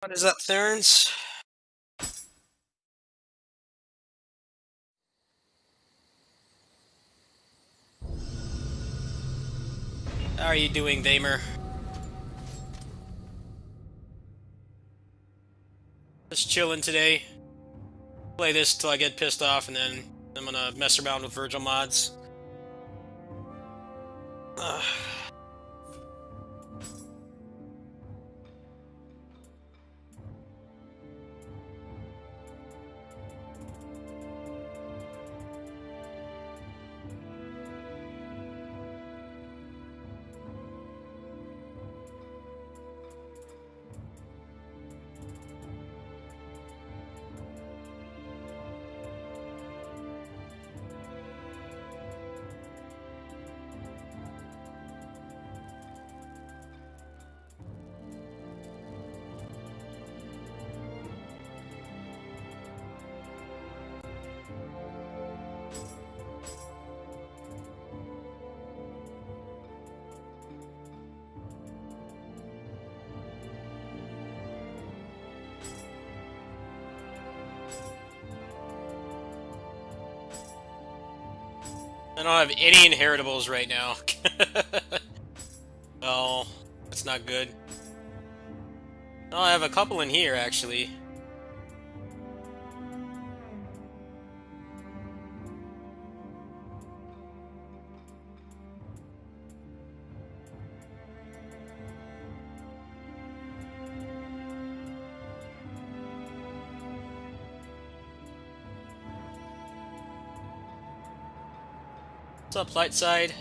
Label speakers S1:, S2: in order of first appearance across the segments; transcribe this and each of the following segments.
S1: What is that, Therns? How are you doing, Damer? Just chilling today. Play this till I get pissed off, and then I'm gonna mess around with Virgil mods. Ugh. I don't have any inheritables right now. Oh, that's not good. Oh, I have a couple in here, actually. What's up, Lightside?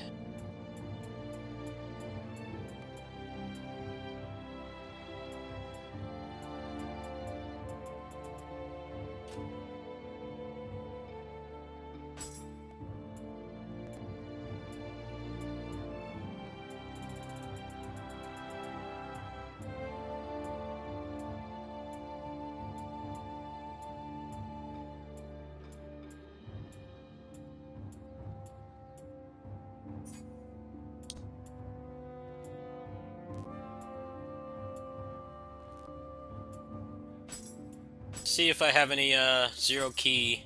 S1: See if I have any, zero key.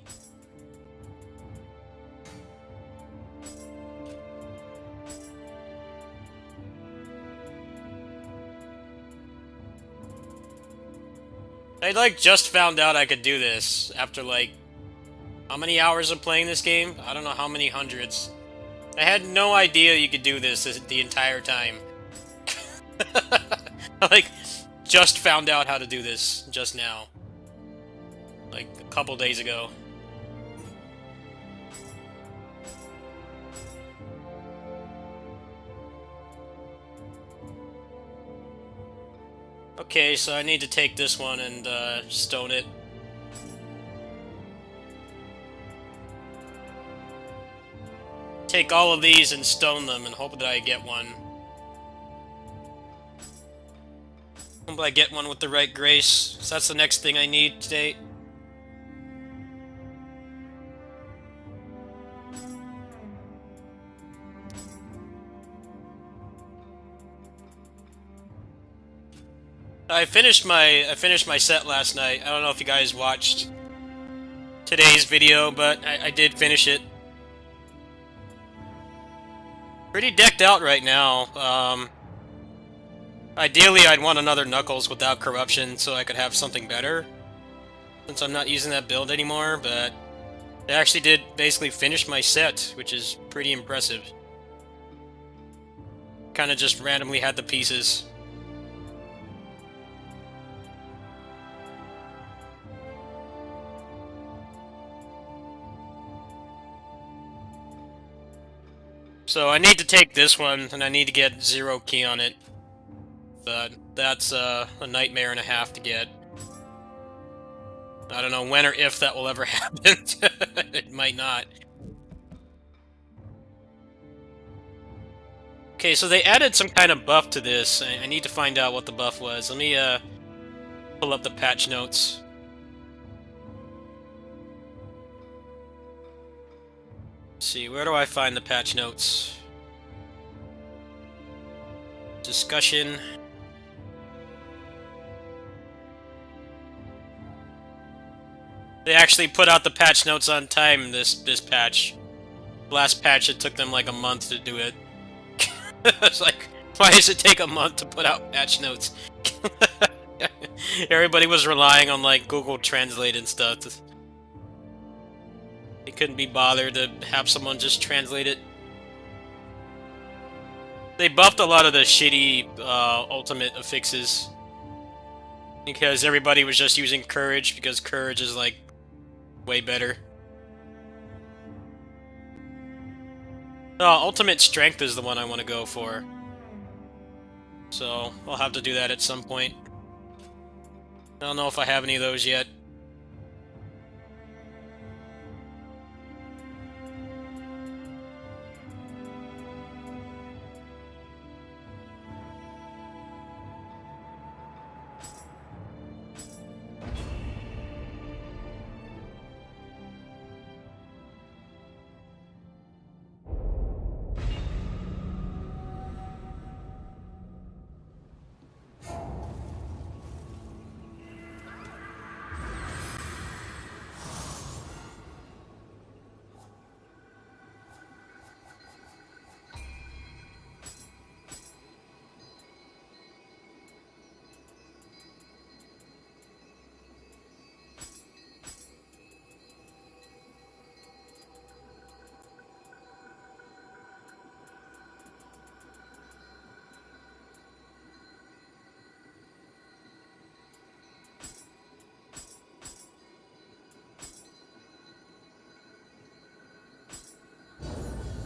S1: I, just found out I could do this after, how many hours of playing this game? I don't know how many hundreds. I had no idea you could do this the entire time. Like, just found out how to do this just now. Like, a couple days ago. Okay, so I need to take this one and, stone it. Take all of these and stone them and hope that I get one. Hope I get one with the right grace. So that's the next thing I need today. I finished my set last night. I don't know if you guys watched today's video, but I did finish it. Pretty decked out right now. Ideally, I'd want another Knuckles without corruption so I could have something better, since I'm not using that build anymore, but I actually did basically finish my set, which is pretty impressive. Kind of just randomly had the pieces. So I need to take this one, and I need to get 0 key on it. But that's a nightmare and a half to get. I don't know when or if that will ever happen. It might not. Okay, so they added some kind of buff to this. I need to find out what the buff was. Let me pull up the patch notes. Let's see, where do I find the patch notes? Discussion. They actually put out the patch notes on time this patch. Last patch, it took them like a month to do it. It's like, why does it take a month to put out patch notes? Everybody was relying on like Google Translate and stuff. They couldn't be bothered to have someone just translate it. They buffed a lot of the shitty ultimate affixes because everybody was just using Courage because Courage is like way better. Ultimate Strength is the one I want to go for. So, I'll have to do that at some point. I don't know if I have any of those yet.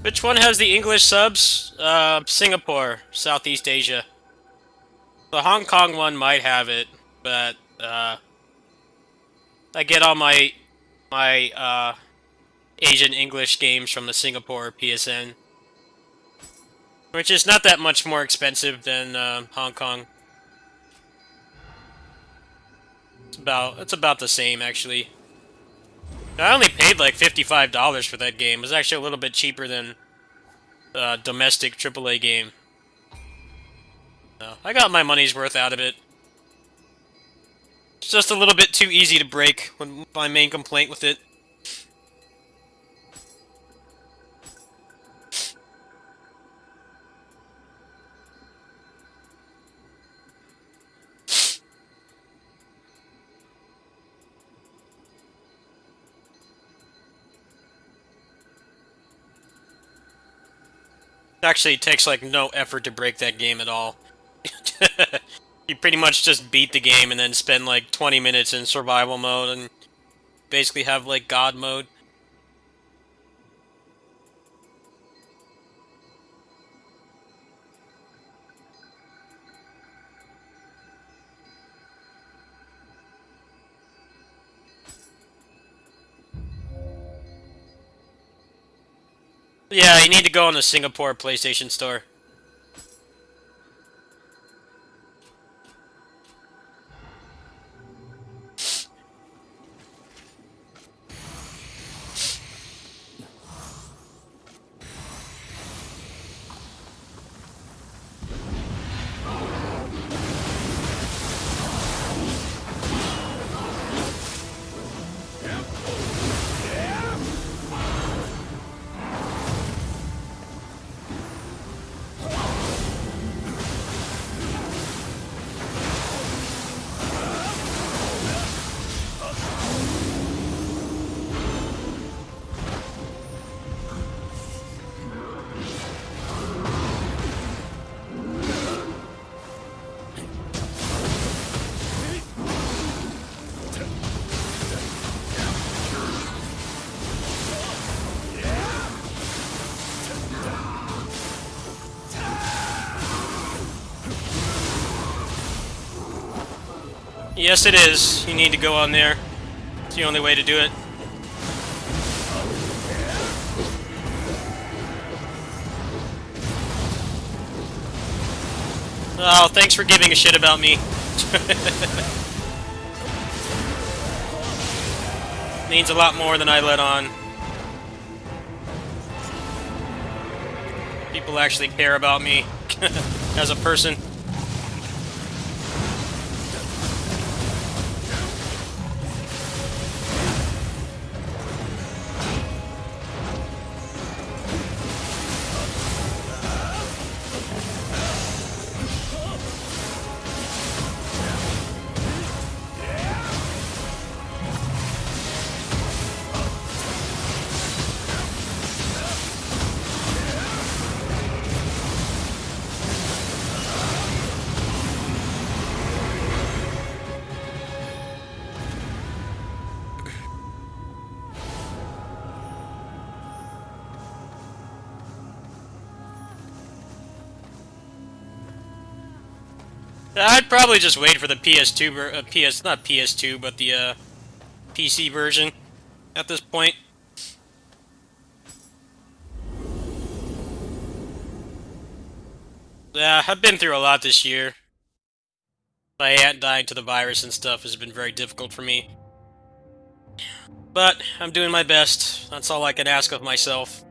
S1: Which one has the English subs? Singapore, Southeast Asia. The Hong Kong one might have it, but I get all my Asian English games from the Singapore PSN, which is not that much more expensive than Hong Kong. It's about the same actually. I only paid like $55 for that game. It was actually a little bit cheaper than a domestic AAA game. I got my money's worth out of it. It's just a little bit too easy to break, when my main complaint with it. Actually, it takes like no effort to break that game at all. You pretty much just beat the game and then spend like 20 minutes in survival mode and basically have like God mode. Yeah, you need to go on the Singapore PlayStation Store. Yes, it is. You need to go on there. It's the only way to do it. Oh, thanks for giving a shit about me. Means a lot more than I let on. People actually care about me as a person. I'd probably just wait for the PS2, not PS2, but the PC version at this point. Yeah, I've been through a lot this year. My aunt dying to the virus and stuff has been very difficult for me. But I'm doing my best. That's all I can ask of myself.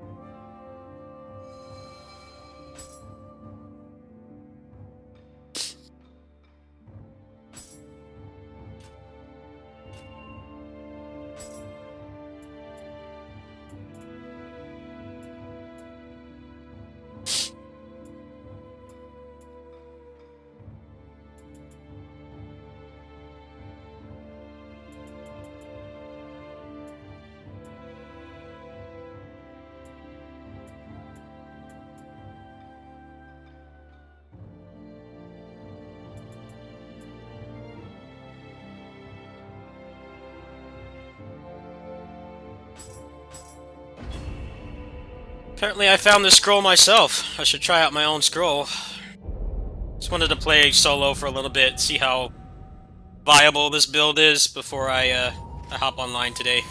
S1: Apparently I found this scroll myself. I should try out my own scroll. Just wanted to play solo for a little bit, see how viable this build is before I hop online today.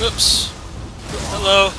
S1: Oops. Hello.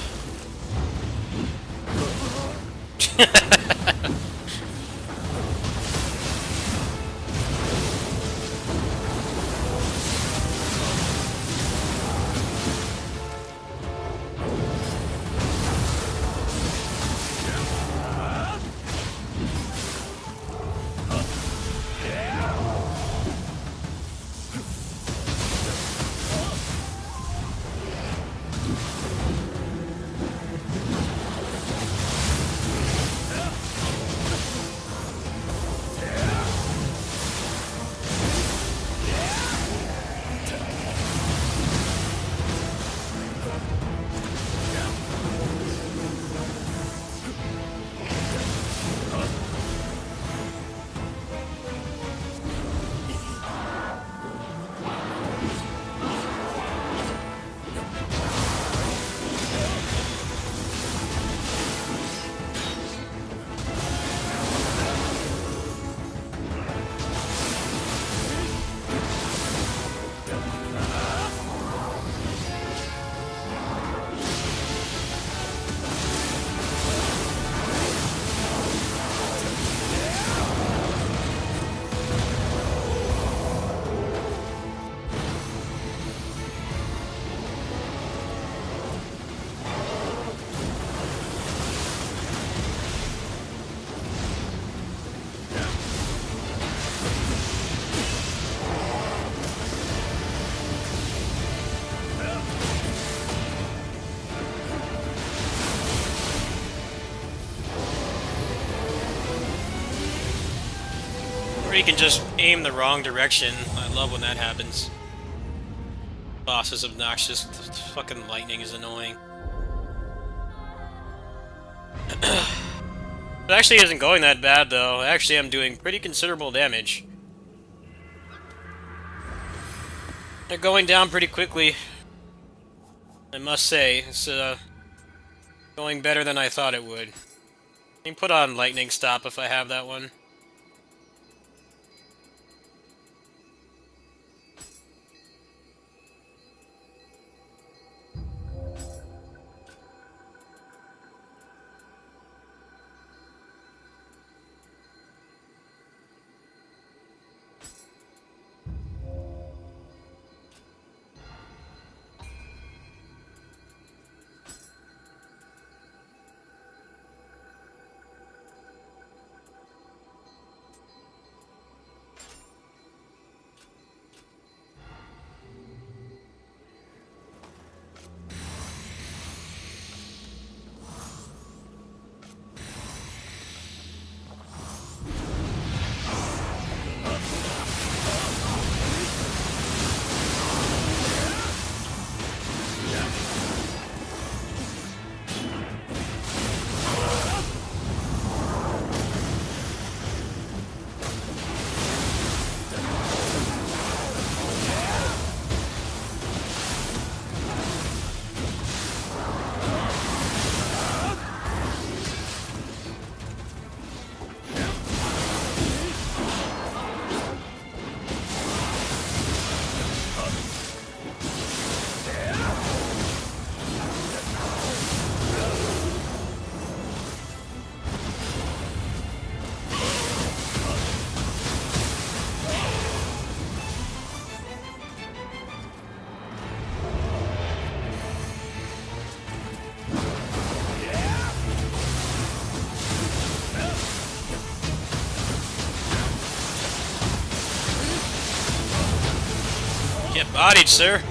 S1: Or you can just aim the wrong direction. I love when that happens. Boss is obnoxious. Fucking lightning is annoying. It actually isn't going that bad, though. Actually, I'm doing pretty considerable damage. They're going down pretty quickly, I must say. It's going better than I thought it would. I can put on Lightning Stop if I have that one. Get bodied, sir.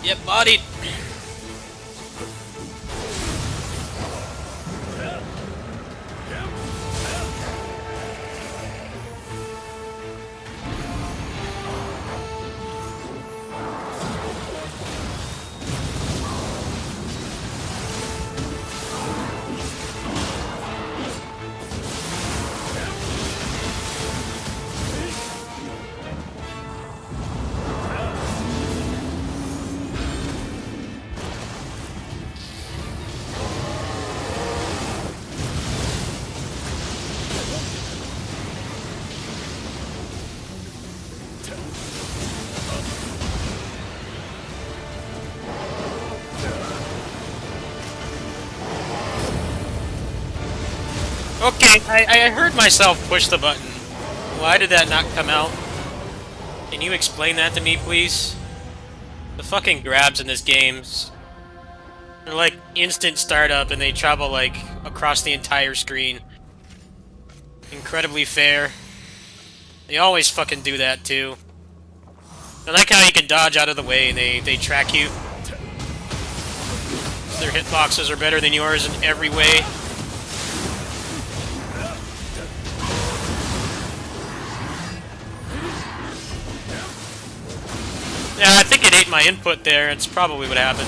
S1: Get bodied. Okay, I heard myself push the button. Why did that not come out? Can you explain that to me, please? The fucking grabs in this game, they're like instant startup and they travel like across the entire screen. Incredibly fair. They always fucking do that too. I like how you can dodge out of the way and they track you. Their hitboxes are better than yours in every way. Yeah, I think it ate my input there. It's probably what happened.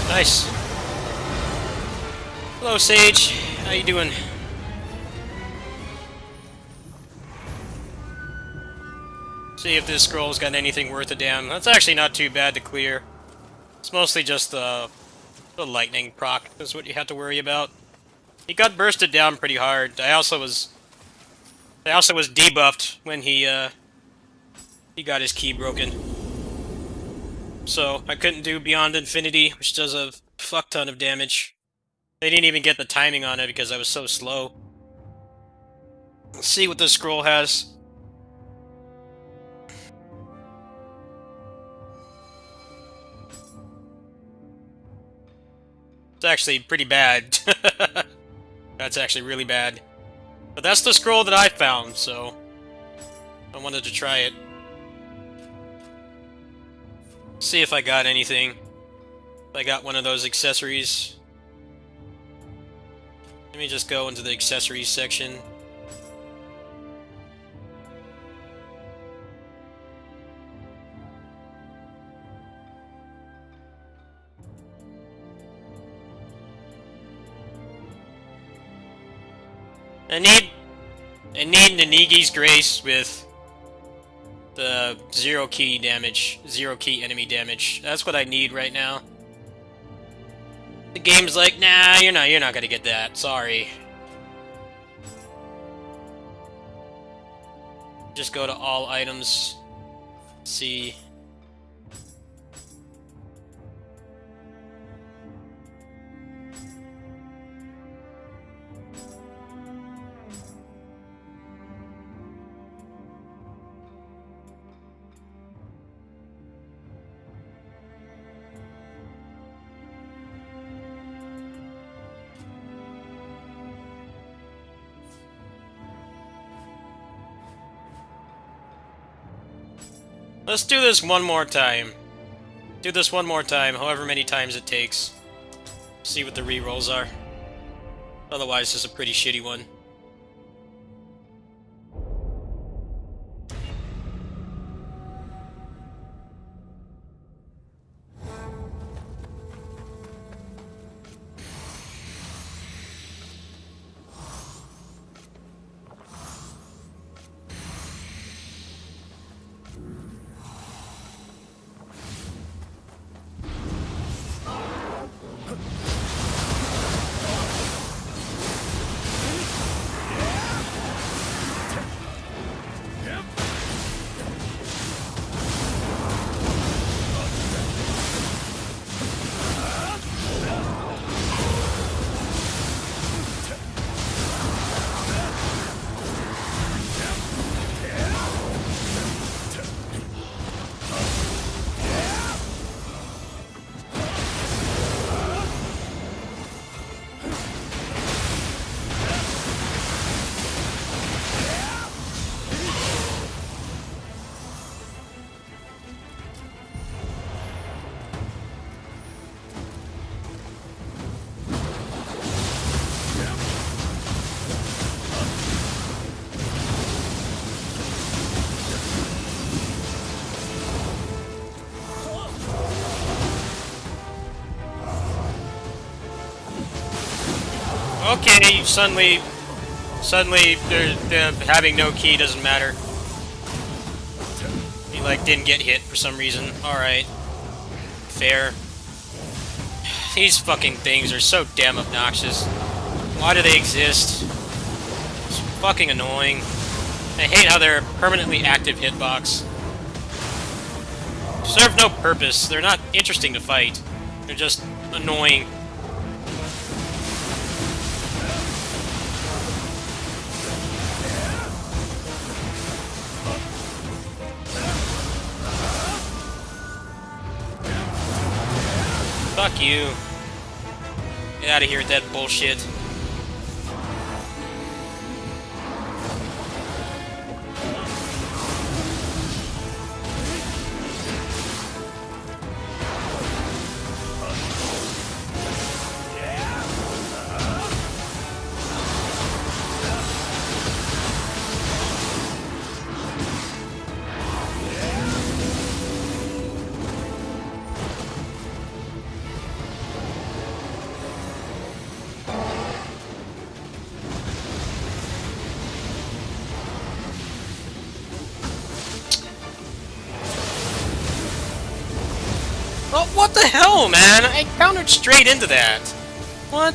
S1: Nice. Hello, Sage. How you doing? See if this scroll's got anything worth a damn. That's actually not too bad to clear. It's mostly just the lightning proc is what you have to worry about. He got bursted down pretty hard. I also was I also was debuffed when he got his key broken. So I couldn't do Beyond Infinity, which does a fuck ton of damage. They didn't even get the timing on it because I was so slow. Let's see what this scroll has. It's actually pretty bad. That's actually really bad. But that's the scroll that I found, so I wanted to try it. See if I got anything. If I got one of those accessories. Let me just go into the accessories section. I need Nanigi's Grace with the zero key damage, zero key enemy damage. That's what I need right now. The game's like, nah, you're not gonna get that. Sorry. Just go to all items. See. Let's do this one more time. Do this one more time, however many times it takes. See what the rerolls are. Otherwise, it's a pretty shitty one. Okay, suddenly having no key doesn't matter. He like didn't get hit for some reason. Alright. Fair. These fucking things are so damn obnoxious. Why do they exist? It's fucking annoying. I hate how they're a permanently active hitbox. Serve no purpose. They're not interesting to fight. They're just annoying. Fuck you. Get out of here with that bullshit. Oh, what the hell, man? I countered straight into that. What?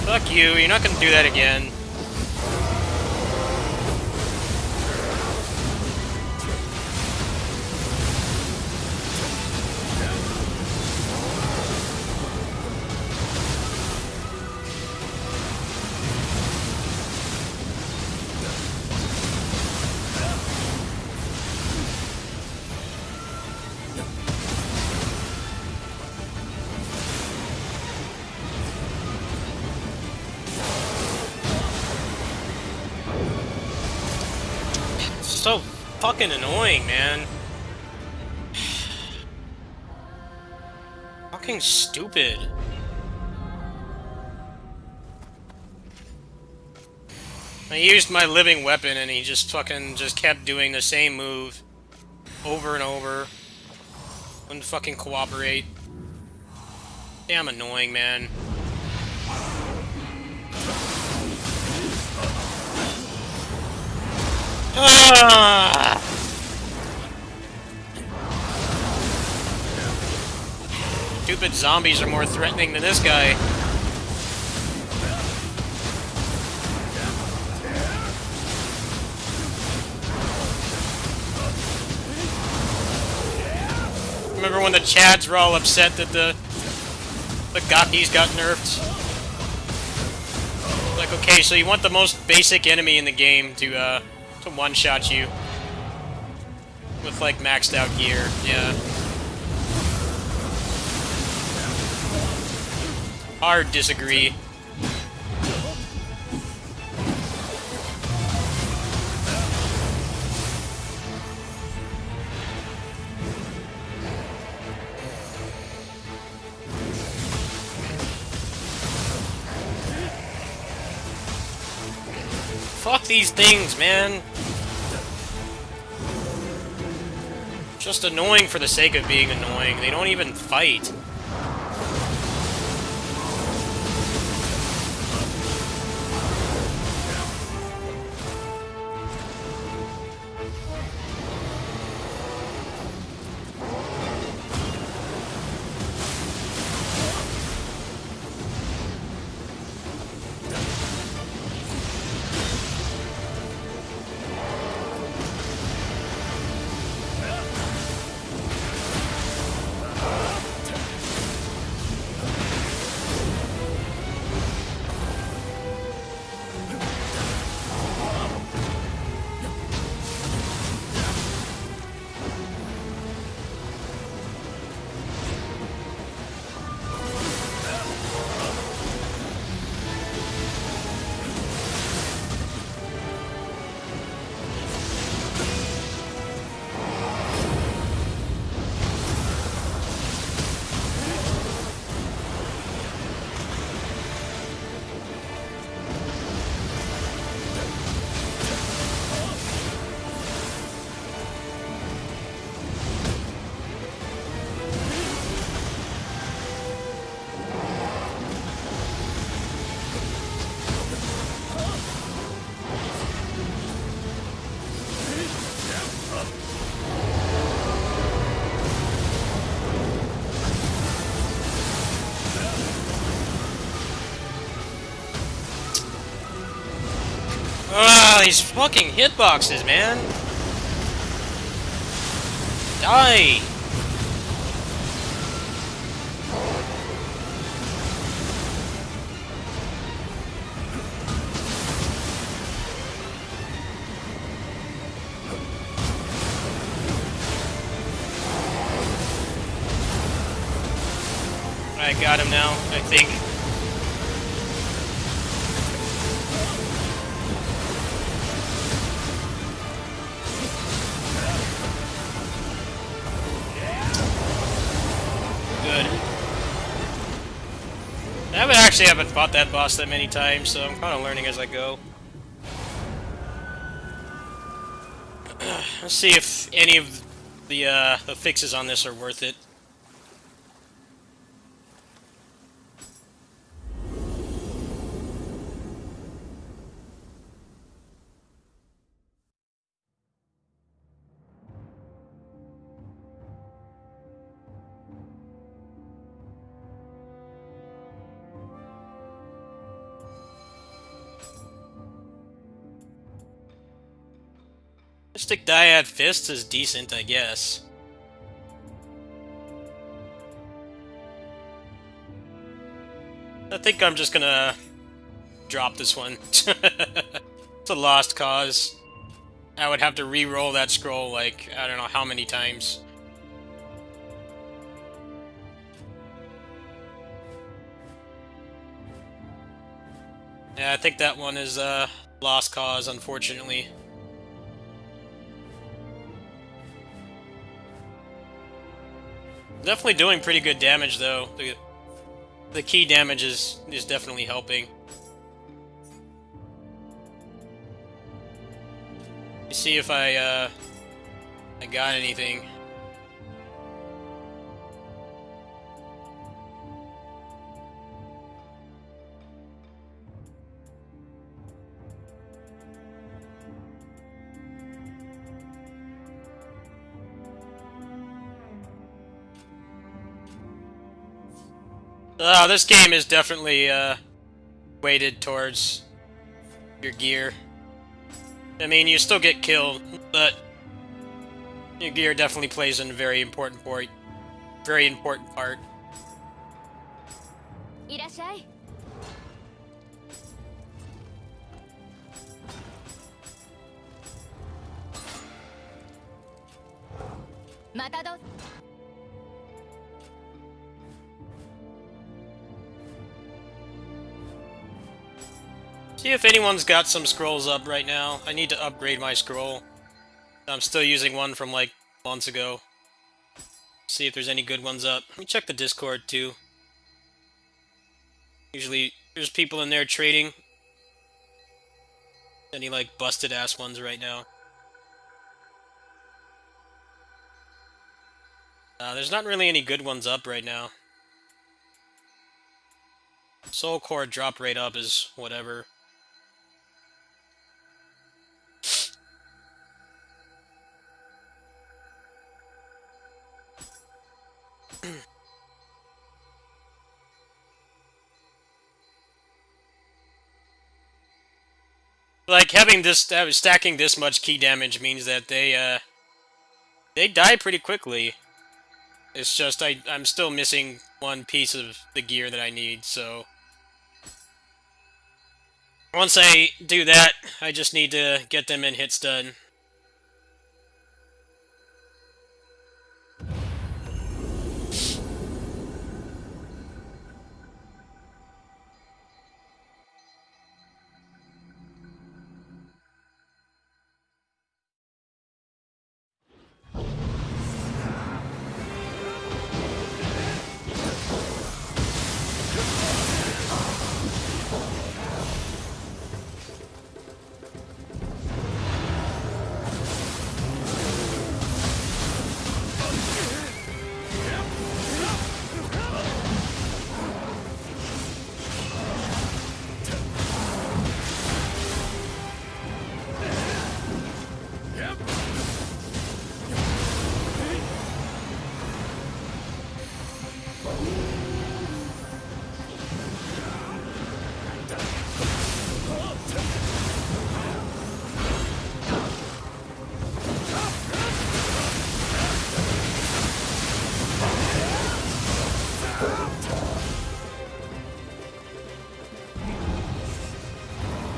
S1: Fuck you, you're not gonna do that again. So fucking annoying, man. Fucking stupid. I used my living weapon and he just fucking just kept doing the same move over and over. Wouldn't fucking cooperate. Damn annoying, man. Ah! Stupid zombies are more threatening than this guy. Remember when the Chads were all upset that the Gakis got nerfed? Like, okay, so you want the most basic enemy in the game to one-shot you with like maxed out gear, yeah. Hard disagree. Fuck these things, man. Just annoying for the sake of being annoying. They don't even fight. Ah, these fucking hitboxes, man. Die. I got him now, I think. Good. I haven't fought that boss that many times, so I'm kind of learning as I go. Let's see if any of the fixes on this are worth it. Mystic Dyad Fists is decent, I guess. I think I'm just gonna drop this one. It's a lost cause. I would have to re-roll that scroll like, I don't know how many times. Yeah, I think that one is a lost cause, unfortunately. Definitely doing pretty good damage, though. The key damage is definitely helping. Let's see if I got anything. This game is definitely weighted towards your gear. I mean, you still get killed, but your gear definitely plays a very important part. Very important part.
S2: いらっしゃい。またど。
S1: See if anyone's got some scrolls up right now. I need to upgrade my scroll. I'm still using one from like months ago. See if there's any good ones up. Let me check the Discord too. Usually there's people in there trading. Any like busted ass ones right now. There's not really any good ones up right now. Soul Core drop rate up is whatever. Like having this stacking this much key damage means that they die pretty quickly. It's just I'm still missing one piece of the gear that I need, so once I do that, I just need to get them in hit stun.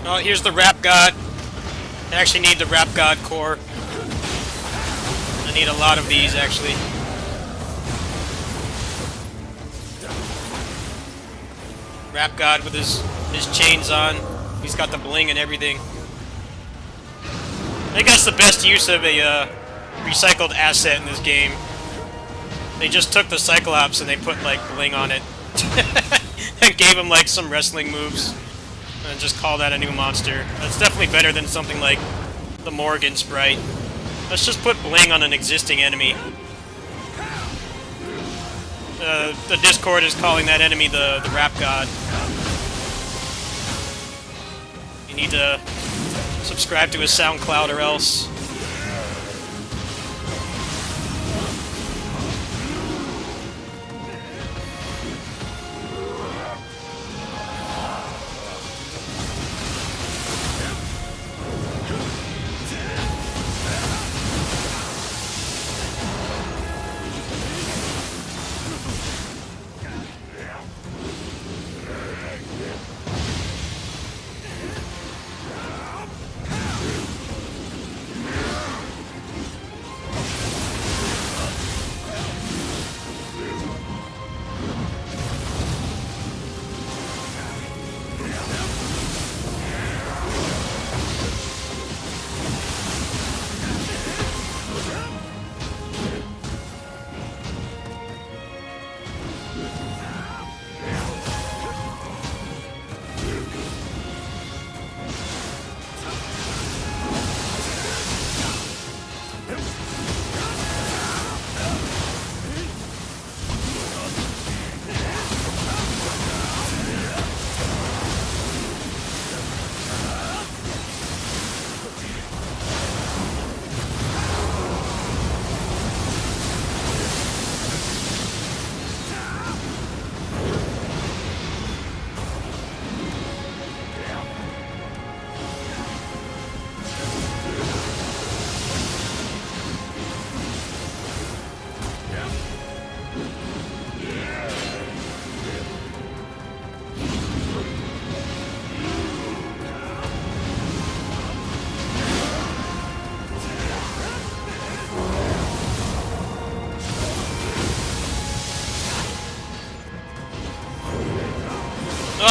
S1: Oh, here's the Rap God. I actually need the Rap God core. I need a lot of these, actually. Rap God with his chains on. He's got the bling and everything. I think that's the best use of a recycled asset in this game. They just took the Cyclops and they put, like, bling on it. And gave him, like, some wrestling moves. And just call that a new monster. That's definitely better than something like the Morgan sprite. Let's just put bling on an existing enemy. The Discord is calling that enemy the Rap God. You need to subscribe to his SoundCloud or else.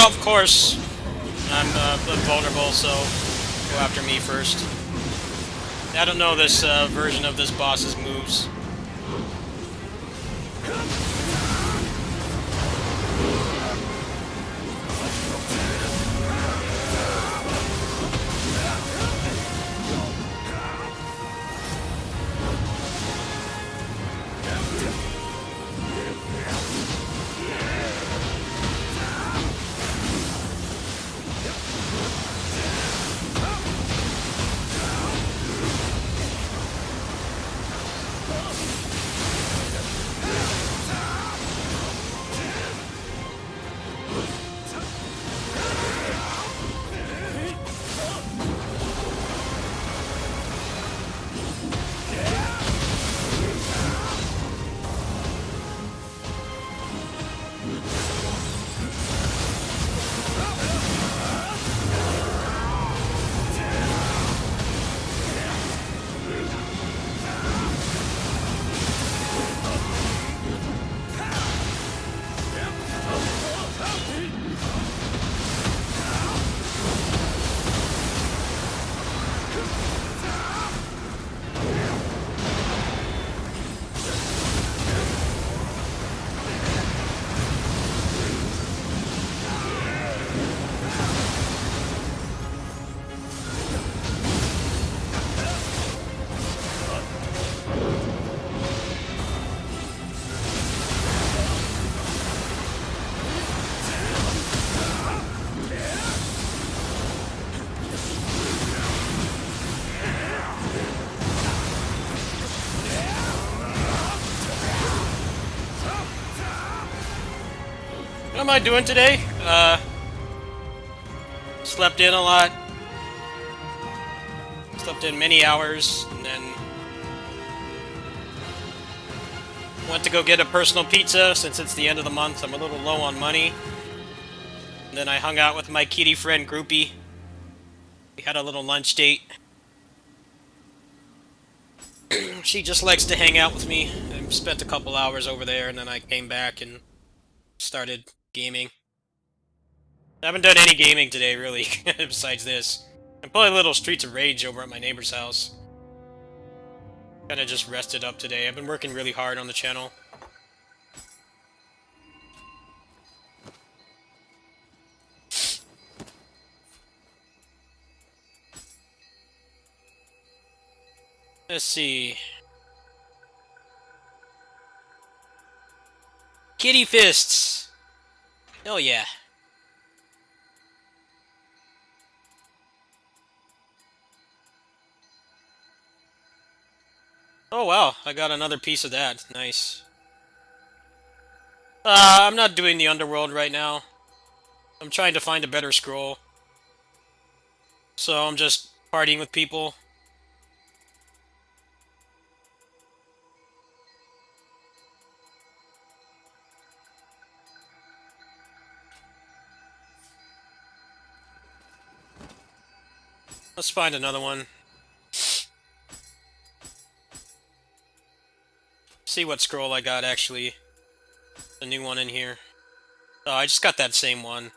S1: Oh, of course. I'm vulnerable, so go after me first. I don't know this version of this boss's moves. What am I doing today? Slept in a lot. Slept in many hours, and then went to go get a personal pizza since it's the end of the month. I'm a little low on money. And then I hung out with my kitty friend Groupie. We had a little lunch date. She just likes to hang out with me. I spent a couple hours over there, and then I came back and started gaming. I haven't done any gaming today, really, besides this. I'm playing a little Streets of Rage over at my neighbor's house. Kinda just rested up today. I've been working really hard on the channel. Let's see. Kitty fists! Oh yeah. Oh wow, I got another piece of that. Nice. I'm not doing the underworld right now. I'm trying to find a better scroll. So I'm just partying with people. Let's find another one. See what scroll I got, actually. The new one in here. Oh, I just got that same one.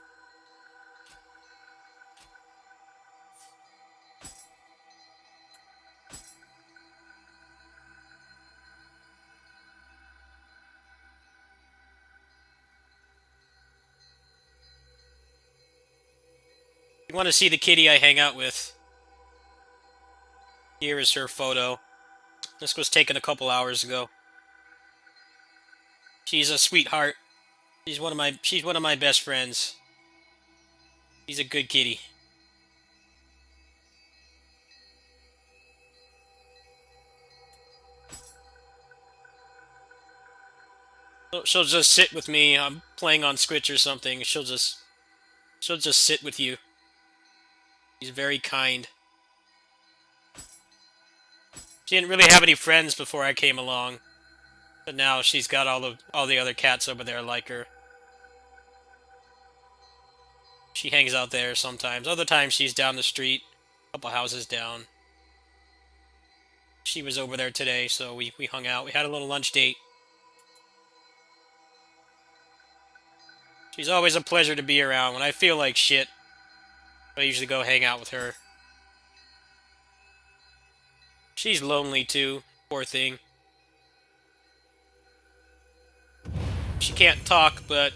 S1: You want to see the kitty I hang out with? Here is her photo. This was taken a couple hours ago. She's a sweetheart. She's one of my best friends. She's a good kitty. She'll just sit with me. I'm playing on Switch or something. She'll just sit with you. She's very kind. She didn't really have any friends before I came along, but now she's got all the other cats over there like her. She hangs out there sometimes. Other times she's down the street, a couple houses down. She was over there today, so we hung out. We had a little lunch date. She's always a pleasure to be around. When I feel like shit, I usually go hang out with her. She's lonely too, poor thing. She can't talk, but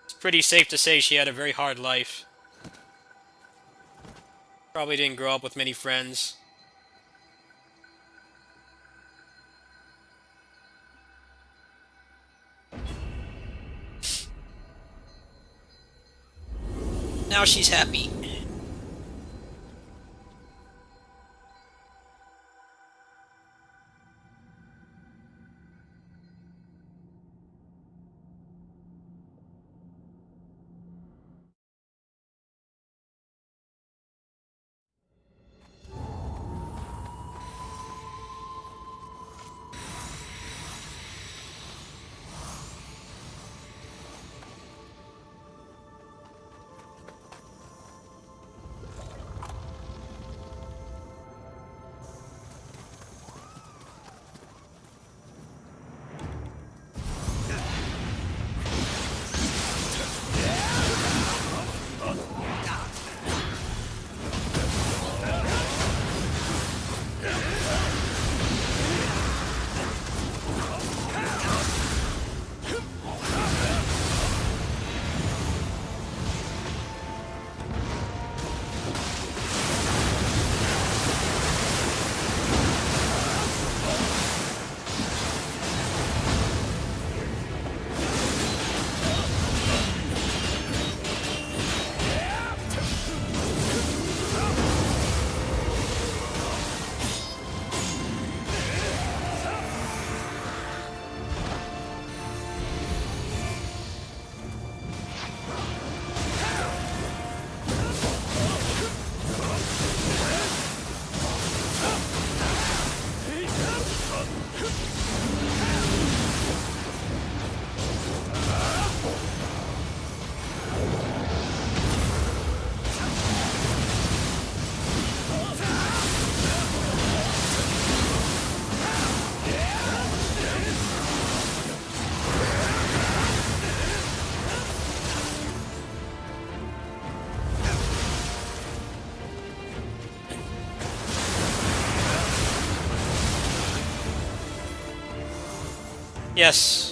S1: it's pretty safe to say she had a very hard life. Probably didn't grow up with many friends. Now she's happy. Yes.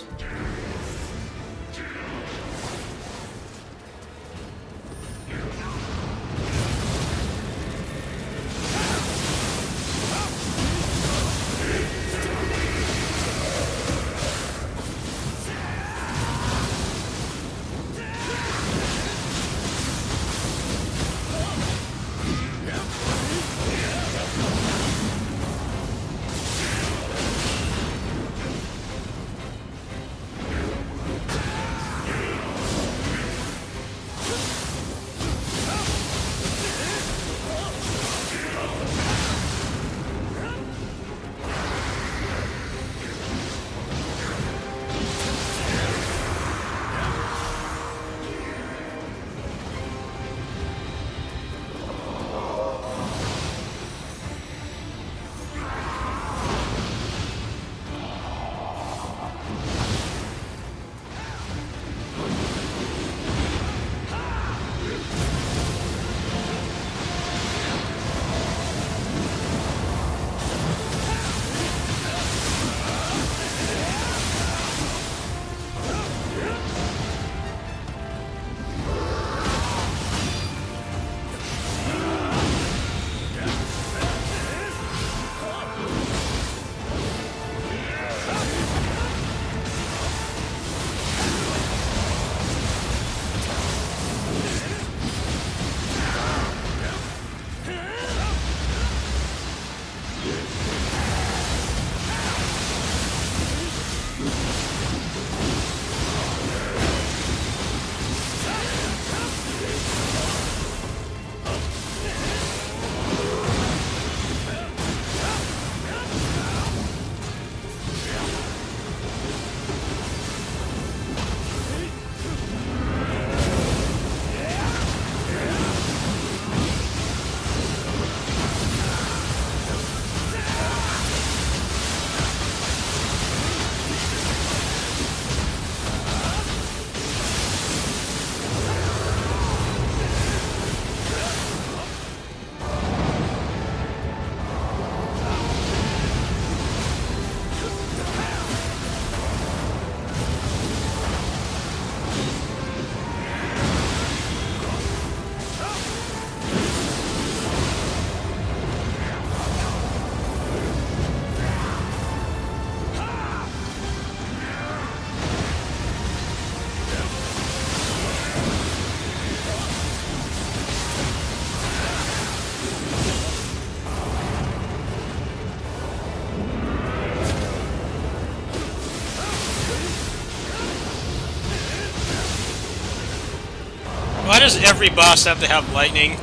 S1: does every boss have to have lightning?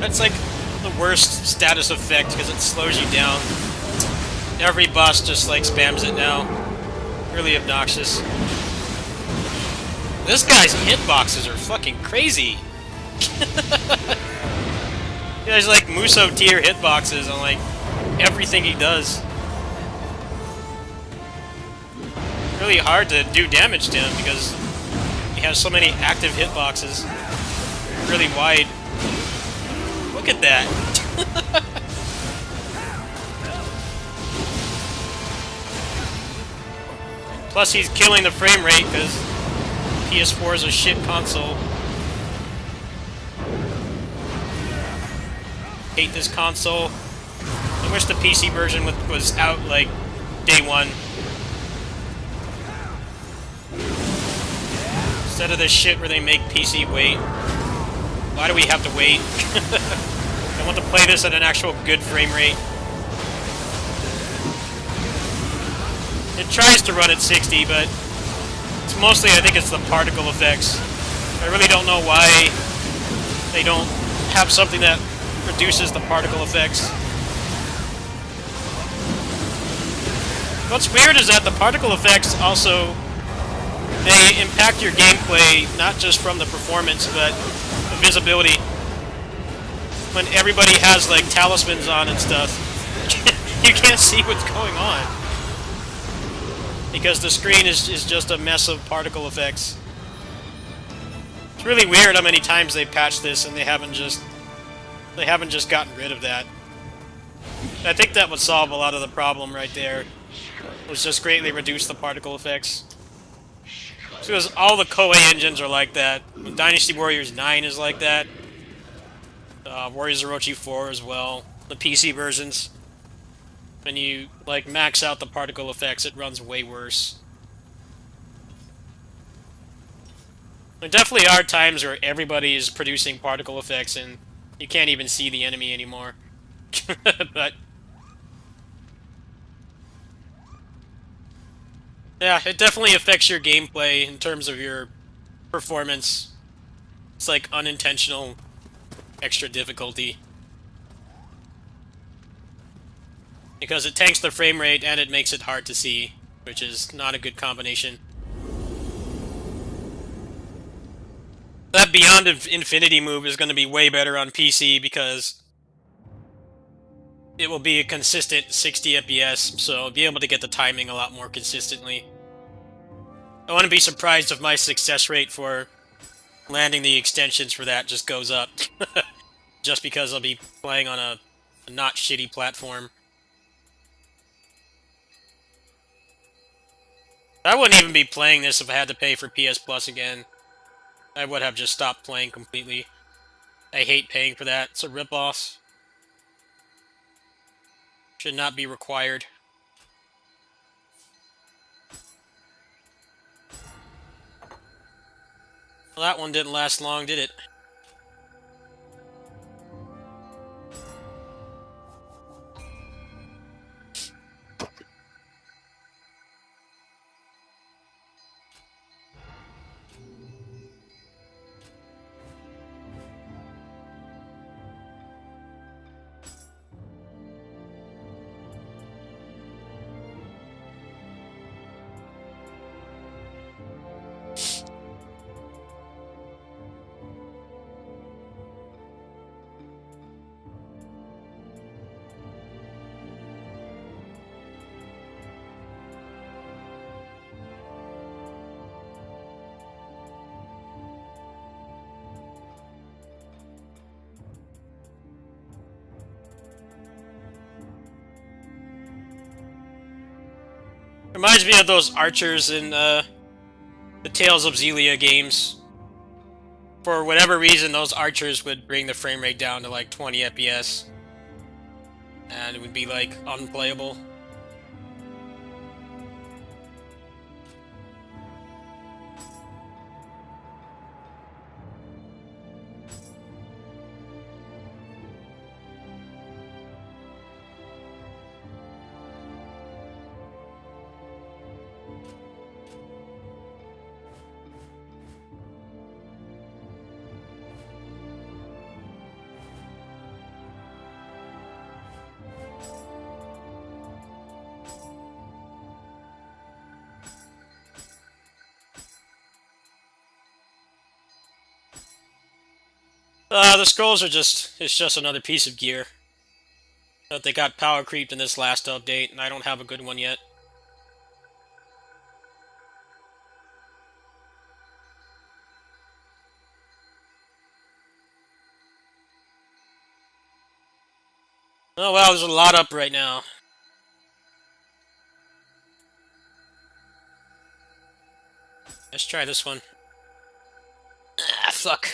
S1: It's like the worst status effect because it slows you down. Every boss just like spams it now. Really obnoxious. This guy's hitboxes are fucking crazy. He has like Muso tier hitboxes on like everything he does. Really hard to do damage to him because he has so many active hitboxes. Really wide. Look at that. Plus he's killing the frame rate because PS4 is a shit console. Hate this console. I wish the PC version was out like day one. Instead of this shit where they make PC wait. Why do we have to wait? I want to play this at an actual good frame rate. It tries to run at 60, but it's mostly, I think it's the particle effects. I really don't know why they don't have something that reduces the particle effects. What's weird is that the particle effects also, they impact your gameplay, not just from the performance, but the visibility. When everybody has like talismans on and stuff, you can't see what's going on. Because the screen is just a mess of particle effects. It's really weird how many times they patched this and they haven't just gotten rid of that. I think that would solve a lot of the problem right there. Was just greatly reduce the particle effects. Because all the Koei engines are like that. Dynasty Warriors 9 is like that. Warriors Orochi 4 as well. The PC versions. When you like max out the particle effects, it runs way worse. There definitely are times where everybody is producing particle effects and you can't even see the enemy anymore. But yeah, it definitely affects your gameplay in terms of your performance. It's like unintentional extra difficulty. Because it tanks the frame rate and it makes it hard to see, which is not a good combination. That Beyond Infinity move is going to be way better on PC because it will be a consistent 60 FPS, so I'll be able to get the timing a lot more consistently. I wouldn't be surprised if my success rate for landing the extensions for that just goes up. Just because I'll be playing on a not shitty platform. I wouldn't even be playing this if I had to pay for PS Plus again. I would have just stopped playing completely. I hate paying for that. It's a ripoff. Should not be required. Well, that one didn't last long, did it? Reminds me of those archers in the Tales of Xillia games. For whatever reason, those archers would bring the frame rate down to like 20 FPS. And it would be like unplayable. The scrolls are it's just another piece of gear. But they got power creeped in this last update, and I don't have a good one yet. Oh wow, there's a lot up right now. Let's try this one. Ah, fuck.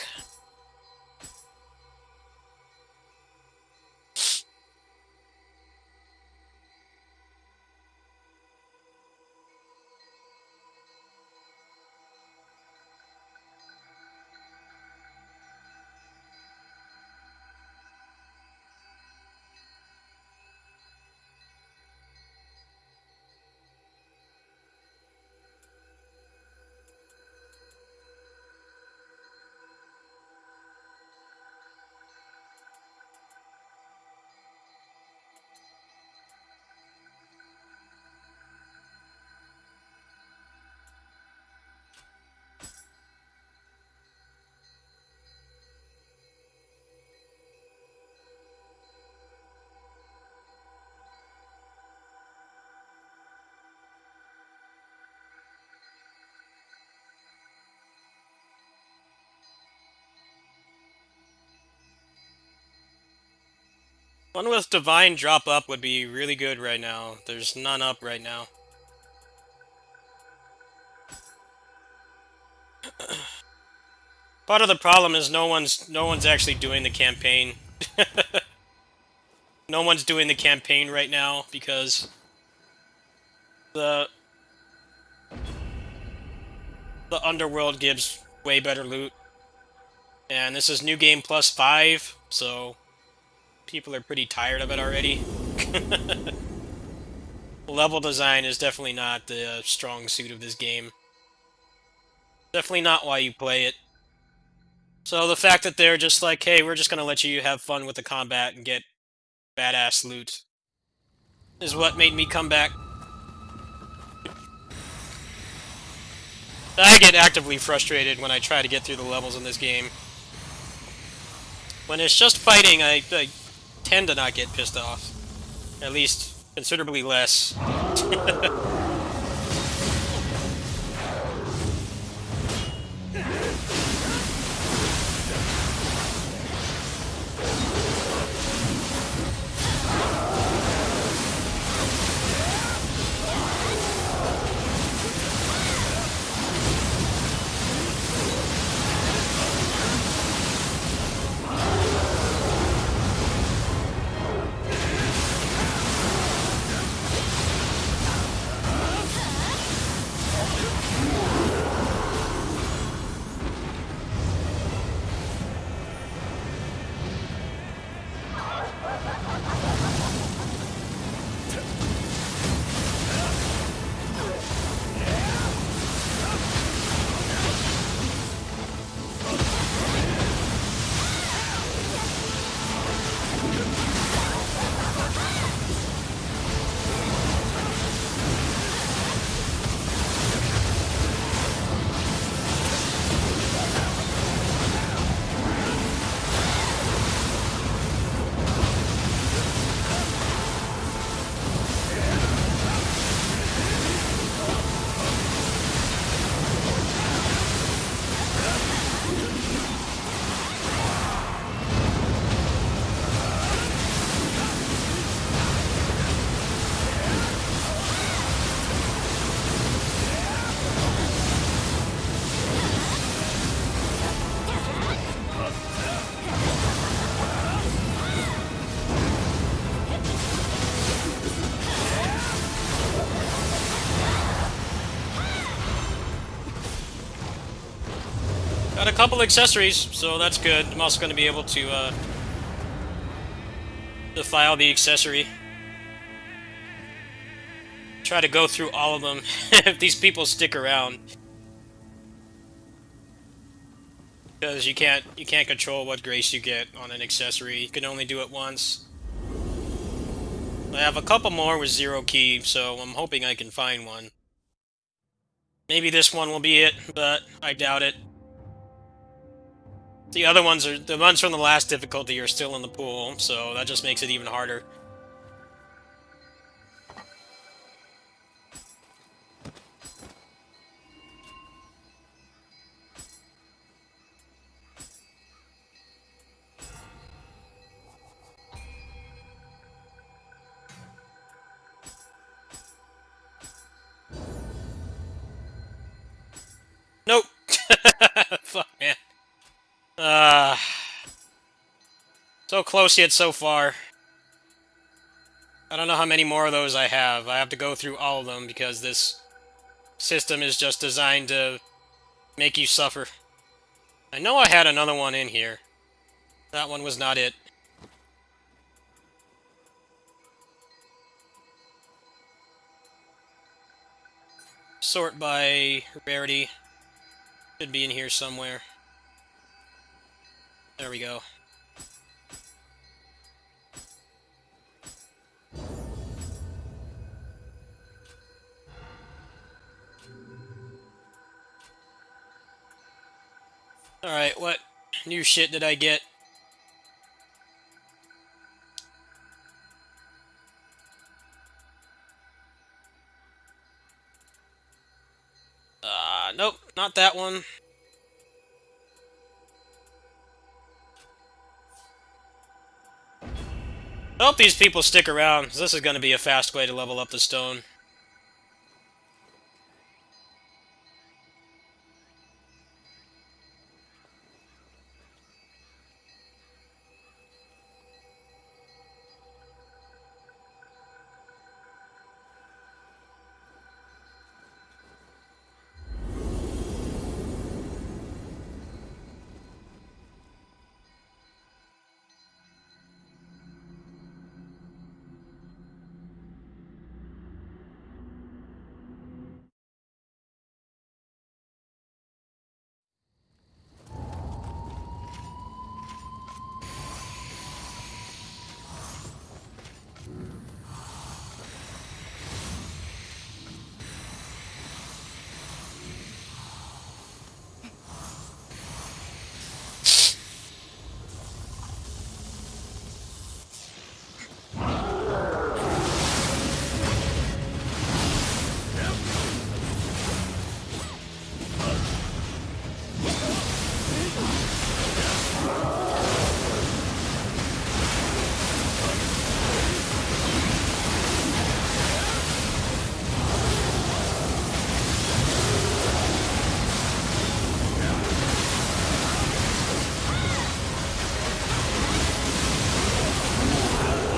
S1: One with Divine drop up would be really good right now. There's none up right now. Part of the problem is no one's actually doing the campaign. No one's doing the campaign right now because the underworld gives way better loot. And this is New Game Plus 5, so people are pretty tired of it already. Level design is definitely not the strong suit of this game. Definitely not why you play it. So the fact that they're just like, hey, we're just gonna let you have fun with the combat and get badass loot is what made me come back. I get actively frustrated when I try to get through the levels in this game. When it's just fighting, I tend to not get pissed off. At least, considerably less. Got a couple accessories, so that's good. I'm also going to be able to file the accessory. Try to go through all of them if these people stick around. Because you can't control what grace you get on an accessory. You can only do it once. I have a couple more with 0 key, so I'm hoping I can find one. Maybe this one will be it, but I doubt it. The other ones are the ones from the last difficulty are still in the pool, so that just makes it even harder. Nope. Fuck, man. So close yet so far. I don't know how many more of those I have. I have to go through all of them because this system is just designed to make you suffer. I know I had another one in here. That one was not it. Sort by rarity. Should be in here somewhere. There we go. Alright, what new shit did I get? Nope, not that one. I hope these people stick around, because this is going to be a fast way to level up the stone.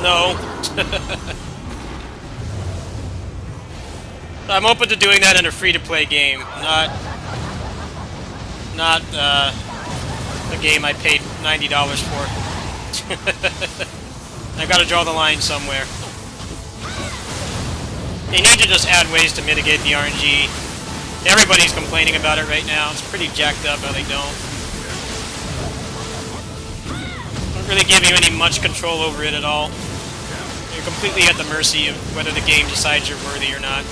S1: No. I'm open to doing that in a free-to-play game, not the game I paid $90 for. I gotta draw the line somewhere. They need to just add ways to mitigate the RNG. Everybody's complaining about it right now. It's pretty jacked up how they don't. Don't really give you any much control over it at all. You're completely at the mercy of whether the game decides you're worthy or not.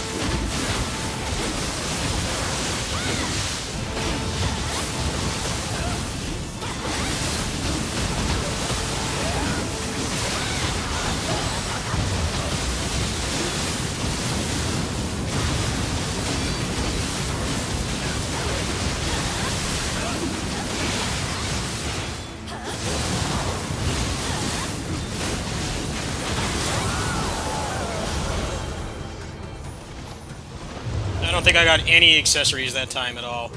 S1: I don't think I got any accessories that time at all.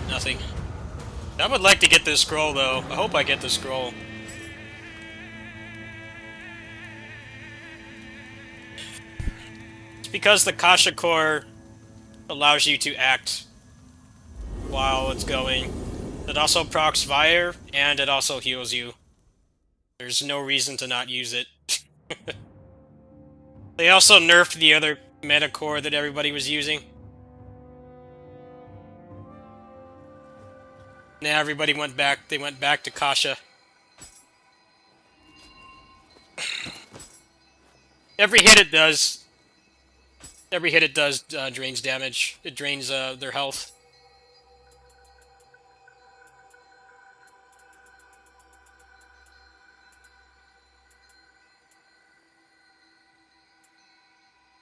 S1: Nothing. I would like to get this scroll, though. I hope I get the scroll. It's because the Kasha Core allows you to act while it's going. It also procs fire, and it also heals you. There's no reason to not use it. They also nerfed the other meta core that everybody was using. Now everybody went back. They went back to Kasha. Every hit it does drains damage. It drains their health.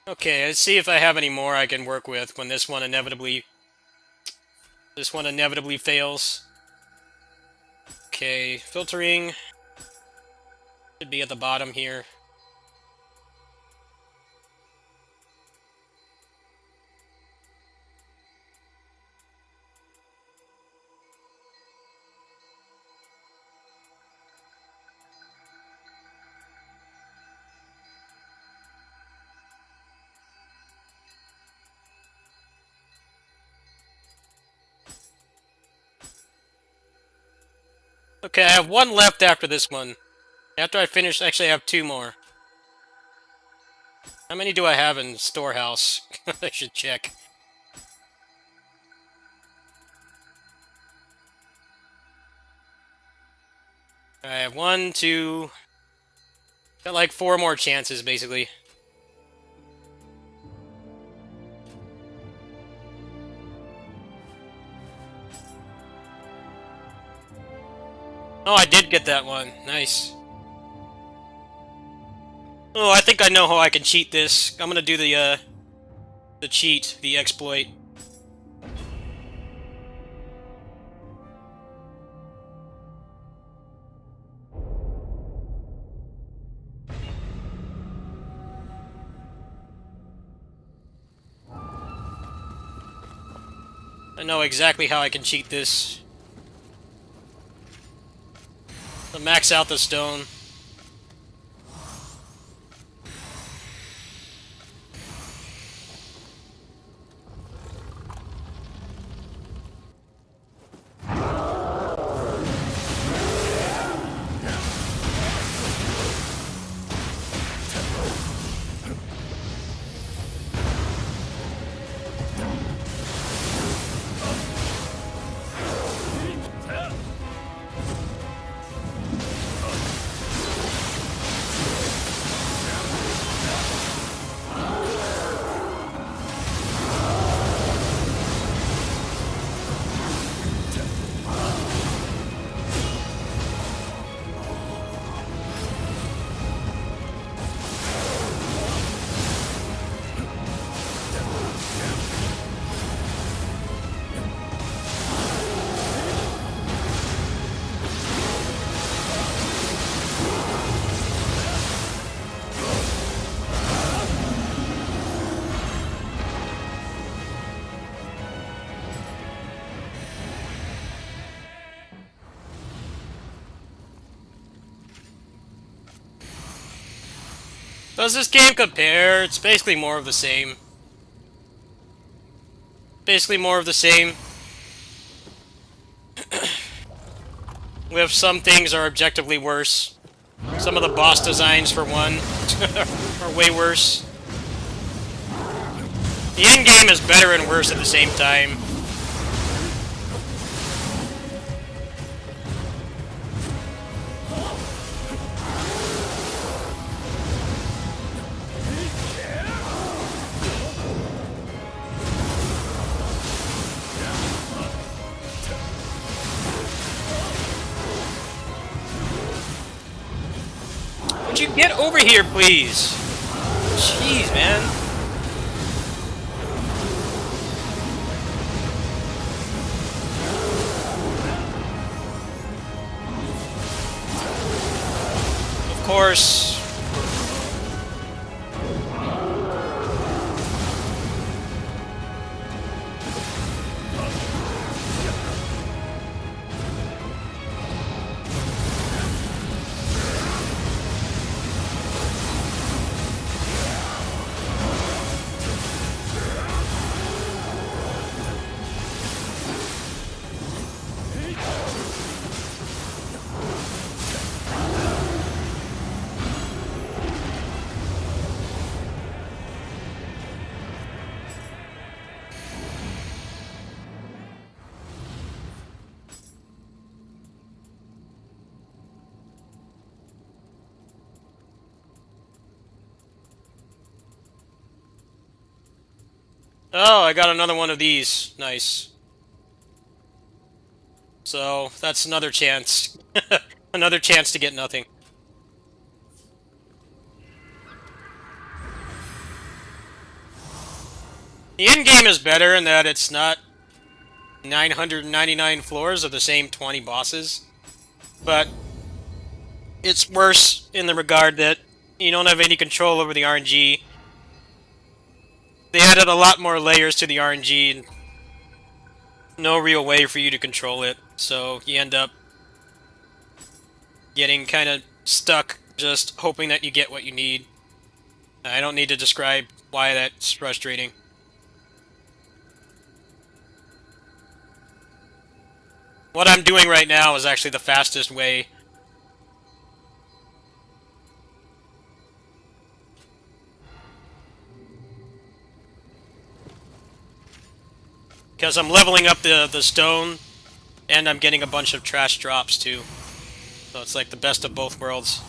S1: Okay, let's see if I have any more I can work with when this one inevitably fails. Okay, filtering should be at the bottom here. Okay, I have one left after this one. After I finish, actually I have two more. How many do I have in storehouse? I should check. I have one, two... Got like 4 more chances, basically. Oh, I did get that one. Nice. Oh, I think I know how I can cheat this. I'm gonna do the cheat, the exploit. I know exactly how I can cheat this. To max out the stone. Does this game compare? It's basically more of the same. Basically more of the same. With some things are objectively worse. Some of the boss designs, for one, are way worse. The end game is better and worse at the same time. Would you get over here, please? Jeez, man. Of course. Oh, I got another one of these. Nice. So, that's another chance. Another chance to get nothing. The end game is better in that it's not 999 floors of the same 20 bosses, but it's worse in the regard that you don't have any control over the RNG. They added a lot more layers to the RNG and no real way for you to control it, so you end up getting kind of stuck just hoping that you get what you need. I don't need to describe why that's frustrating. What I'm doing right now is actually the fastest way. Because I'm leveling up the stone, and I'm getting a bunch of trash drops too. So it's like the best of both worlds.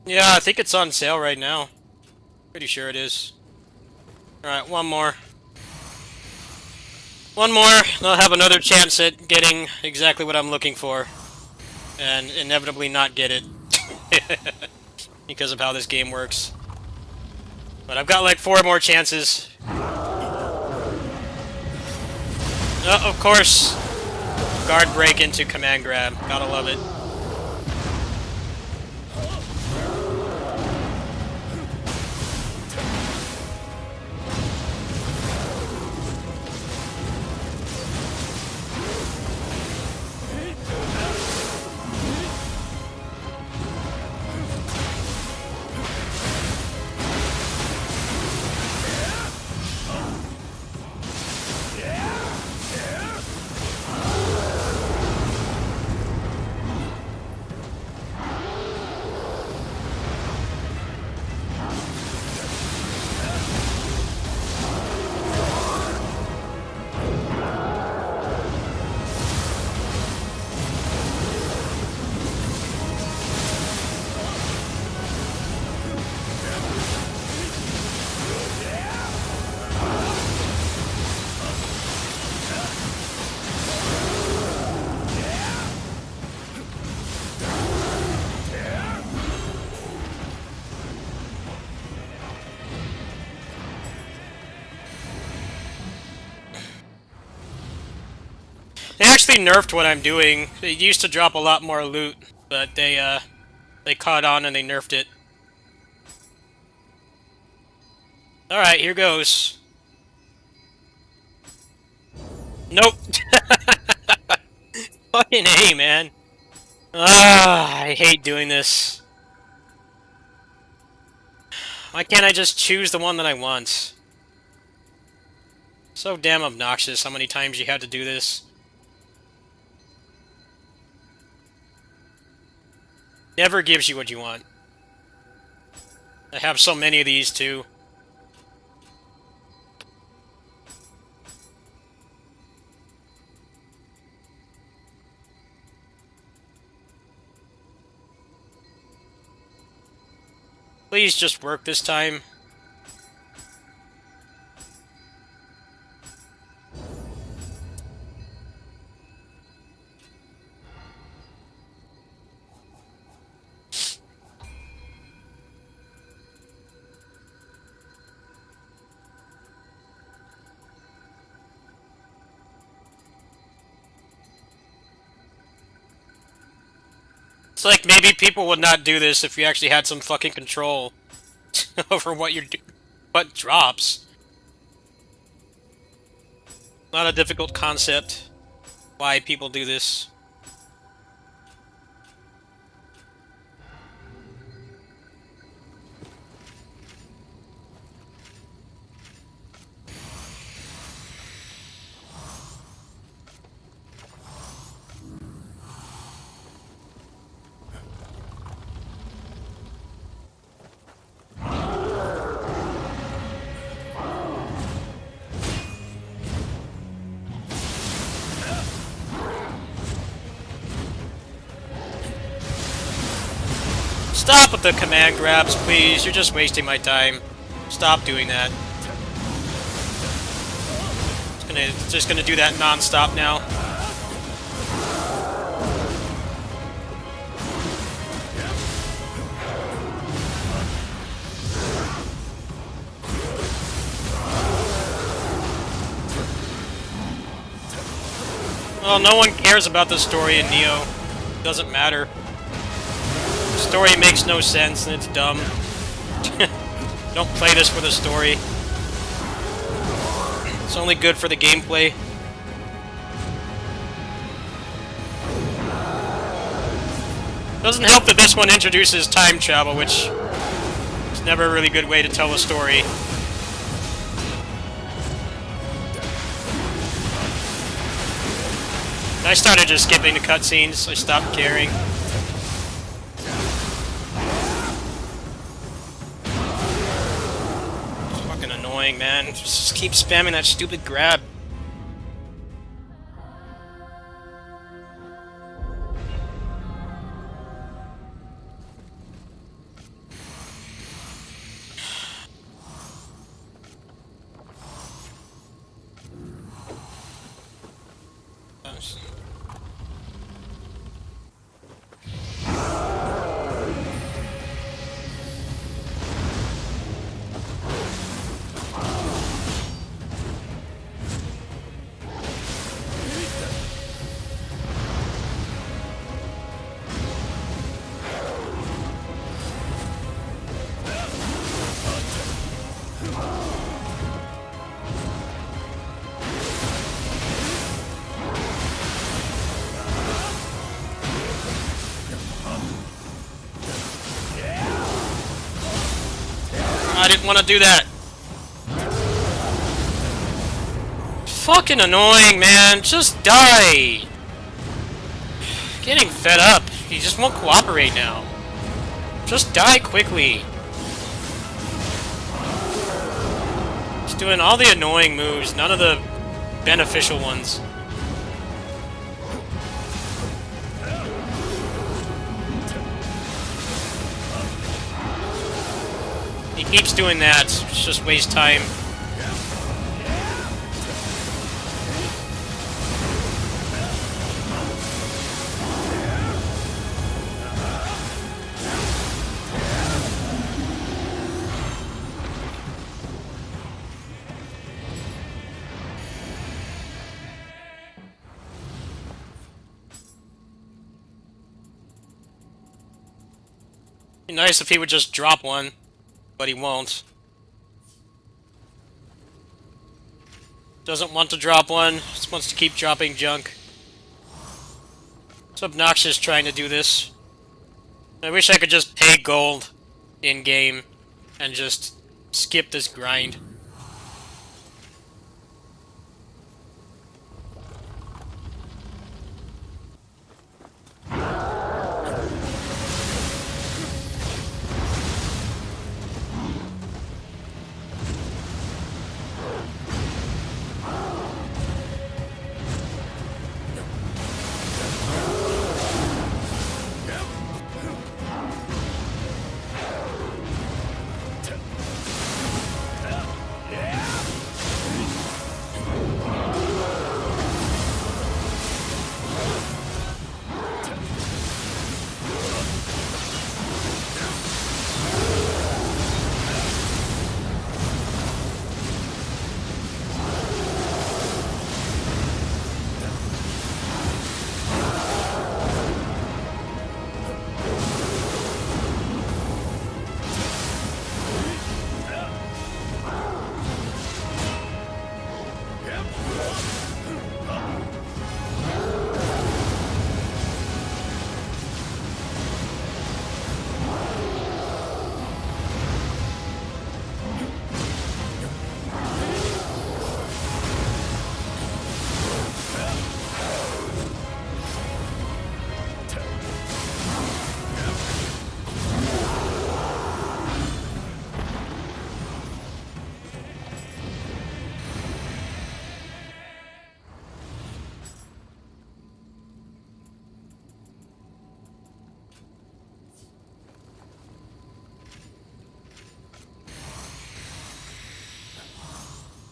S1: Yeah, I think it's on sale right now. Pretty sure it is. Alright, one more. One more, and I'll have another chance at getting exactly what I'm looking for. And inevitably not get it. Because of how this game works. But I've got like 4 more chances. Oh, of course. Guard break into command grab. Gotta love it. actually nerfed what I'm doing. It used to drop a lot more loot, but they caught on and they nerfed it. Alright, here goes. Nope. Fucking A, man. Ah, I hate doing this. Why can't I just choose the one that I want? So damn obnoxious how many times you had to do this. Never gives you what you want. I have so many of these too. Please just work this time. It's like maybe people would not do this if you actually had some fucking control over what what drops. Not a difficult concept. Why people do this. Stop with the command grabs, please. You're just wasting my time. Stop doing that. It's just gonna do that non-stop now. Well, no one cares about the story in Neo. It doesn't matter. The story makes no sense and it's dumb. Don't play this for the story. It's only good for the gameplay. Doesn't help that this one introduces time travel, which is never a really good way to tell a story. I started just skipping the cutscenes. I stopped caring. Annoying, man. Just keep spamming that stupid grab. I didn't want to do that. Fucking annoying, man. Just die. Getting fed up. He just won't cooperate now. Just die quickly. He's doing all the annoying moves, none of the beneficial ones. He keeps doing that. It's just waste time. Be nice if he would just drop one, but he won't. Doesn't want to drop one, just wants to keep dropping junk. It's obnoxious trying to do this. I wish I could just pay gold in-game and just skip this grind.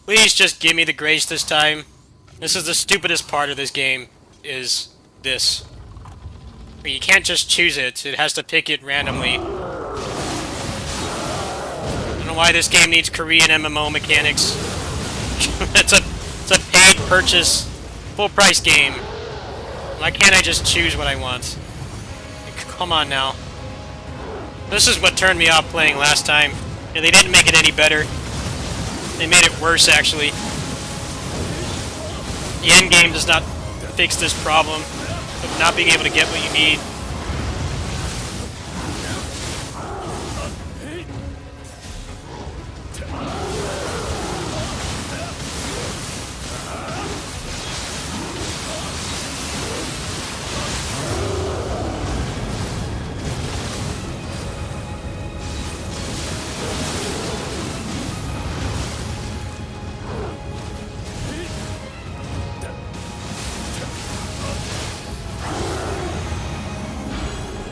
S1: Please just give me the grace this time. This is the stupidest part of this game, is this. You can't just choose it, it has to pick it randomly. I don't know why this game needs Korean MMO mechanics. it's a paid purchase, full price game. Why can't I just choose what I want? Come on now. This is what turned me off playing last time. And they didn't make it any better. They made it worse, actually. The endgame does not fix this problem of not being able to get what you need.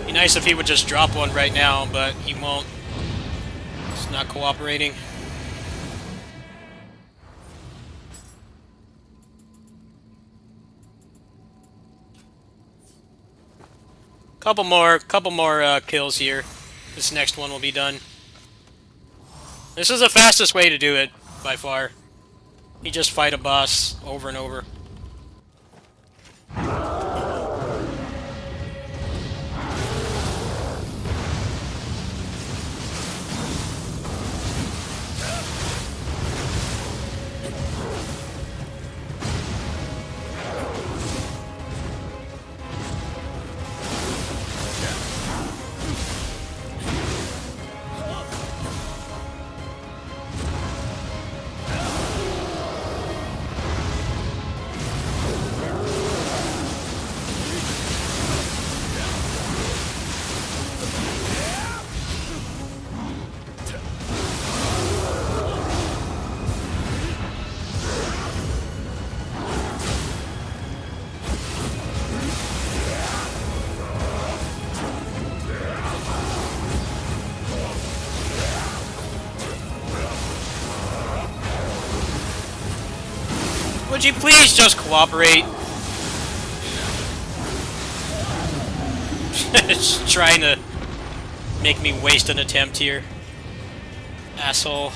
S1: Be nice if he would just drop one right now, but he won't. He's not cooperating. Couple more kills here. This next one will be done. This is the fastest way to do it, by far. You just fight a boss over and over. Would you please just cooperate? Just trying to make me waste an attempt here. Asshole.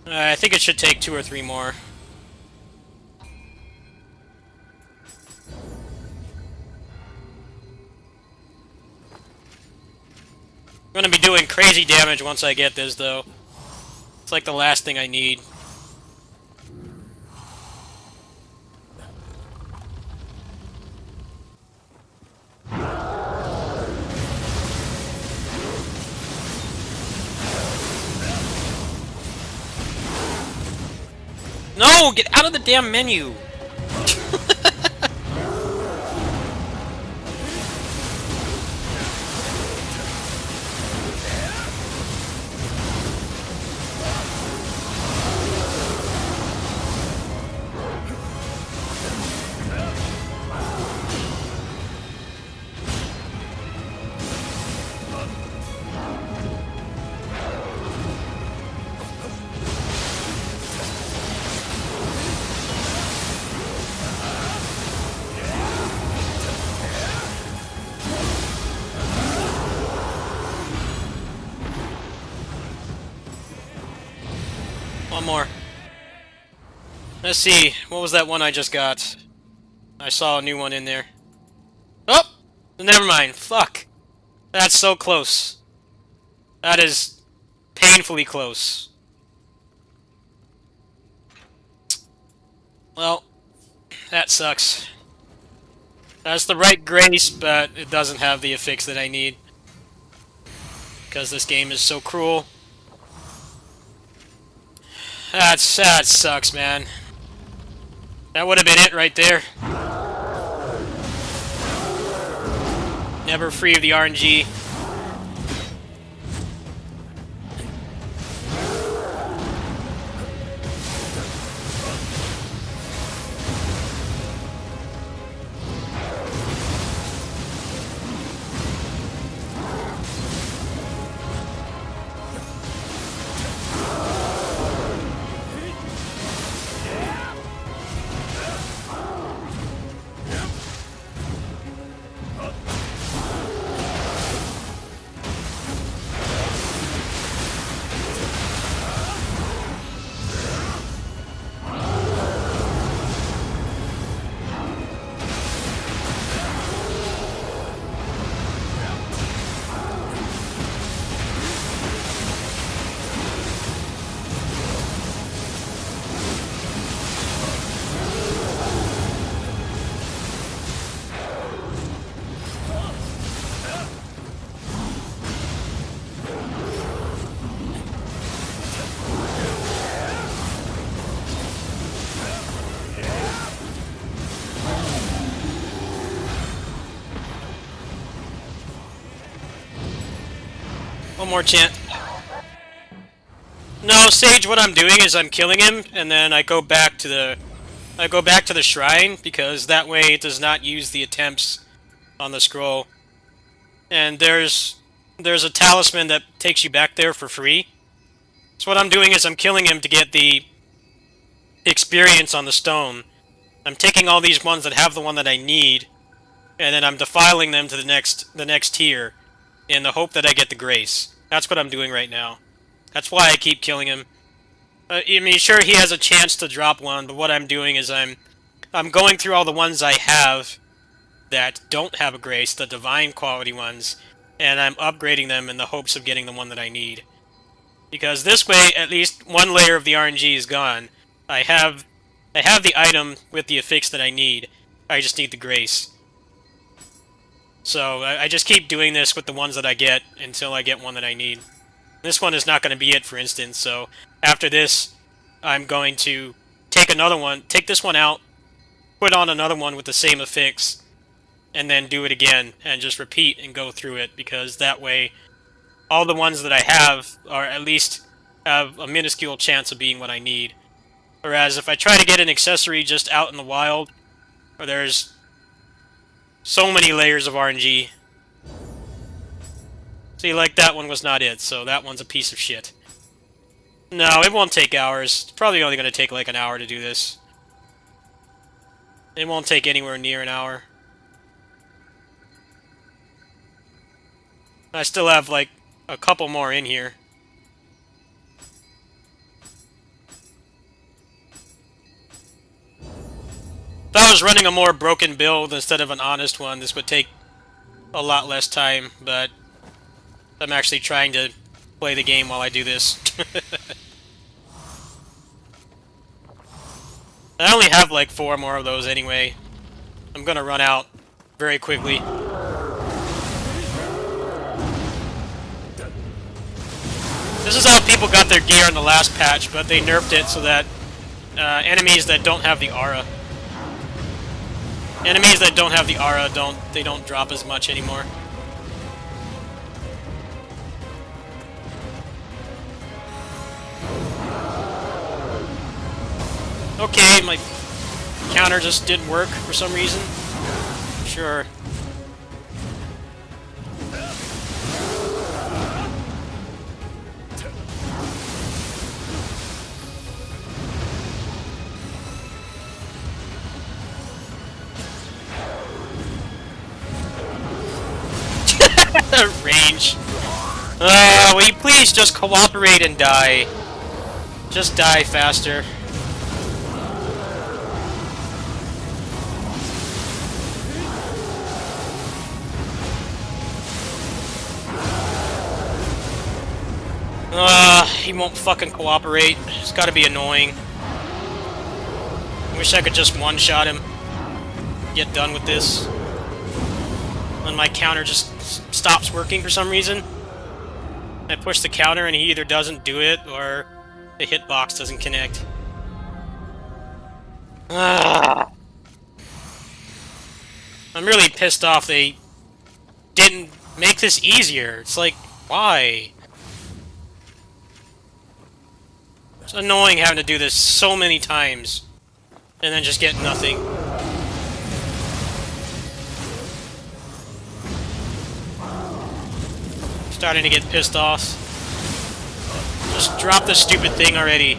S1: I think it should take 2 or 3 more. I'm gonna be doing crazy damage once I get this, though. It's like the last thing I need. No! Get out of the damn menu! One more. Let's see. What was that one I just got? I saw a new one in there. Oh! Never mind. Fuck. That's so close. That is painfully close. Well, that sucks. That's the right grace, but it doesn't have the affix that I need. Because this game is so cruel. That sucks, man. That would have been it right there. Never free of the RNG. One more chant. No, Sage, what I'm doing is I'm killing him, and then I go back to the shrine, because that way it does not use the attempts on the scroll. And there's a talisman that takes you back there for free. So what I'm doing is I'm killing him to get the experience on the stone. I'm taking all these ones that have the one that I need, and then I'm defiling them to the next tier, in the hope that I get the grace. That's what I'm doing right now. That's why I keep killing him. I mean, sure, he has a chance to drop one, but what I'm doing is I'm going through all the ones I have that don't have a grace, the divine quality ones, and I'm upgrading them in the hopes of getting the one that I need. Because this way, at least one layer of the RNG is gone. I have the item with the affix that I need. I just need the grace. So I just keep doing this with the ones that I get until I get one that I need. This one is not going to be it, for instance, so after this, I'm going to take another one, take this one out, put on another one with the same affix, and then do it again, and just repeat and go through it, because that way, all the ones that I have are at least have a minuscule chance of being what I need. Whereas if I try to get an accessory just out in the wild, where there's so many layers of RNG. See, like, that one was not it, so that one's a piece of shit. No, it won't take hours. It's probably only going to take like an hour to do this. It won't take anywhere near an hour. I still have, like, a couple more in here. If I was running a more broken build instead of an honest one, this would take a lot less time, but I'm actually trying to play the game while I do this. I only have like 4 more of those anyway. I'm gonna run out very quickly. This is how people got their gear in the last patch, but they nerfed it so that enemies that don't have the aura, don't drop as much anymore. Okay, my counter just didn't work for some reason. Sure. Range. Will you please just cooperate and die? Just die faster. He won't fucking cooperate. It's gotta be annoying. Wish I could just one-shot him. Get done with this. When my counter just stops working for some reason. I push the counter and he either doesn't do it or the hitbox doesn't connect. I'm really pissed off they didn't make this easier. It's like, why? It's annoying having to do this so many times and then just get nothing. Starting to get pissed off. Just drop this stupid thing already.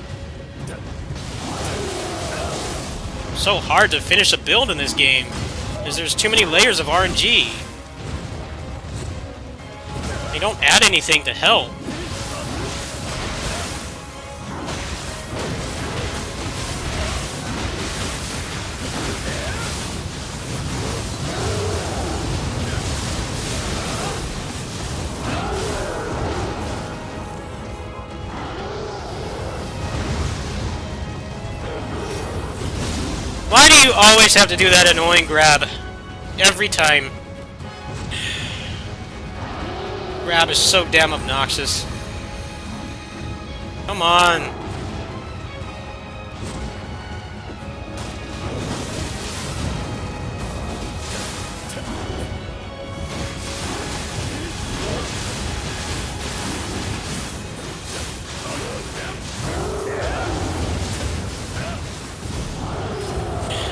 S1: So hard to finish a build in this game, because there's too many layers of RNG. They don't add anything to help. Why do you always have to do that annoying grab? Every time. Grab is so damn obnoxious. Come on.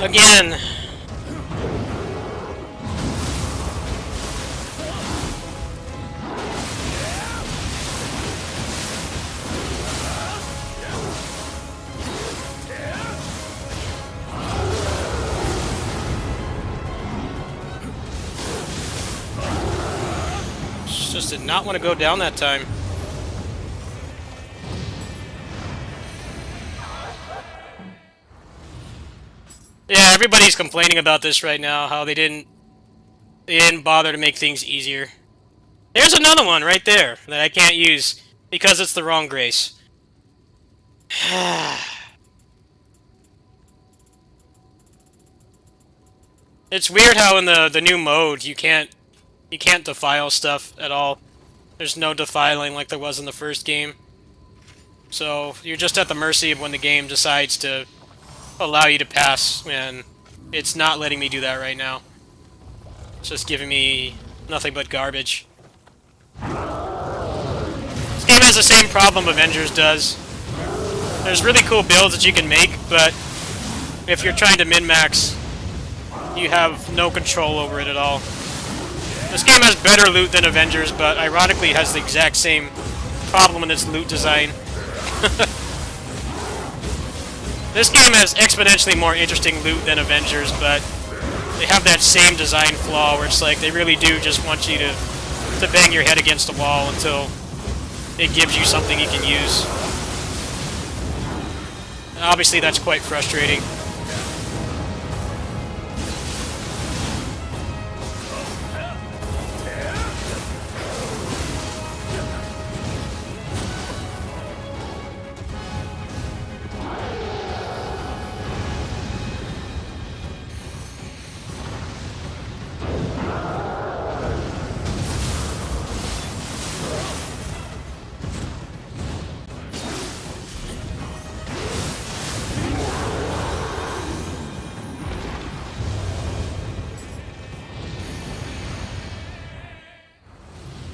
S1: Again. Just did not want to go down that time. Yeah, everybody's complaining about this right now, how they didn't bother to make things easier. There's another one right there that I can't use because it's the wrong grace. It's weird how in the new mode you can't defile stuff at all. There's no defiling like there was in the first game. So you're just at the mercy of when the game decides to allow you to pass, and it's not letting me do that right now. It's just giving me nothing but garbage. This game has the same problem Avengers does. There's really cool builds that you can make, but if you're trying to min-max, you have no control over it at all. This game has better loot than Avengers, but ironically has the exact same problem in its loot design. This game has exponentially more interesting loot than Avengers, but they have that same design flaw where it's like they really do just want you to bang your head against a wall until it gives you something you can use. And obviously that's quite frustrating.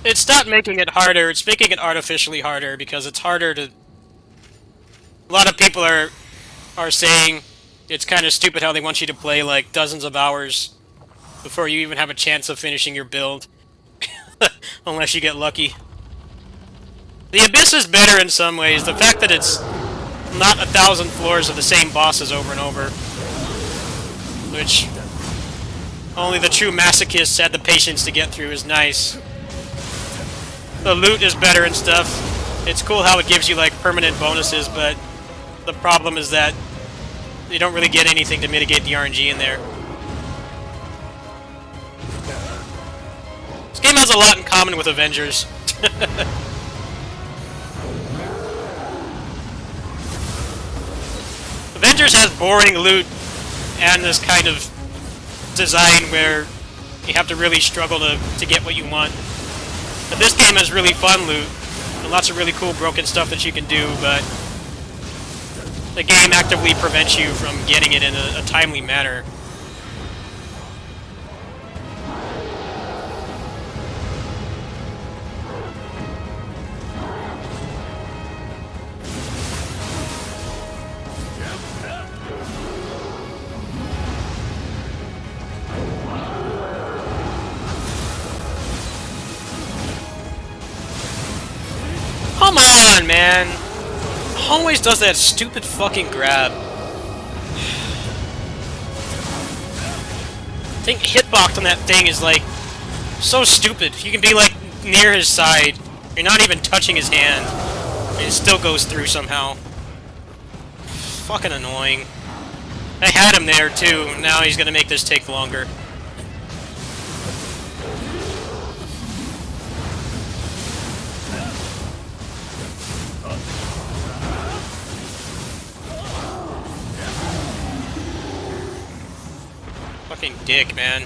S1: It's not making it harder, it's making it artificially harder, because it's harder to... A lot of people are saying it's kind of stupid how they want you to play, like, dozens of hours before you even have a chance of finishing your build. Unless you get lucky. The Abyss is better in some ways. The fact that it's not 1,000 floors of the same bosses over and over, which only the true masochists had the patience to get through, is nice. The loot is better and stuff. It's cool how it gives you, like, permanent bonuses, but the problem is that you don't really get anything to mitigate the RNG in there. This game has a lot in common with Avengers. Avengers has boring loot and this kind of design where you have to really struggle to get what you want. But this game has really fun loot and lots of really cool broken stuff that you can do, but the game actively prevents you from getting it in a timely manner. Come on, man! Always does that stupid fucking grab. I think hitbox on that thing is, like, so stupid. You can be, like, near his side. You're not even touching his hand. And it still goes through somehow. Fucking annoying. I had him there, too. Now he's gonna make this take longer. Fucking dick, man.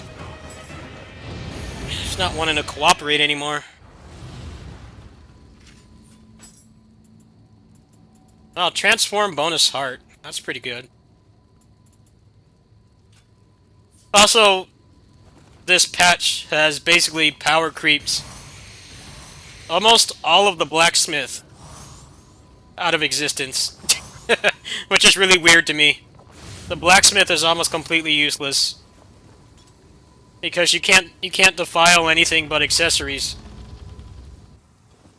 S1: He's not wanting to cooperate anymore. Oh, transform bonus heart. That's pretty good. Also, this patch has basically power creeps almost all of the blacksmith out of existence. Which is really weird to me. The blacksmith is almost completely useless. Because you can't defile anything but accessories.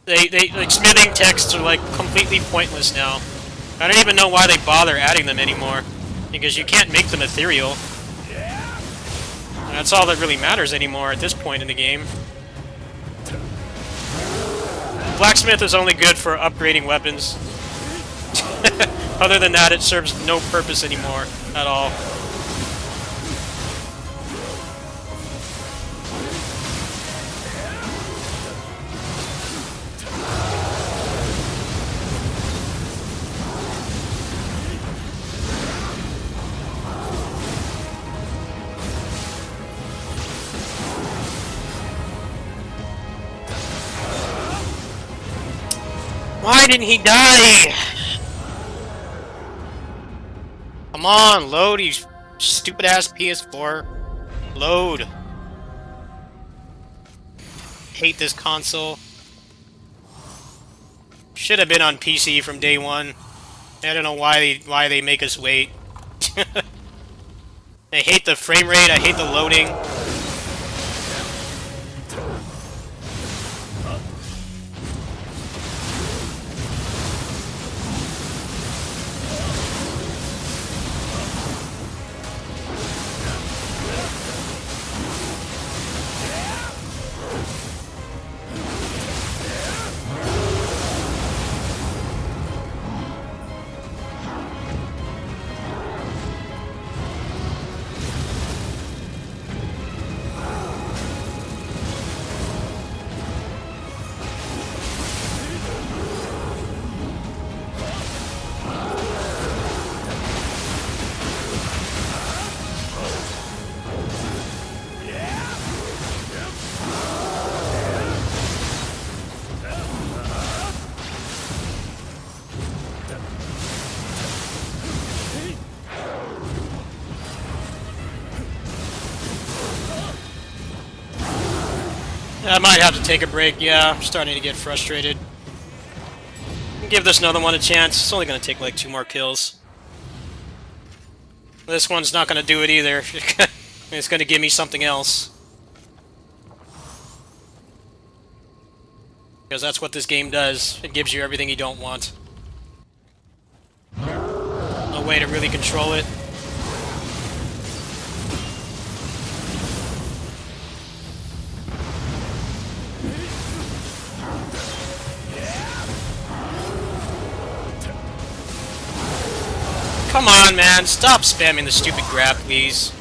S1: Like, smithing texts are, like, completely pointless now. I don't even know why they bother adding them anymore. Because you can't make them ethereal. And that's all that really matters anymore at this point in the game. Blacksmith is only good for upgrading weapons. Other than that, it serves no purpose anymore at all. Why didn't he die? Come on, load, you stupid ass PS4. Load. Hate this console. Should have been on PC from day one. I don't know why they make us wait. I hate the frame rate, I hate the loading. I might have to take a break, yeah. I'm starting to get frustrated. Give this another one a chance. It's only going to take like 2 more kills. This one's not going to do it either. It's going to give me something else. Because that's what this game does. It gives you everything you don't want. No way to really control it. Come on, man. Stop spamming the stupid grab, please.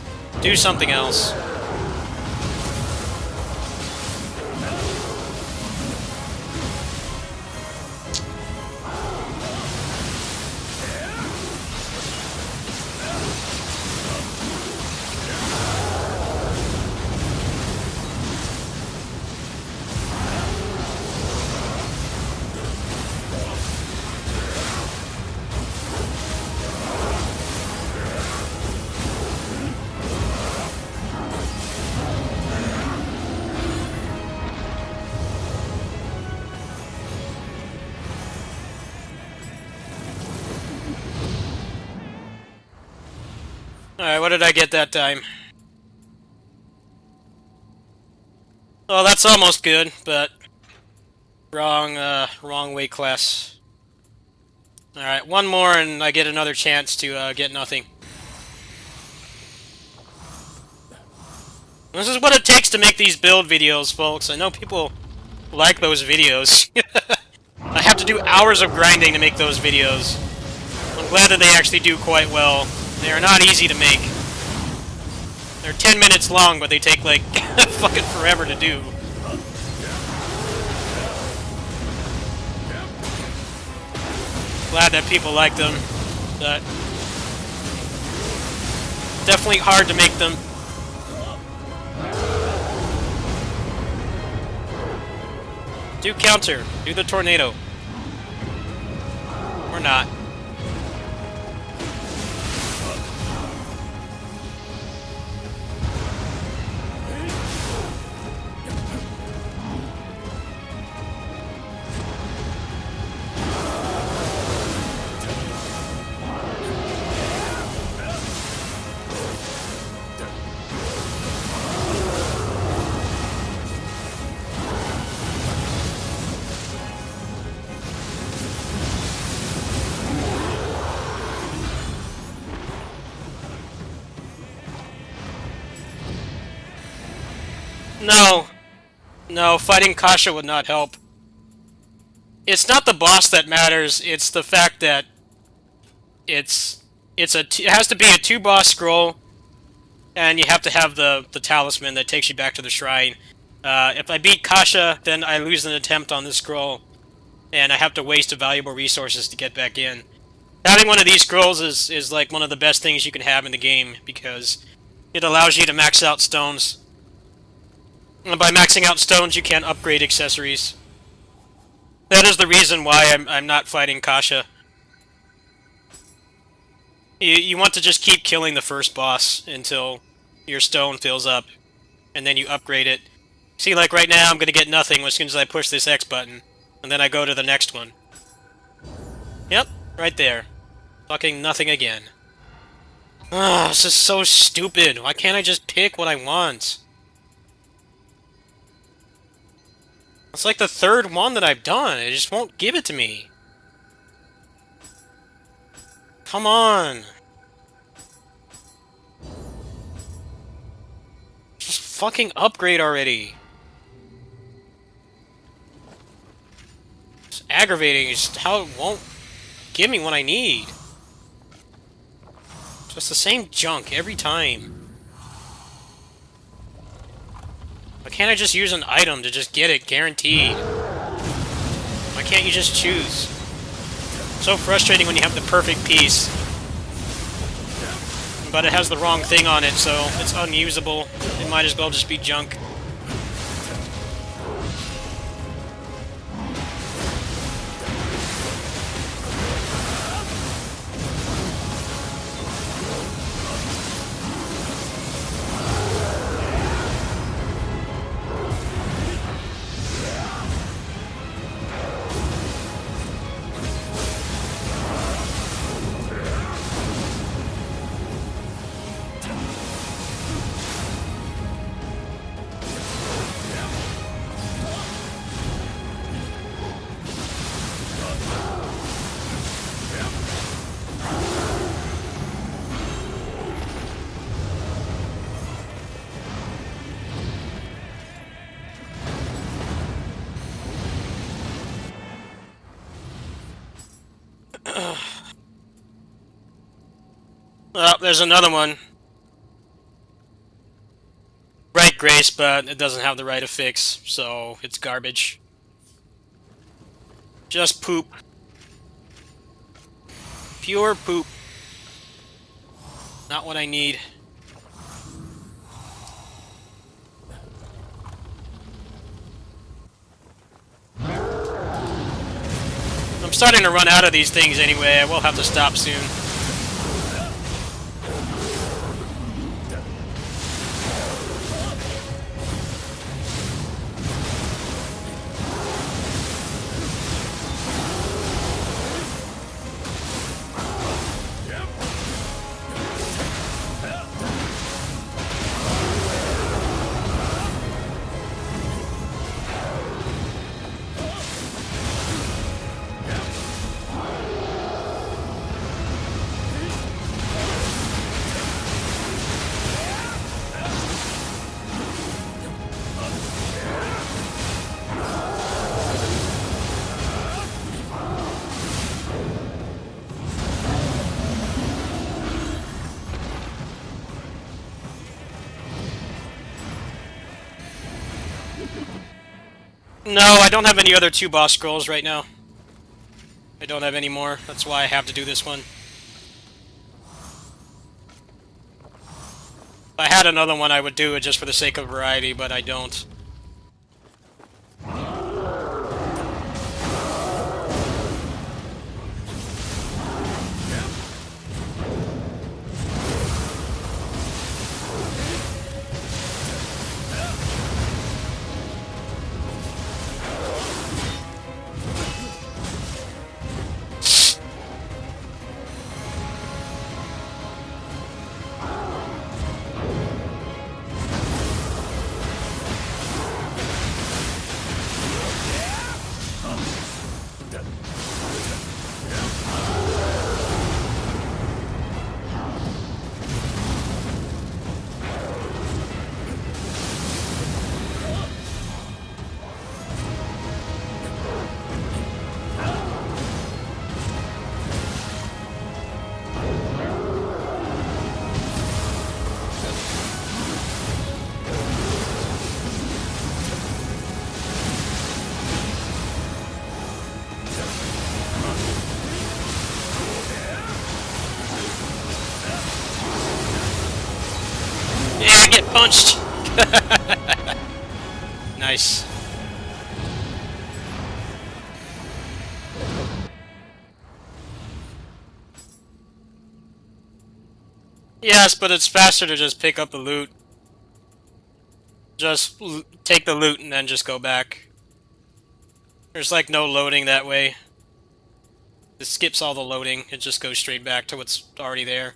S1: Do something else. Alright, what did I get that time? Oh, that's almost good, but wrong weight class. Alright, one more and I get another chance to get nothing. This is what it takes to make these build videos, folks. I know people like those videos. I have to do hours of grinding to make those videos. I'm glad that they actually do quite well. They are not easy to make. They're 10 minutes long, but they take, like, fucking forever to do. Glad that people like them, but definitely hard to make them. Do counter. Do the tornado. Or not. No. No, fighting Kasha would not help. It's not the boss that matters, it's the fact that it has to be a 2-boss scroll, and you have to have the talisman that takes you back to the shrine. If I beat Kasha, then I lose an attempt on this scroll, and I have to waste valuable resources to get back in. Having one of these scrolls is like one of the best things you can have in the game, because it allows you to max out stones. And by maxing out stones, you can't upgrade accessories. That is the reason why I'm not fighting Kasha. You want to just keep killing the first boss until your stone fills up, and then you upgrade it. See, like right now, I'm gonna get nothing as soon as I push this X button, and then I go to the next one. Yep, right there. Fucking nothing again. Ah, this is so stupid. Why can't I just pick what I want? It's like the 3rd one that I've done. It just won't give it to me. Come on. Just fucking upgrade already. It's aggravating. It's just how it won't give me what I need. Just the same junk every time. Why can't I just use an item to just get it guaranteed? Why can't you just choose? So frustrating when you have the perfect piece, but it has the wrong thing on it, so it's unusable. It might as well just be junk. Oh, there's another one. Right grace, but it doesn't have the right affix, so it's garbage. Just poop. Pure poop. Not what I need. I'm starting to run out of these things anyway. I will have to stop soon. No, I don't have any other 2 boss scrolls right now. I don't have any more. That's why I have to do this one. If I had another one, I would do it just for the sake of variety, but I don't. Yeah, get punched! Nice. Yes, but it's faster to just pick up the loot. Just take the loot and then just go back. There's like no loading that way. It skips all the loading. It just goes straight back to what's already there.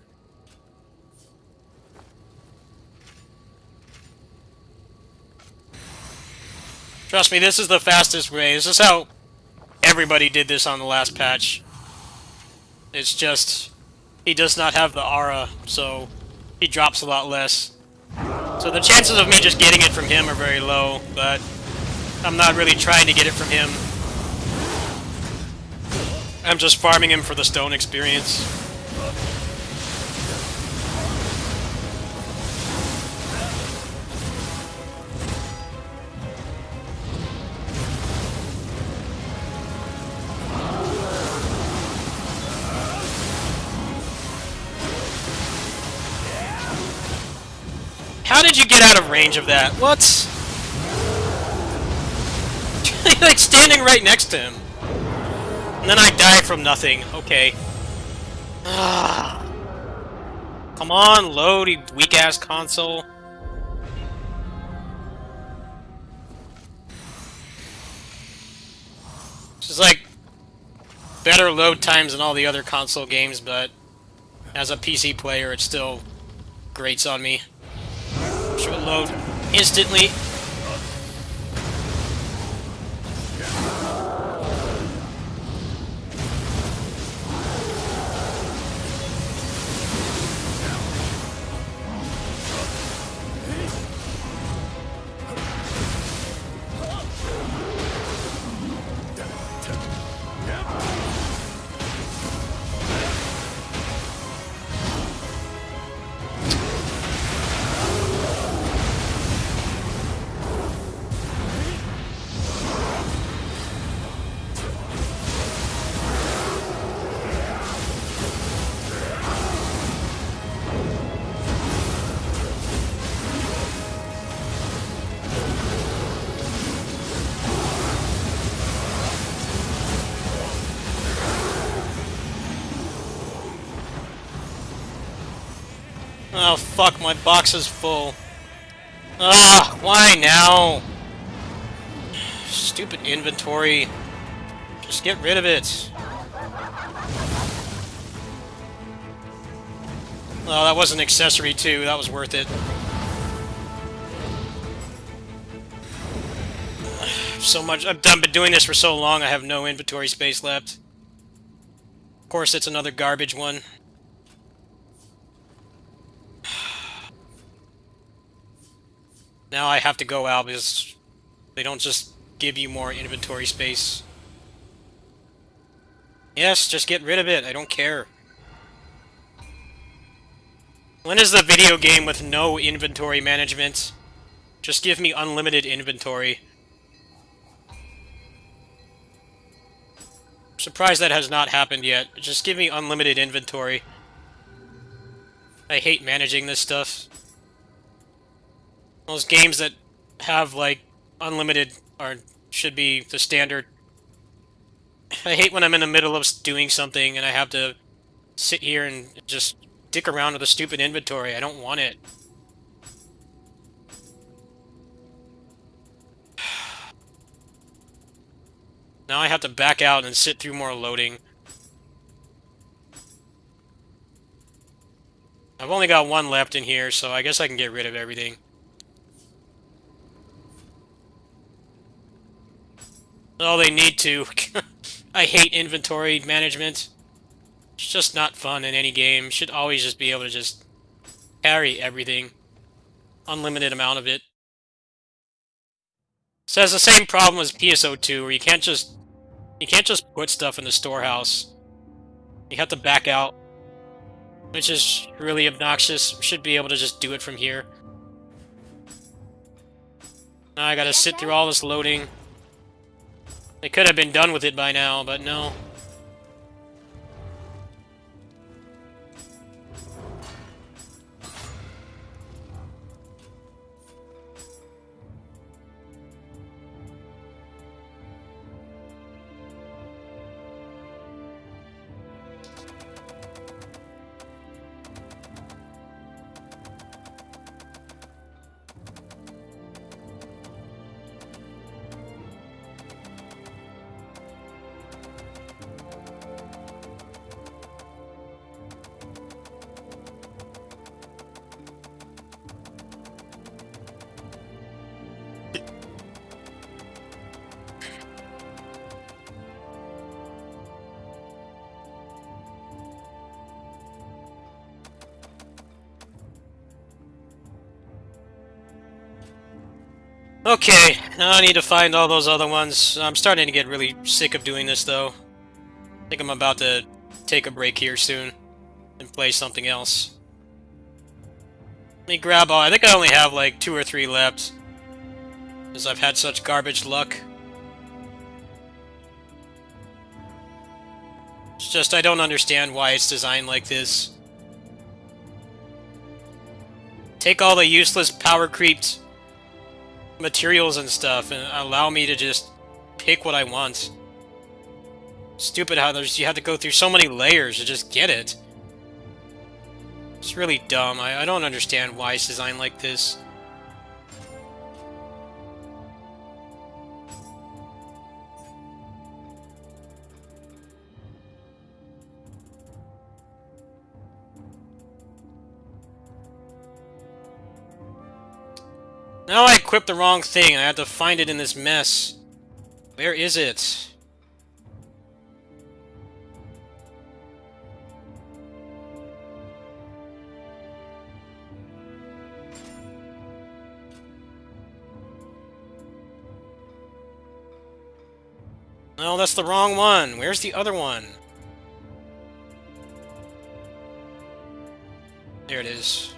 S1: Trust me, this is the fastest way. This is how everybody did this on the last patch. It's just, he does not have the aura, so he drops a lot less. So the chances of me just getting it from him are very low, but I'm not really trying to get it from him. I'm just farming him for the stone experience. How did you get out of range of that? What? You're like standing right next to him. And then I die from nothing. Okay. Come on, load, you weak-ass console. This is like better load times than all the other console games, but as a PC player, it still grates on me. Should load instantly. Oh fuck, my box is full. Ah, why now? Stupid inventory. Just get rid of it. Well, that was an accessory too. That was worth it. So much. I've been doing this for so long, I have no inventory space left. Of course, it's another garbage one. Now I have to go out because they don't just give you more inventory space. Yes, just get rid of it. I don't care. When is the video game with no inventory management? Just give me unlimited inventory. I'm surprised that has not happened yet. Just give me unlimited inventory. I hate managing this stuff. Those games that have, like, unlimited should be the standard. I hate when I'm in the middle of doing something and I have to sit here and just dick around with a stupid inventory. I don't want it. Now I have to back out and sit through more loading. I've only got one left in here, so I guess I can get rid of everything. Oh, they need to. I hate inventory management. It's just not fun in any game. You should always just be able to just carry everything. Unlimited amount of it. So it has the same problem as PSO2, where you can't just put stuff in the storehouse. You have to back out, which is really obnoxious. Should be able to just do it from here. Now I gotta sit through all this loading. They could have been done with it by now, but no. Okay, now I need to find all those other ones. I'm starting to get really sick of doing this, though. I think I'm about to take a break here soon and play something else. Let me grab all... I think I only have like 2 or 3 left, because I've had such garbage luck. It's just I don't understand why it's designed like this. Take all the useless power creeped materials and stuff and allow me to just pick what I want. Stupid how you have to go through so many layers to just get it. It's really dumb. I don't understand why it's designed like this. Now I equipped the wrong thing. I have to find it in this mess. Where is it? No, that's the wrong one. Where's the other one? There it is.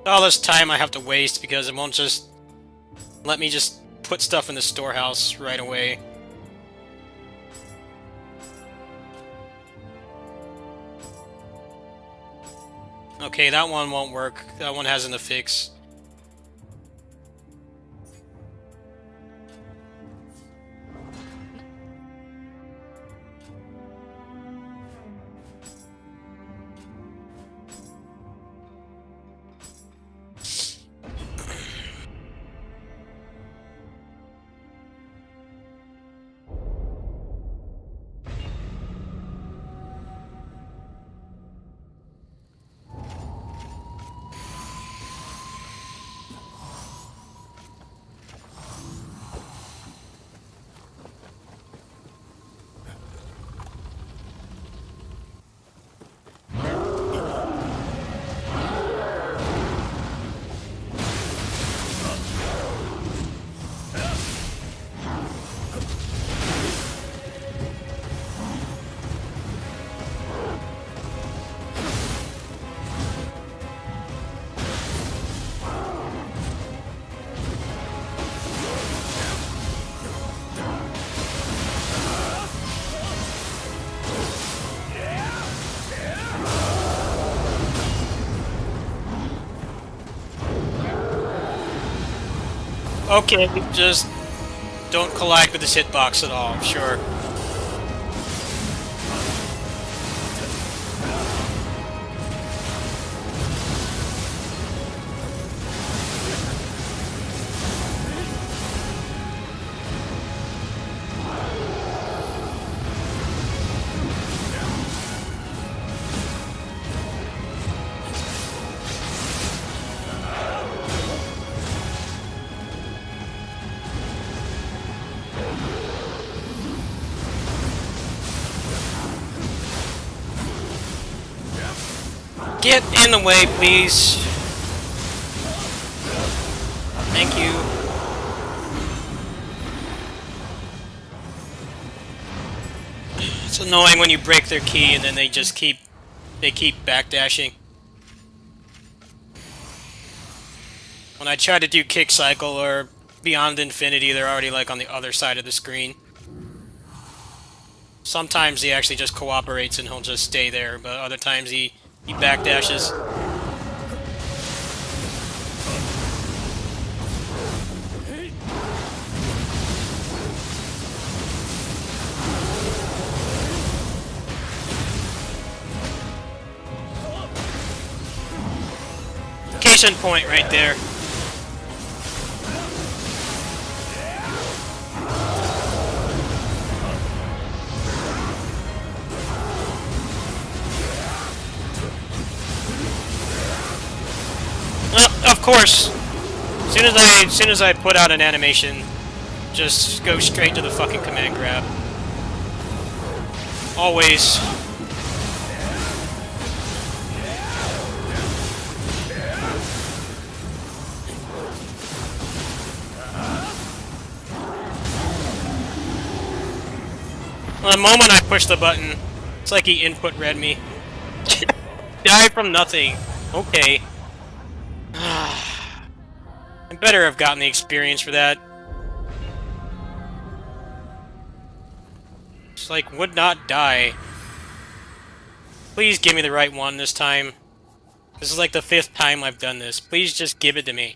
S1: All this time I have to waste because it won't just let me just put stuff in the storehouse right away. Okay, that one won't work. That one has an affix. Okay, just don't collide with this hitbox at all, sure. Get in the way, please. Thank you. It's annoying when you break their key and then they just keep backdashing. When I try to do Kick Cycle or Beyond Infinity, they're already like on the other side of the screen. Sometimes he actually just cooperates and he'll just stay there, but other times he backdashes. Case in point right there. Of course. As soon as I put out an animation, just go straight to the fucking command grab. Always. Well, the moment I push the button, it's like he input read me. Die from nothing. Okay. I better have gotten the experience for that. It's like, would not die. Please give me the right one this time. This is like the 5th time I've done this. Please just give it to me.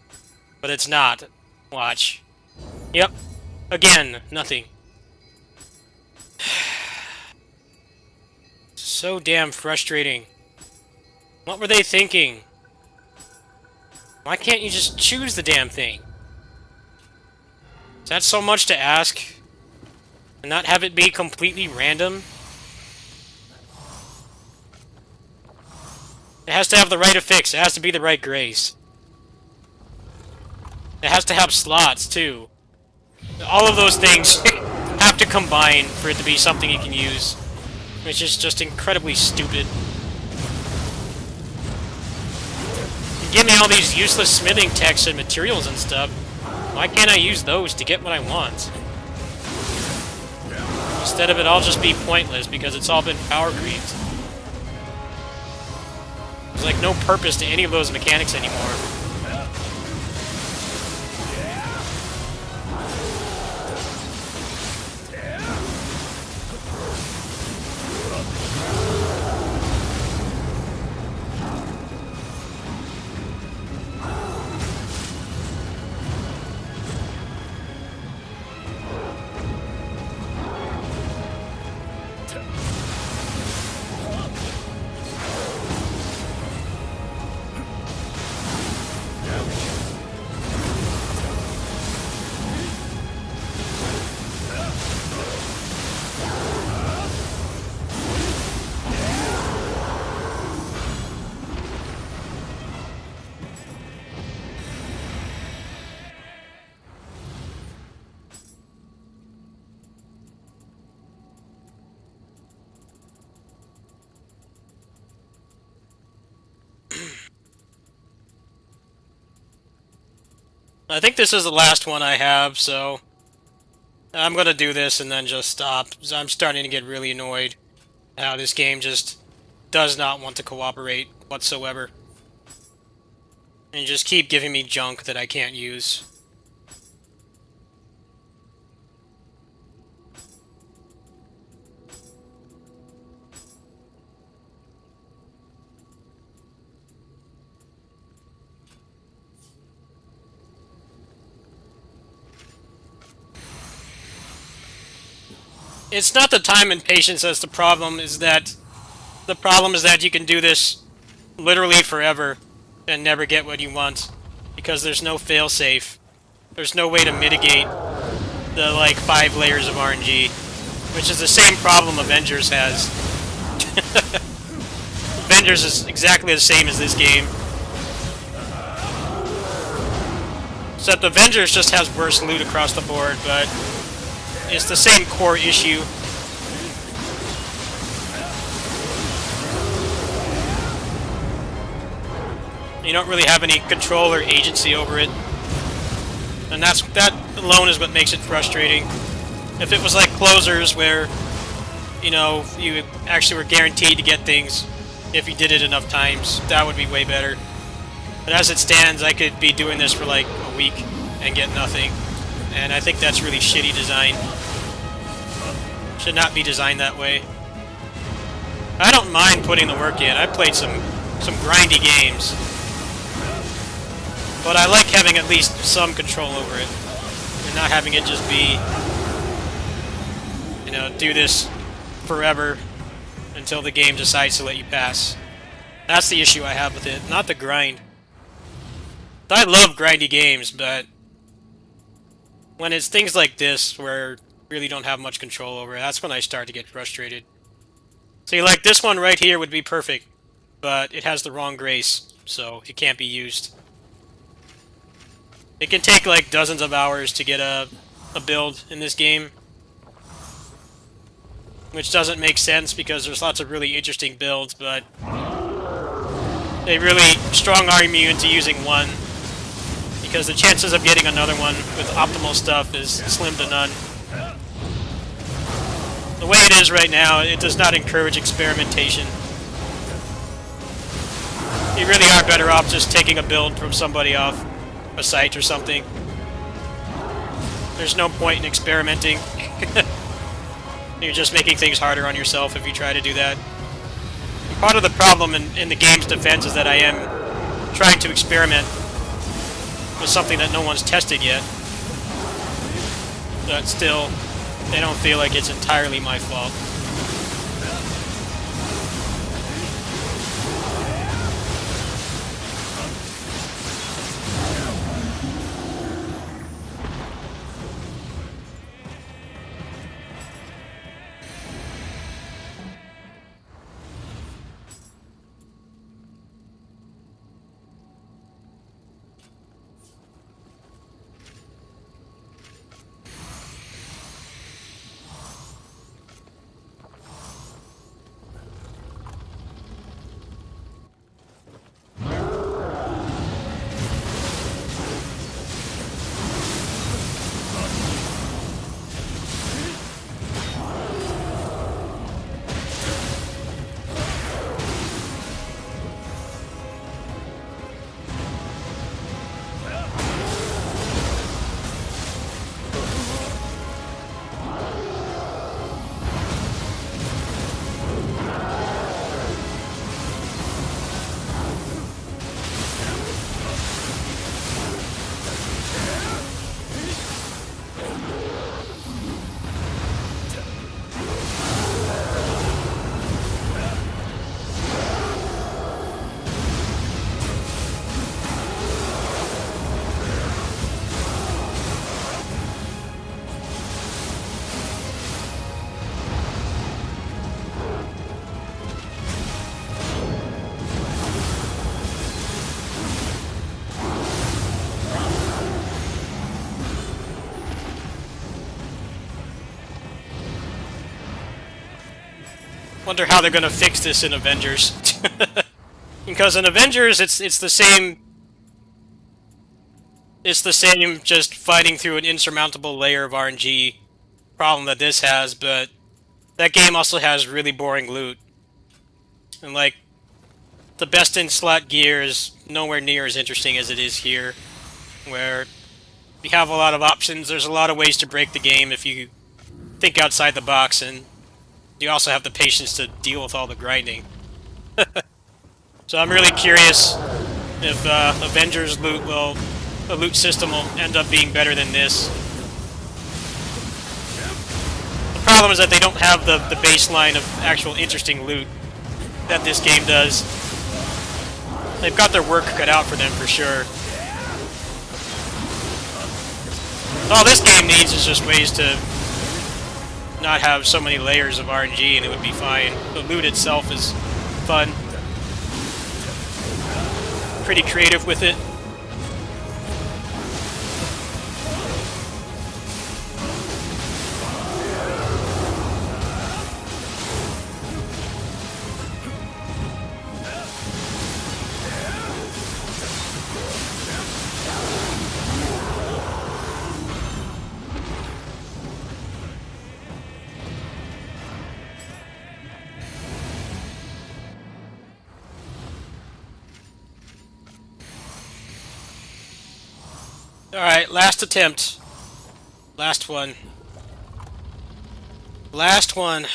S1: But it's not. Watch. Yep. Again, nothing. So damn frustrating. What were they thinking? Why can't you just choose the damn thing? Is that so much to ask? And not have it be completely random? It has to have the right affix. It has to be the right grace. It has to have slots, too. All of those things have to combine for it to be something you can use. Which is just incredibly stupid. Give me all these useless smithing techs and materials and stuff. Why can't I use those to get what I want? Instead of it all just be pointless because it's all been power creeped. There's like no purpose to any of those mechanics anymore. I think this is the last one I have, so I'm gonna do this and then just stop. I'm starting to get really annoyed how this game just does not want to cooperate whatsoever. And just keep giving me junk that I can't use. It's not the time and patience that's the problem, the problem is that you can do this literally forever and never get what you want because there's no failsafe. There's no way to mitigate the like 5 layers of RNG, which is the same problem Avengers has. Avengers is exactly the same as this game. Except Avengers just has worse loot across the board, but it's the same core issue. You don't really have any control or agency over it. And that alone is what makes it frustrating. If it was like Closers where, you know, you actually were guaranteed to get things if you did it enough times, that would be way better. But as it stands, I could be doing this for like a week and get nothing. And I think that's really shitty design. Should not be designed that way. I don't mind putting the work in. I've played some grindy games. But I like having at least some control over it. And not having it just be, you know, do this forever until the game decides to let you pass. That's the issue I have with it, not the grind. I love grindy games, but when it's things like this where you really don't have much control over it, that's when I start to get frustrated. See, like this one right here would be perfect, but it has the wrong grace, so it can't be used. It can take like dozens of hours to get a build in this game, which doesn't make sense because there's lots of really interesting builds, but they really strong-arm you into using one, because the chances of getting another one with optimal stuff is slim to none. The way it is right now, it does not encourage experimentation. You really are better off just taking a build from somebody off a site or something. There's no point in experimenting. You're just making things harder on yourself if you try to do that. And part of the problem in the game's defense is that I am trying to experiment with something that no one's tested yet. But still, they don't feel like it's entirely my fault. Wonder how they're gonna fix this in Avengers. Because in Avengers, it's the same It's the same, just fighting through an insurmountable layer of RNG problem that this has, but that game also has really boring loot. And like, the best in slot gear is nowhere near as interesting as it is here, where you have a lot of options. There's a lot of ways to break the game if you think outside the box, and you also have the patience to deal with all the grinding. So I'm really curious if Avengers the loot system will end up being better than this. The problem is that they don't have the baseline of actual interesting loot that this game does. They've got their work cut out for them for sure. All this game needs is just ways to not have so many layers of RNG and it would be fine. The loot itself is fun. Pretty creative with it. Alright, last attempt. Last one. Last one.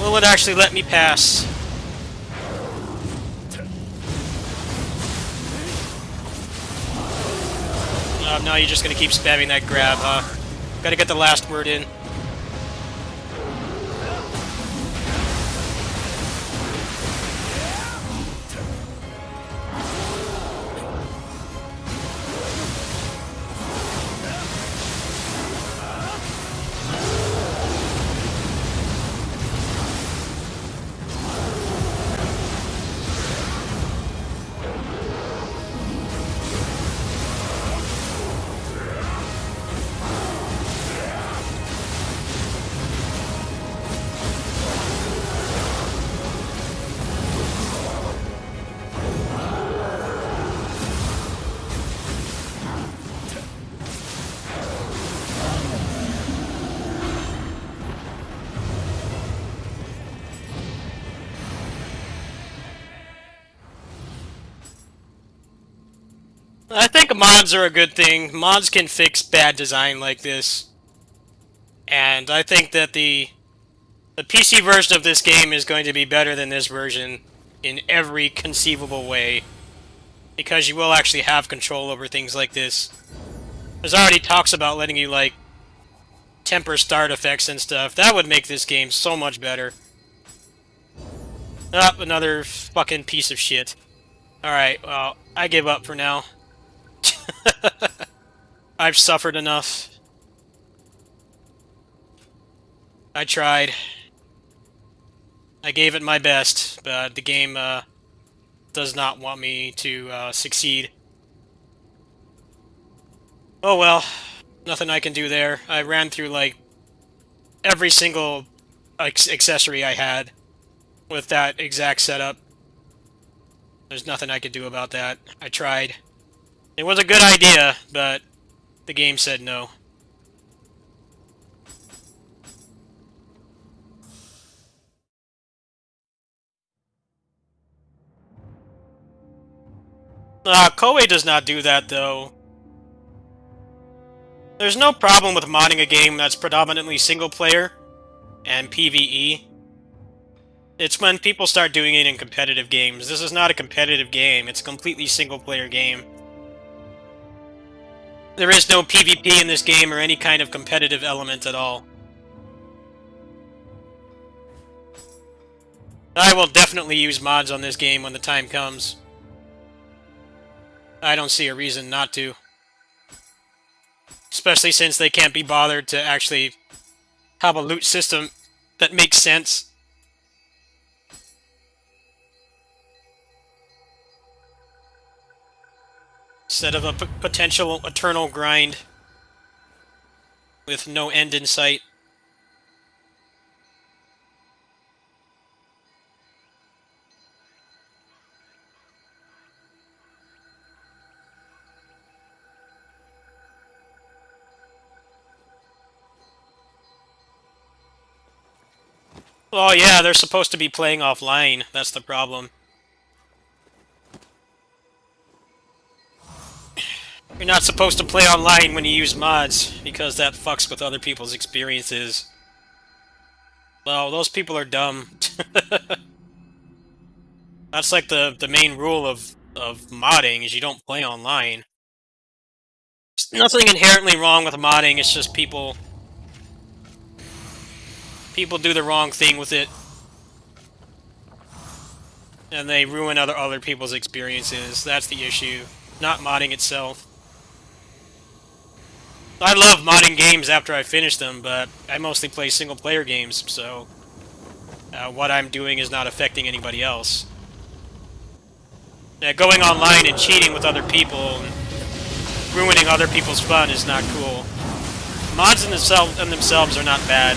S1: Will it actually let me pass? Now you're just gonna keep spamming that grab, huh? Gotta get the last word in. I think mods are a good thing. Mods can fix bad design like this. And I think that the PC version of this game is going to be better than this version in every conceivable way. Because you will actually have control over things like this. There's already talks about letting you, like, temper start effects and stuff. That would make this game so much better. Ah, another fucking piece of shit. Alright, well, I give up for now. I've suffered enough. I tried. I gave it my best, but the game does not want me to succeed. Oh well, nothing I can do there. I ran through like every single accessory I had with that exact setup. There's nothing I could do about that. I tried. It was a good idea, but the game said no. Koei does not do that, though. There's no problem with modding a game that's predominantly single-player and PvE. It's when people start doing it in competitive games. This is not a competitive game, it's a completely single-player game. There is no PvP in this game or any kind of competitive element at all. I will definitely use mods on this game when the time comes. I don't see a reason not to. Especially since they can't be bothered to actually have a loot system that makes sense. Instead of a potential eternal grind with no end in sight. Oh yeah, they're supposed to be playing offline. That's the problem. You're not supposed to play online when you use mods, because that fucks with other people's experiences. Well, those people are dumb. That's like the main rule of modding, is you don't play online. There's nothing inherently wrong with modding, it's just people do the wrong thing with it. And they ruin other people's experiences. That's the issue, not modding itself. I love modding games after I finish them, but I mostly play single-player games, so what I'm doing is not affecting anybody else. Going online and cheating with other people and ruining other people's fun is not cool. Mods in themselves are not bad.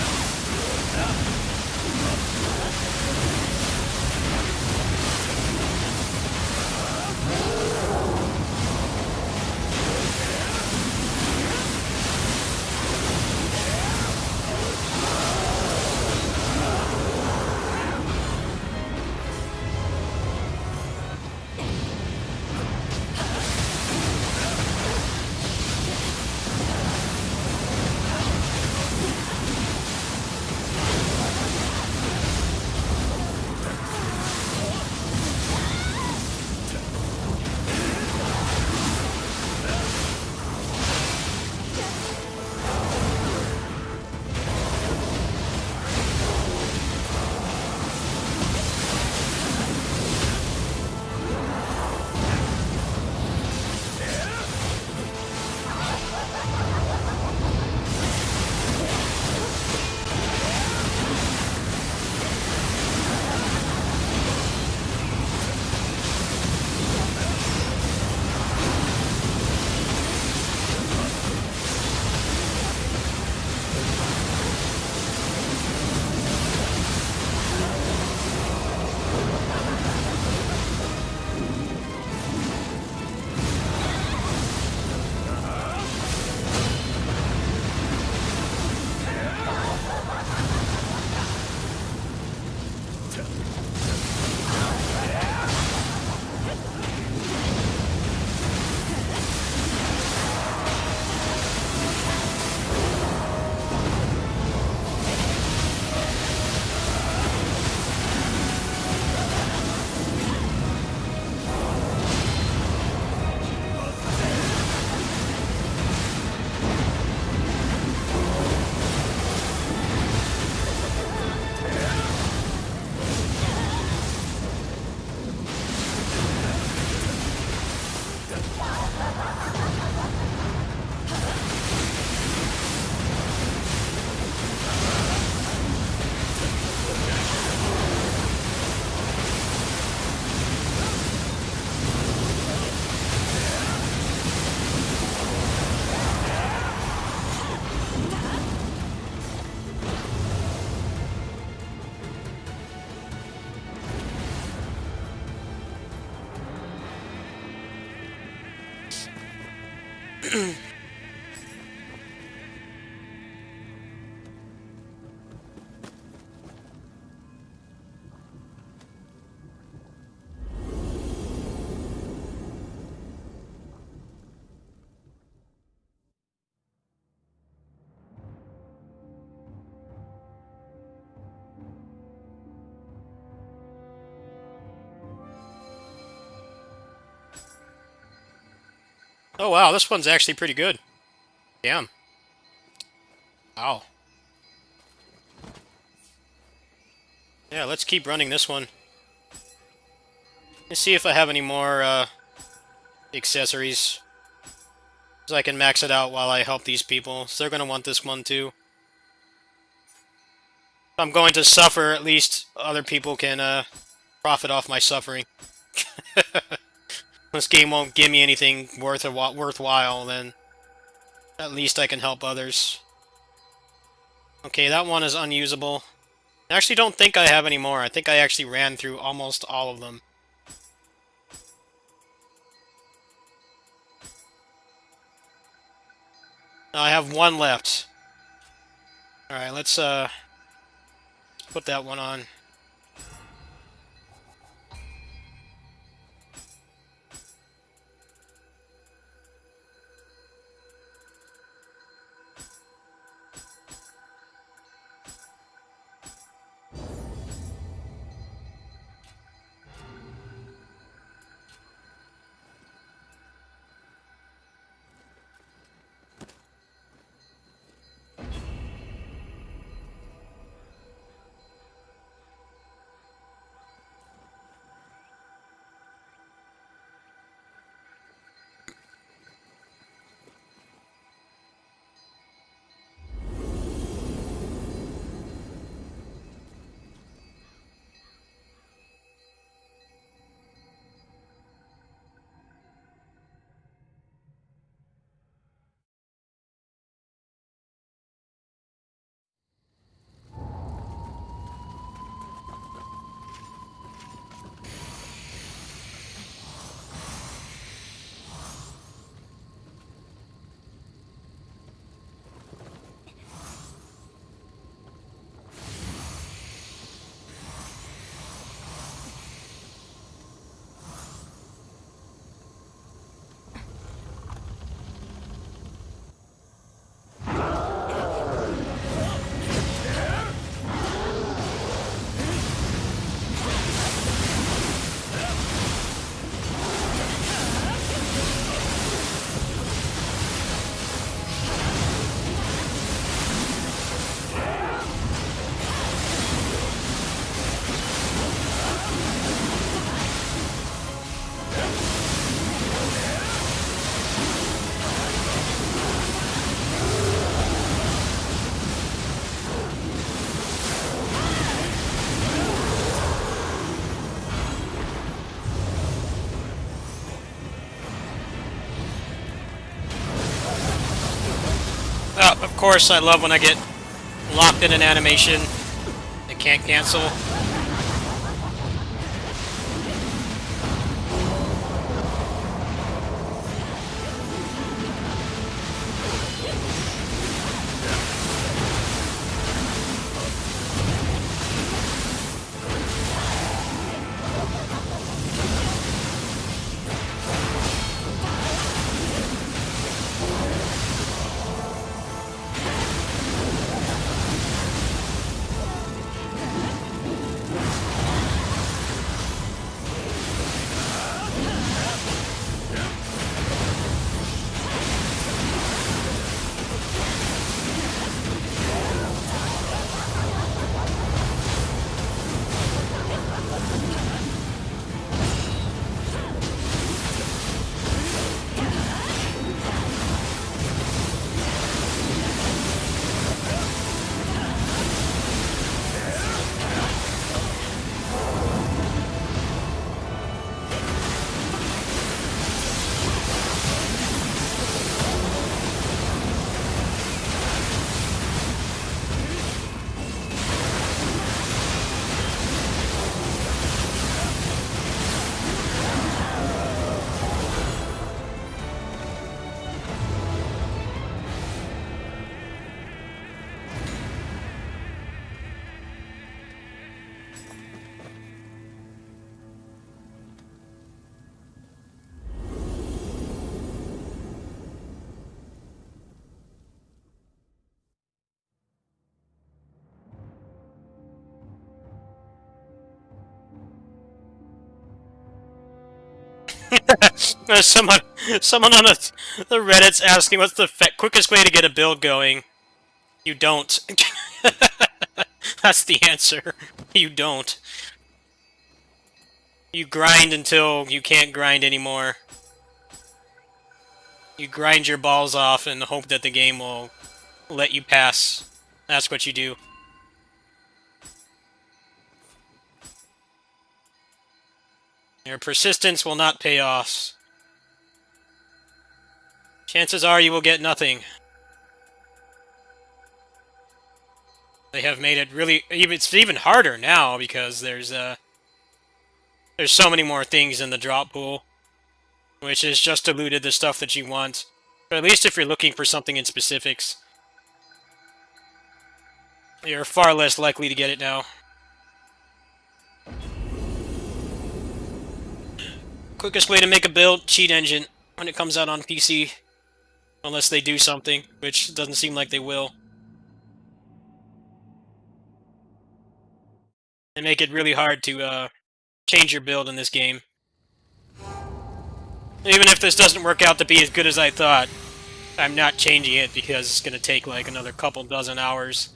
S1: Oh wow, this one's actually pretty good. Damn. Wow. Yeah, let's keep running this one. Let's see if I have any more accessories, so I can max it out while I help these people. So they're going to want this one too. If I'm going to suffer, at least other people can profit off my suffering. This game won't give me anything worthwhile, then at least I can help others. Okay, that one is unusable. I actually don't think I have any more. I think I actually ran through almost all of them. I have one left. Alright, let's Put that one on. Of course, I love when I get locked in an animation. I can't cancel. someone, someone on the Reddit's asking what's the quickest way to get a build going. You don't. That's the answer. You don't. You grind until you can't grind anymore. You grind your balls off and hope that the game will let you pass. That's what you do. Your persistence will not pay off. Chances are you will get nothing. They have made it really... It's even harder now because there's so many more things in the drop pool, which is just diluted the stuff that you want. But at least if you're looking for something in specifics, you're far less likely to get it now. Quickest way to make a build, cheat engine, when it comes out on PC. Unless they do something, which doesn't seem like they will. They make it really hard to change your build in this game. Even if this doesn't work out to be as good as I thought, I'm not changing it because it's going to take like another couple dozen hours.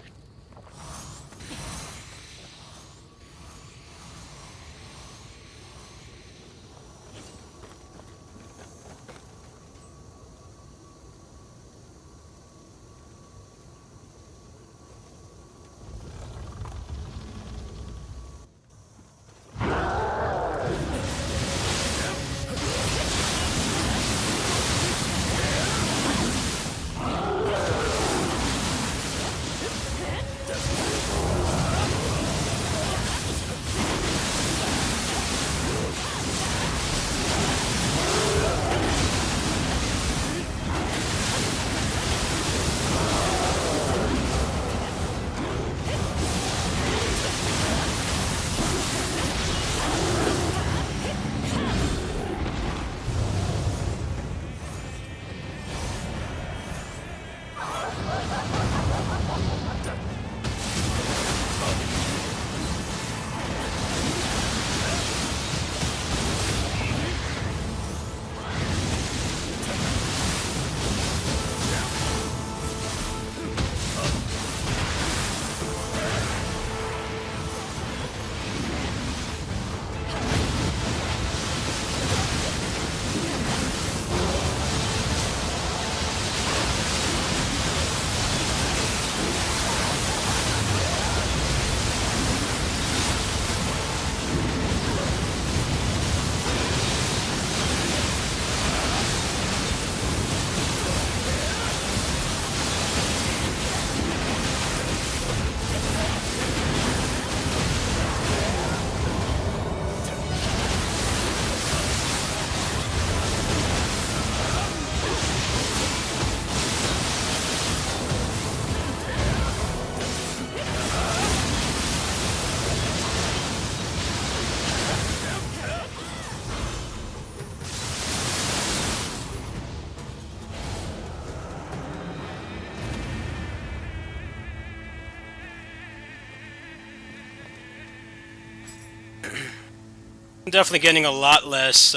S1: I'm definitely getting a lot less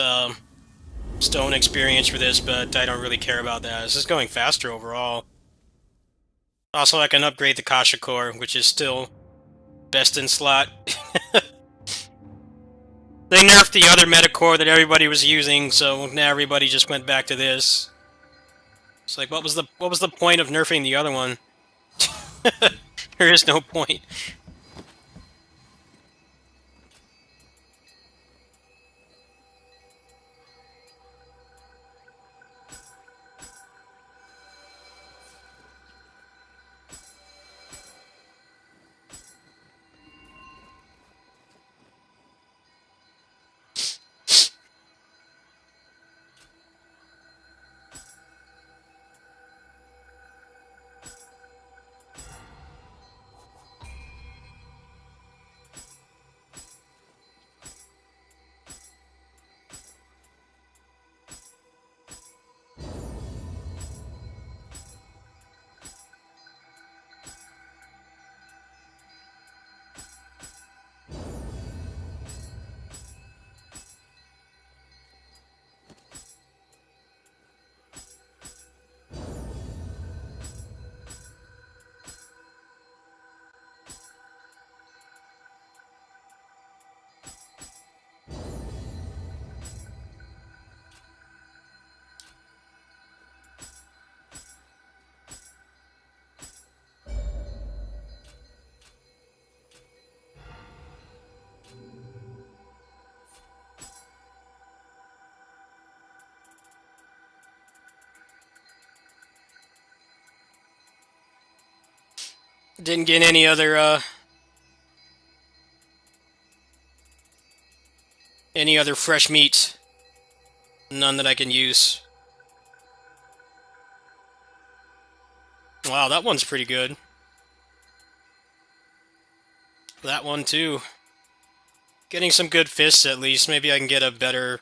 S1: stone experience for this, but I don't really care about that. This is going faster overall. Also, I can upgrade the Kasha Core, which is still best in slot. They nerfed the other meta core that everybody was using, so now everybody just went back to this. It's like, what was the point of nerfing the other one? There is no point. Didn't get any other fresh meats. None that I can use. Wow, that one's pretty good. That one too. Getting some good fists at least. Maybe I can get a better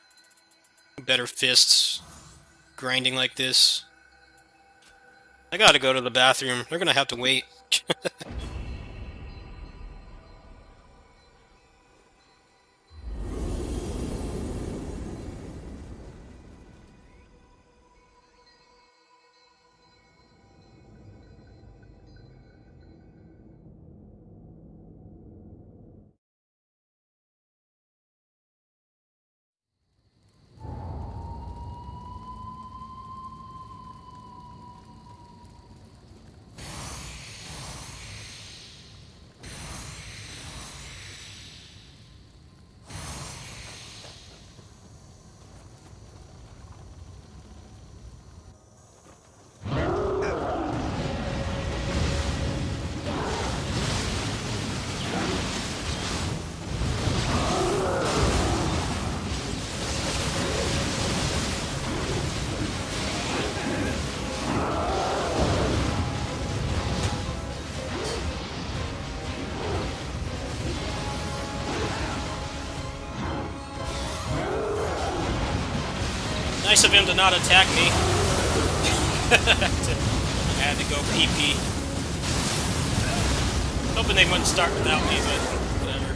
S1: better fists grinding like this. I gotta go to the bathroom. They're gonna have to wait. Nice of him to not attack me. I had to go pee-pee. Hoping they wouldn't start without me, but whatever.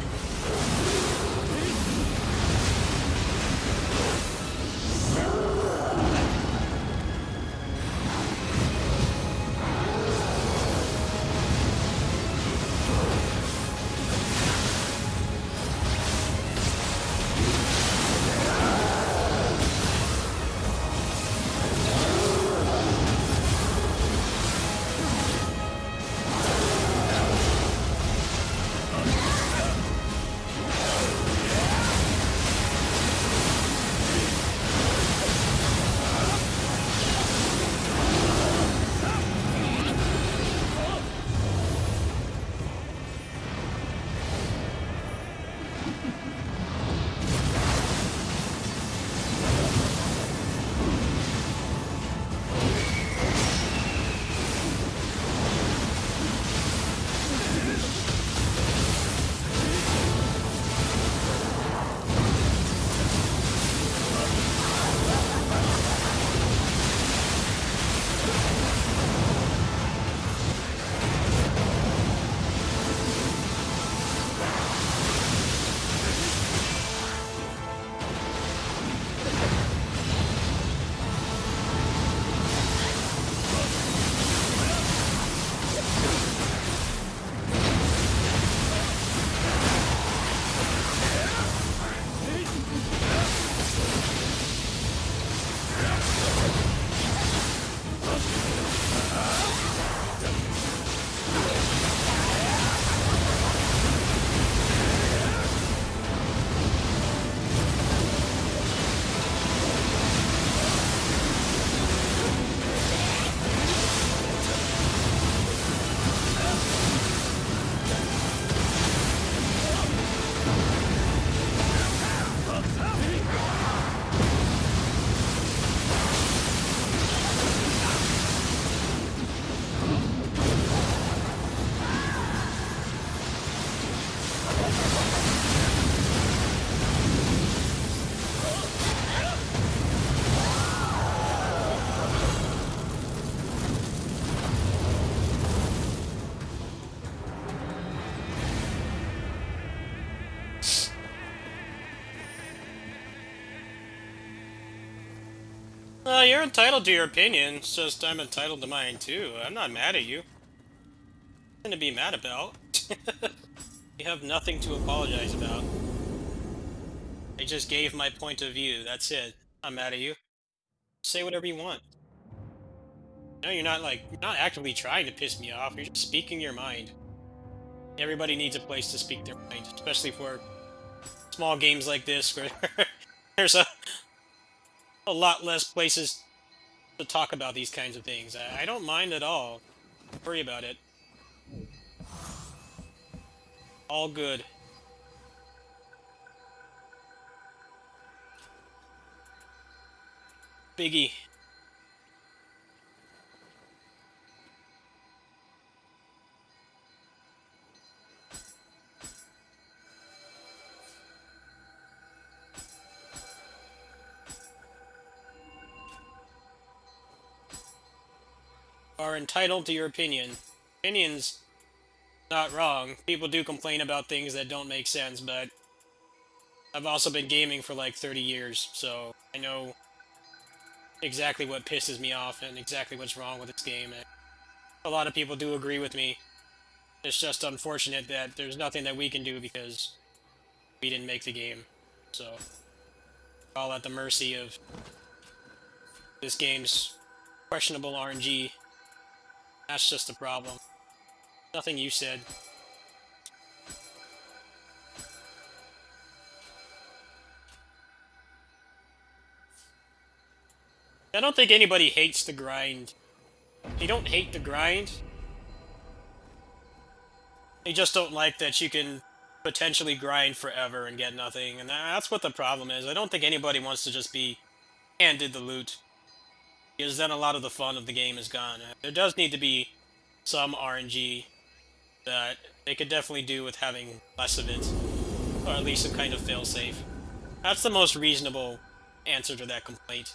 S1: You're entitled to your opinion. It's just I'm entitled to mine too. I'm not mad at you. Nothing to be mad about. You have nothing to apologize about. I just gave my point of view. That's it. I'm mad at you. Say whatever you want. No, you're not actively trying to piss me off. You're just speaking your mind. Everybody needs a place to speak their mind, especially for small games like this where there's a lot less places to talk about these kinds of things. I don't mind at all. Don't worry about it. All good. Biggie. are entitled to your opinion. Opinion's not wrong. People do complain about things that don't make sense, but I've also been gaming for like 30 years, so I know exactly what pisses me off and exactly what's wrong with this game. And a lot of people do agree with me. It's just unfortunate that there's nothing that we can do because we didn't make the game. So, we're all at the mercy of this game's questionable RNG. That's just the problem. Nothing you said. I don't think anybody hates the grind. They don't hate the grind. They just don't like that you can potentially grind forever and get nothing, and that's what the problem is. I don't think anybody wants to just be handed the loot, because then a lot of the fun of the game is gone. There does need to be some RNG that they could definitely do with having less of it, or at least some kind of failsafe. That's the most reasonable answer to that complaint.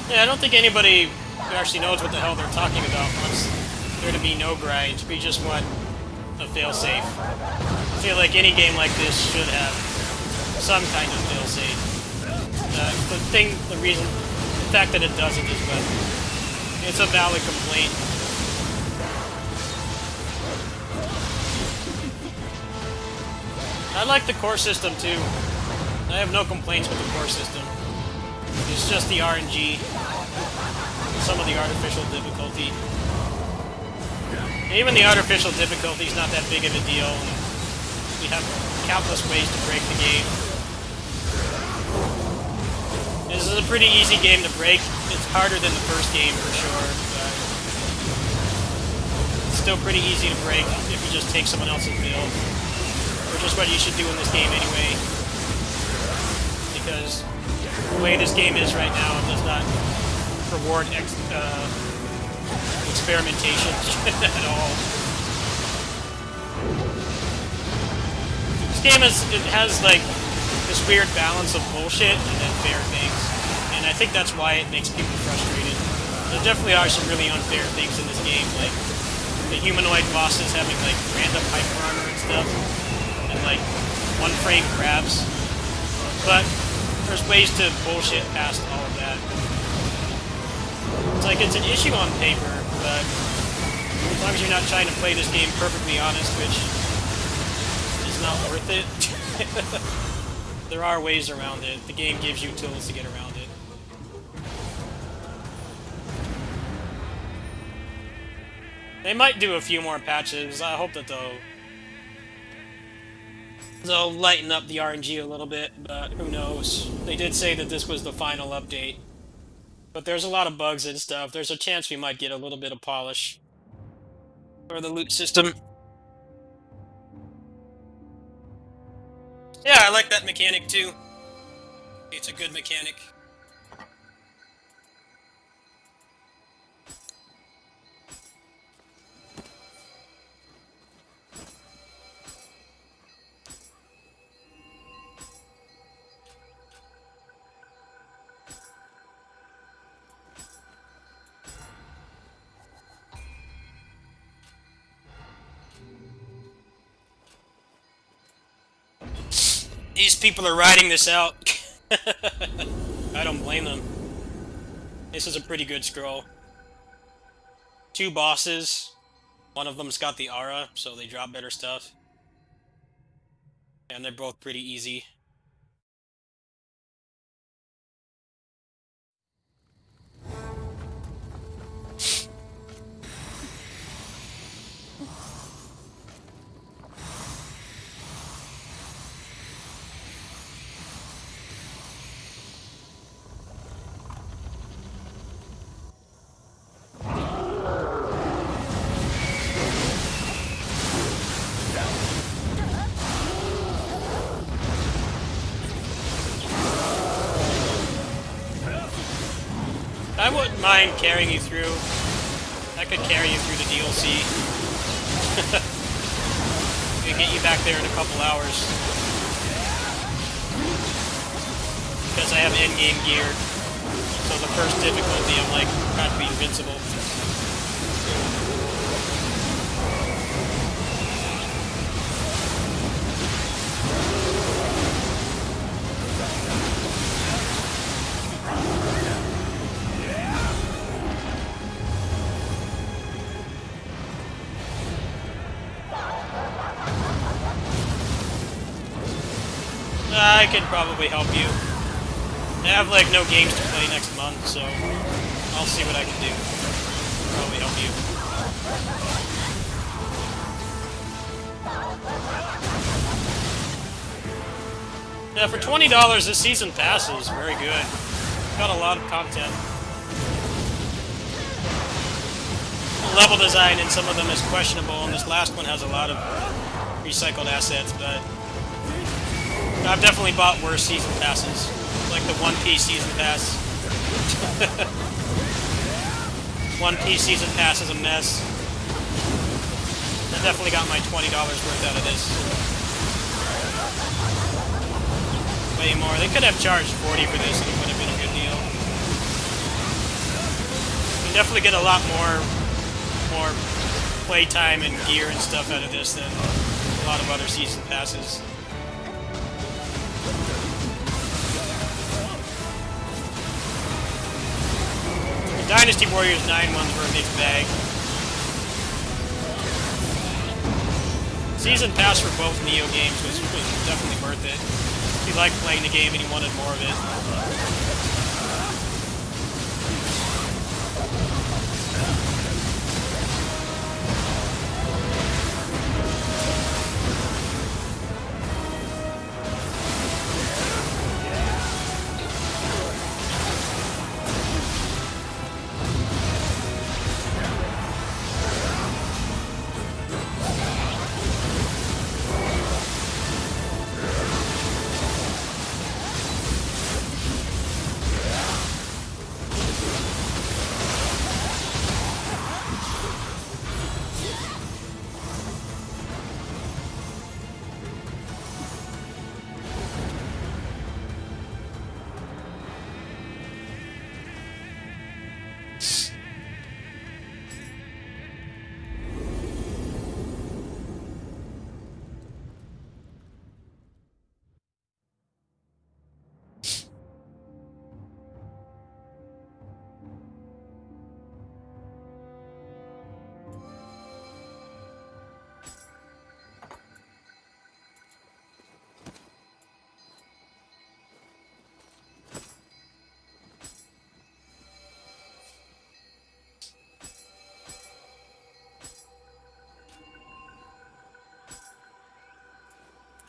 S1: Yeah, I don't think anybody actually knows what the hell they're talking about wants there to be no grind. We just want a failsafe. I feel like any game like this should have some kind of failsafe. The fact that it doesn't is what it's a valid complaint. I like the core system too. I have no complaints with the core system. It's just the RNG, some of the artificial difficulty. Even the artificial difficulty is not that big of a deal. We have countless ways to break the game. This is a pretty easy game to break. It's harder than the first game for sure, but it's still pretty easy to break if you just take someone else's build. Which is what you should do in this game anyway. Because the way this game is right now does not reward experimentation at all. This game has like this weird balance of bullshit and then fair things, and I think that's why it makes people frustrated. There definitely are some really unfair things in this game, like the humanoid bosses having like random hyper armor and stuff, and like one-frame grabs, but there's ways to bullshit past all of that. It's like it's an issue on paper, but as long as you're not trying to play this game perfectly honest, which is not worth it, there are ways around it. The game gives you tools to get around it. They might do a few more patches. I hope that they'll lighten up the RNG a little bit, but who knows. They did say that this was the final update. But there's a lot of bugs and stuff. There's a chance we might get a little bit of polish for the loot system. Yeah, I like that mechanic too. It's a good mechanic. These people are riding this out. I don't blame them. This is a pretty good scroll. 2 bosses. One of them's got the aura, so they drop better stuff. And they're both pretty easy. I wouldn't mind carrying you through. I could carry you through the DLC. We can get you back there in a couple hours. Because I have endgame gear. So the first difficulty, I'm like, practically invincible. I could probably help you. I have like no games to play next month, so I'll see what I can do. Probably help you. Yeah, for $20, this season pass is very good. Got a lot of content. The level design in some of them is questionable, and this last one has a lot of recycled assets, but I've definitely bought worse season passes, like the One Piece season pass. One Piece season pass is a mess. I definitely got my $20 worth out of this. Way more. They could have charged $40 for this and it would have been a good deal. You can definitely get a lot more playtime and gear and stuff out of this than a lot of other season passes. Dynasty Warriors 9 ones were a mixed bag. Season pass for both Neo games was definitely worth it. If you liked playing the game and you wanted more of it.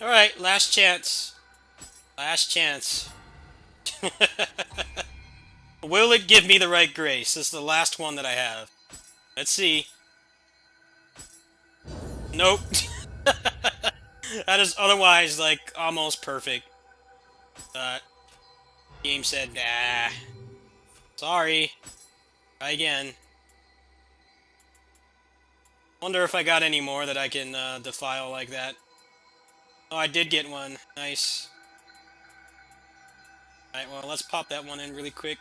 S1: Alright, last chance. Last chance. Will it give me the right grace? This is the last one that I have. Let's see. Nope. That is otherwise, like, almost perfect. Game said, nah. Sorry. Try again. Wonder if I got any more that I can defile like that. Oh, I did get one. Nice. Alright, well, let's pop that one in really quick.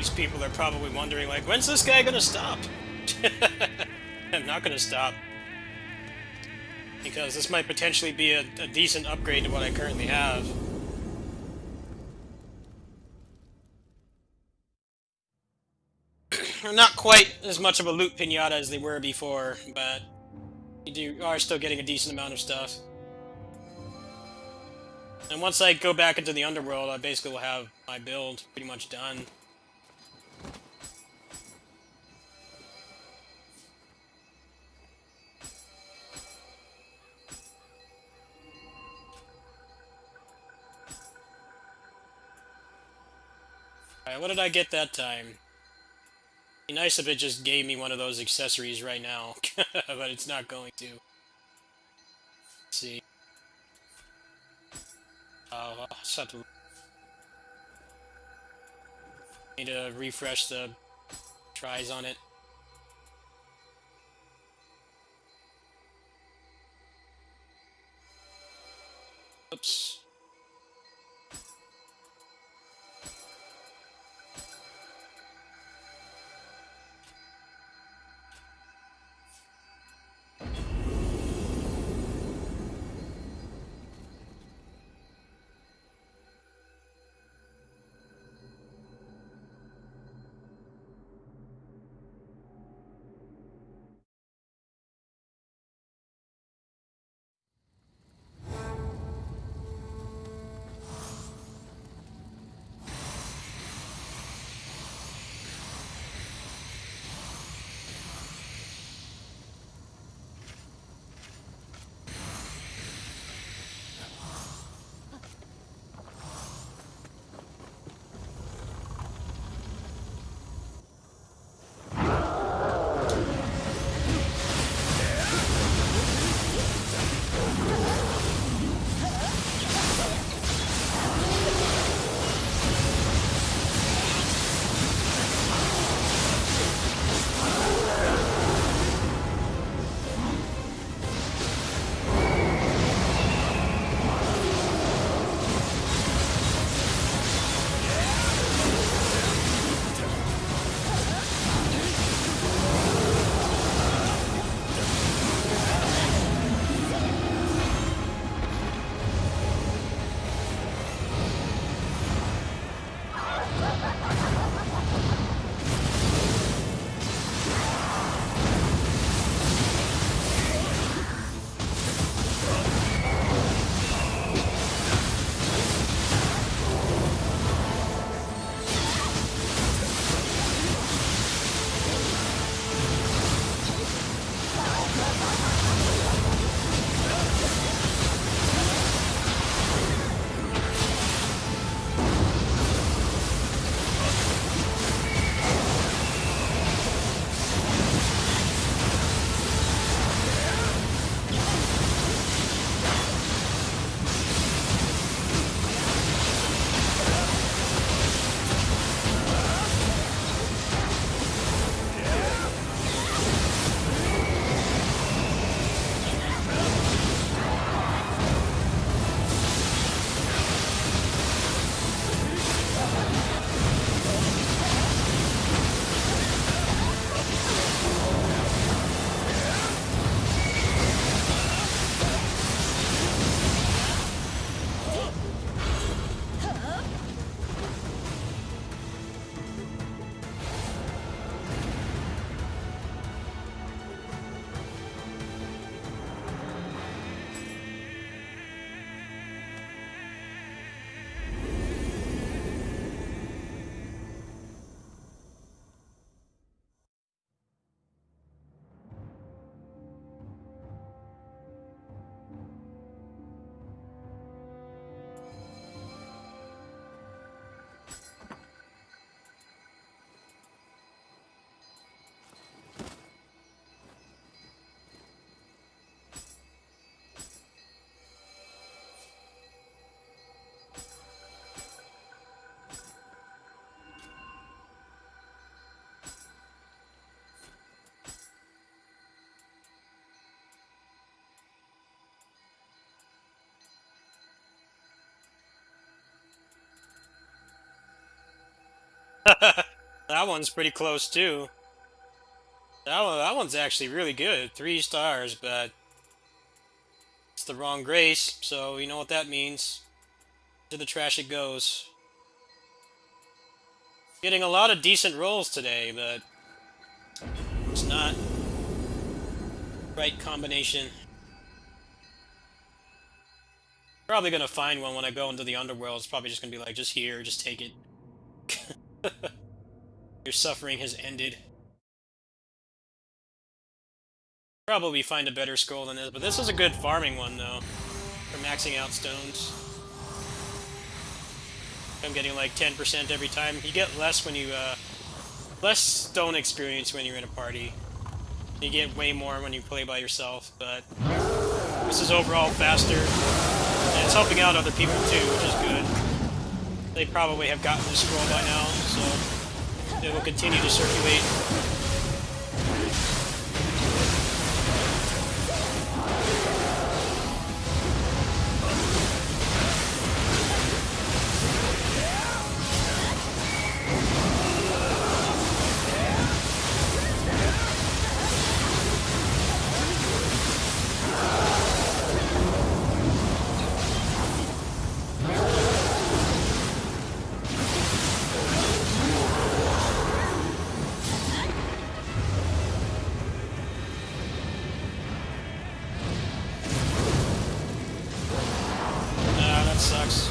S1: these people are probably wondering, like, when's this guy gonna stop? I'm not gonna stop. Because this might potentially be a decent upgrade to what I currently have. They're not quite as much of a loot pinata as they were before, but you are still getting a decent amount of stuff. And once I go back into the underworld, I basically will have my build pretty much done. Alright, what did I get that time? Be nice if it just gave me one of those accessories right now, but it's not going to. Let's see. I'll just have to... Need to refresh the tries on it. Oops. that one's pretty close too. That one's actually really good. 3 stars, but it's the wrong grace, so you know what that means. To the trash it goes. Getting a lot of decent rolls today, but it's not right combination. Probably gonna find one when I go into the underworld. It's probably just gonna be like, just here, just take it. Your suffering has ended. Probably find a better scroll than this, but this is a good farming one though, for maxing out stones. I'm getting like 10% every time. You get less when you, less stone experience when you're in a party. You get way more when you play by yourself, but this is overall faster, and it's helping out other people too, which is good. They probably have gotten this scroll by now, so it will continue to circulate. That sucks.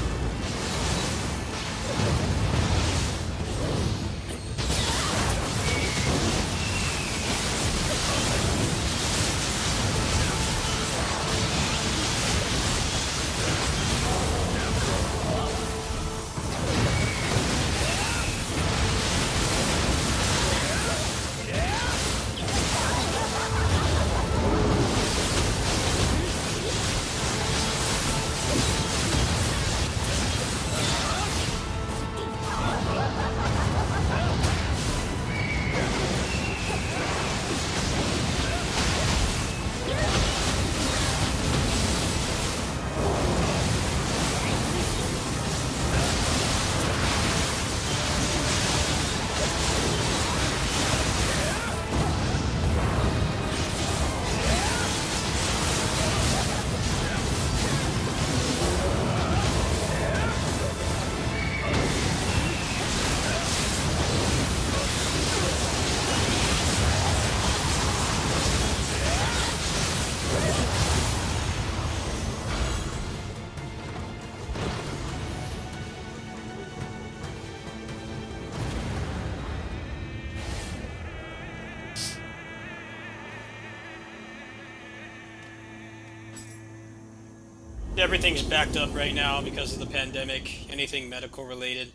S1: Everything's backed up right now because of the pandemic, anything medical related.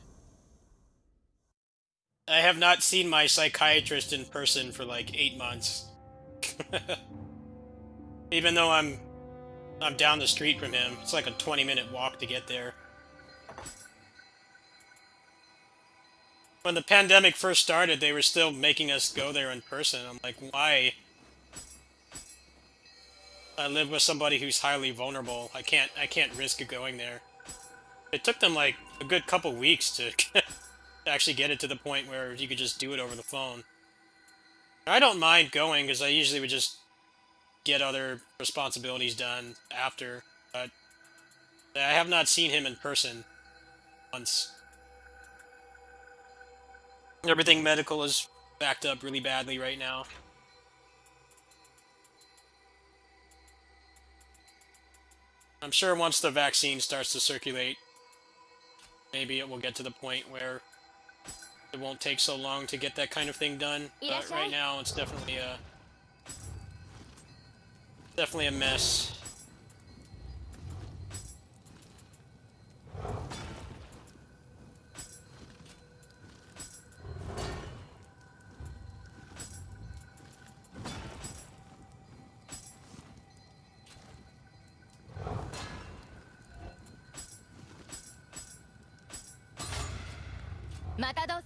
S1: I have not seen my psychiatrist in person for like 8 months. Even though I'm down the street from him. It's like a 20-minute walk to get there. When the pandemic first started, they were still making us go there in person. I'm like, why? I live with somebody who's highly vulnerable. I can't risk going there. It took them like a good couple weeks to actually get it to the point where you could just do it over the phone. I don't mind going because I usually would just get other responsibilities done after, but I have not seen him in person once. Everything medical is backed up really badly right now. I'm sure once the vaccine starts to circulate, maybe it will get to the point where it won't take so long to get that kind of thing done. But right now, it's definitely a mess.
S2: Matador.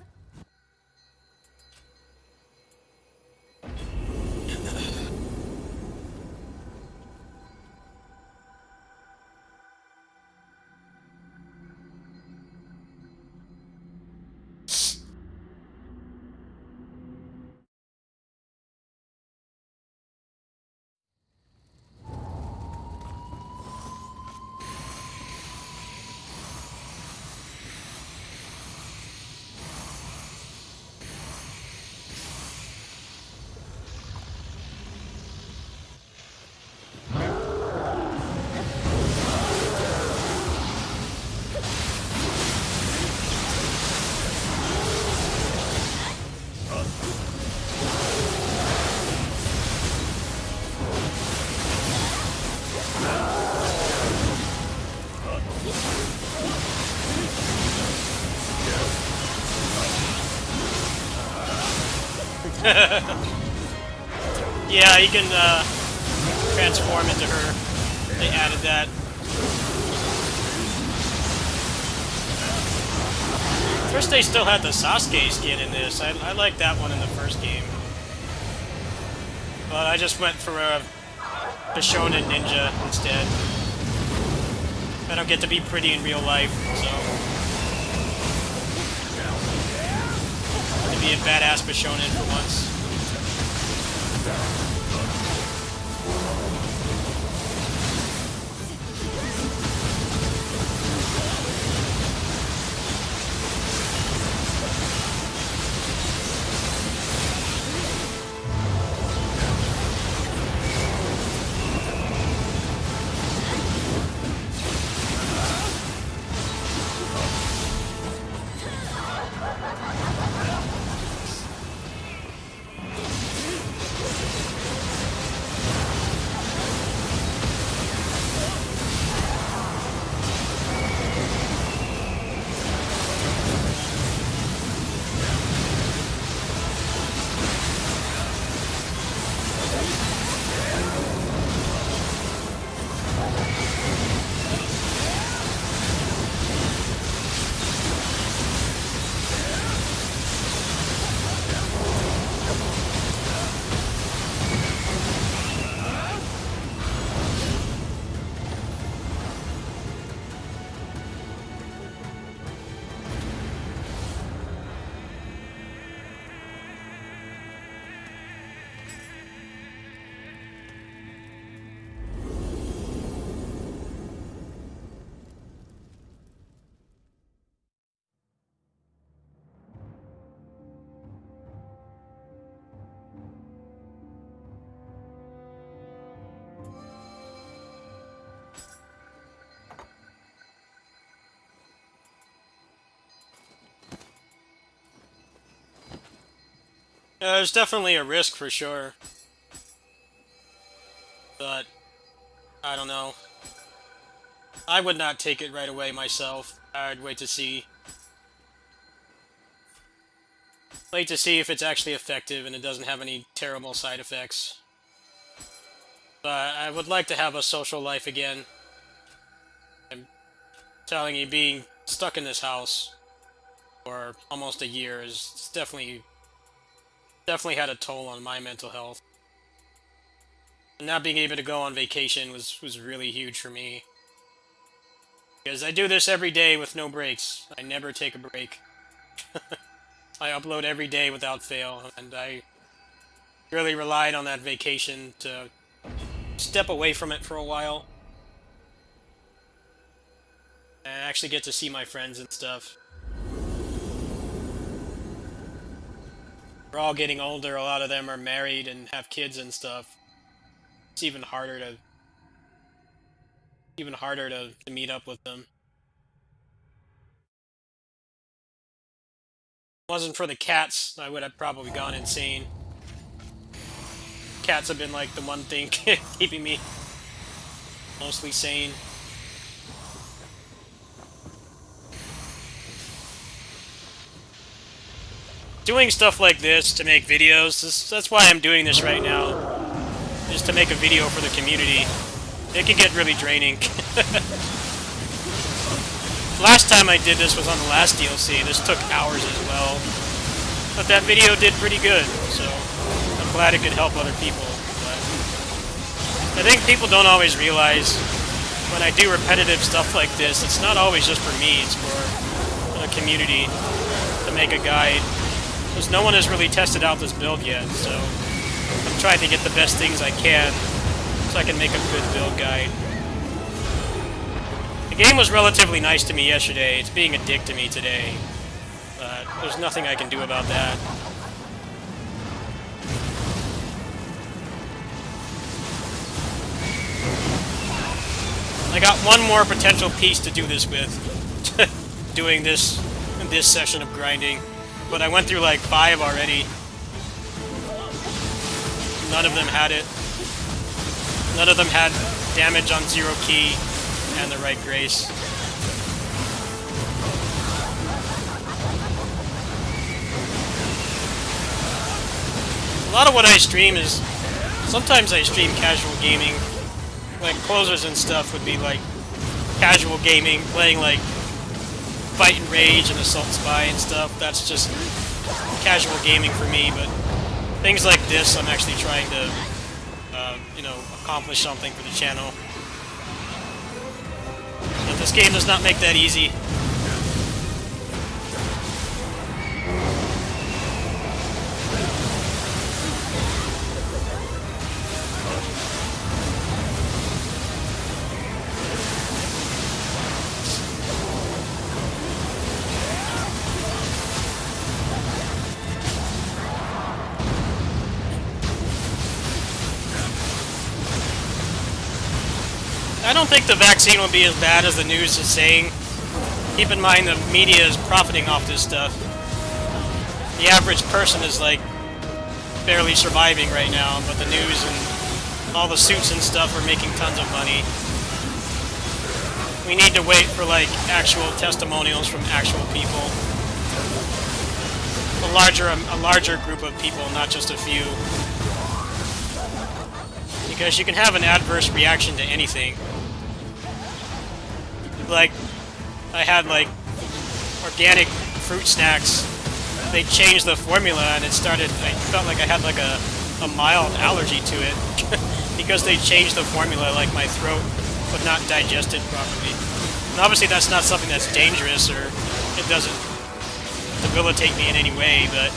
S1: Yeah, you can transform into her. They added that. First, they still had the Sasuke skin in this. I liked that one in the first game. But I just went for a Shonen Ninja instead. I don't get to be pretty in real life, so... to be a badass Bishonen for once. There's definitely a risk for sure. But, I don't know. I would not take it right away myself. I'd wait to see. Wait to see if it's actually effective and it doesn't have any terrible side effects. But I would like to have a social life again. I'm telling you, being stuck in this house for almost a year is definitely had a toll on my mental health. And not being able to go on vacation was really huge for me. Because I do this every day with no breaks. I never take a break. I upload every day without fail, and I really relied on that vacation to step away from it for a while. And actually get to see my friends and stuff. We're all getting older, a lot of them are married and have kids and stuff. It's even harder to meet up with them. If it wasn't for the cats, I would have probably gone insane. Cats have been like the one thing keeping me mostly sane. Doing stuff like this to make videos, that's why I'm doing this right now. Just to make a video for the community. It can get really draining. Last time I did this was on the last DLC. This took hours as well. But that video did pretty good, so I'm glad it could help other people. But I think people don't always realize when I do repetitive stuff like this, it's not always just for me, it's for the community to make a guide. Because no one has really tested out this build yet, so I'm trying to get the best things I can so I can make a good build guide. The game was relatively nice to me yesterday. It's being a dick to me today. But there's nothing I can do about that. I got one more potential piece to do this with. Doing this session of grinding. But I went through like 5 already. None of them had it. None of them had damage on 0 key and the right grace. lot of what I stream is... Sometimes I stream casual gaming. Like, closers and stuff would be, like, casual gaming, playing, like, Fight and Rage and Assault Spy and stuff. That's just casual gaming for me, but things like this, I'm actually trying to, you know, accomplish something for the channel. But this game does not make that easy. I don't think the vaccine will be as bad as the news is saying. Keep in mind the media is profiting off this stuff. The average person is like barely surviving right now, but the news and all the suits and stuff are making tons of money. We need to wait for like actual testimonials from actual people. A larger group of people, not just a few. Because you can have an adverse reaction to anything. Like, I had, like, organic fruit snacks. They changed the formula and it started, I felt like I had, like, a mild allergy to it. Because they changed the formula, like, my throat would not digest it properly. And obviously that's not something that's dangerous, or it doesn't debilitate me in any way, but,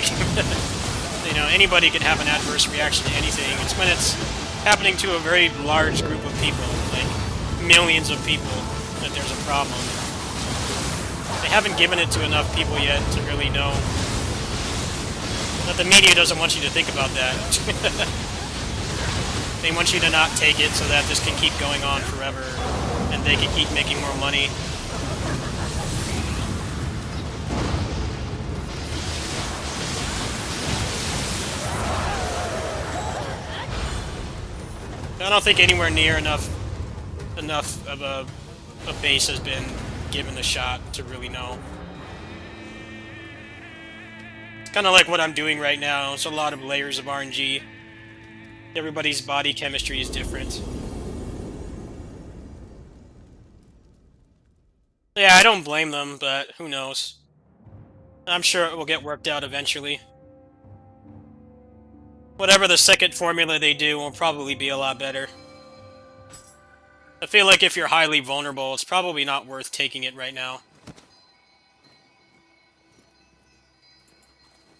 S1: you know, anybody can have an adverse reaction to anything. It's when it's happening to a very large group of people, like millions of people, that there's a problem. They haven't given it to enough people yet to really know. But the media doesn't want you to think about that. They want you to not take it so that this can keep going on forever, and they can keep making more money. I don't think anywhere near enough of a base has been given the shot to really know. It's kind of like what I'm doing right now. It's a lot of layers of RNG. Everybody's body chemistry is different. Yeah, I don't blame them, but who knows. I'm sure it will get worked out eventually. Whatever the second formula they do will probably be a lot better. I feel like if you're highly vulnerable, it's probably not worth taking it right now.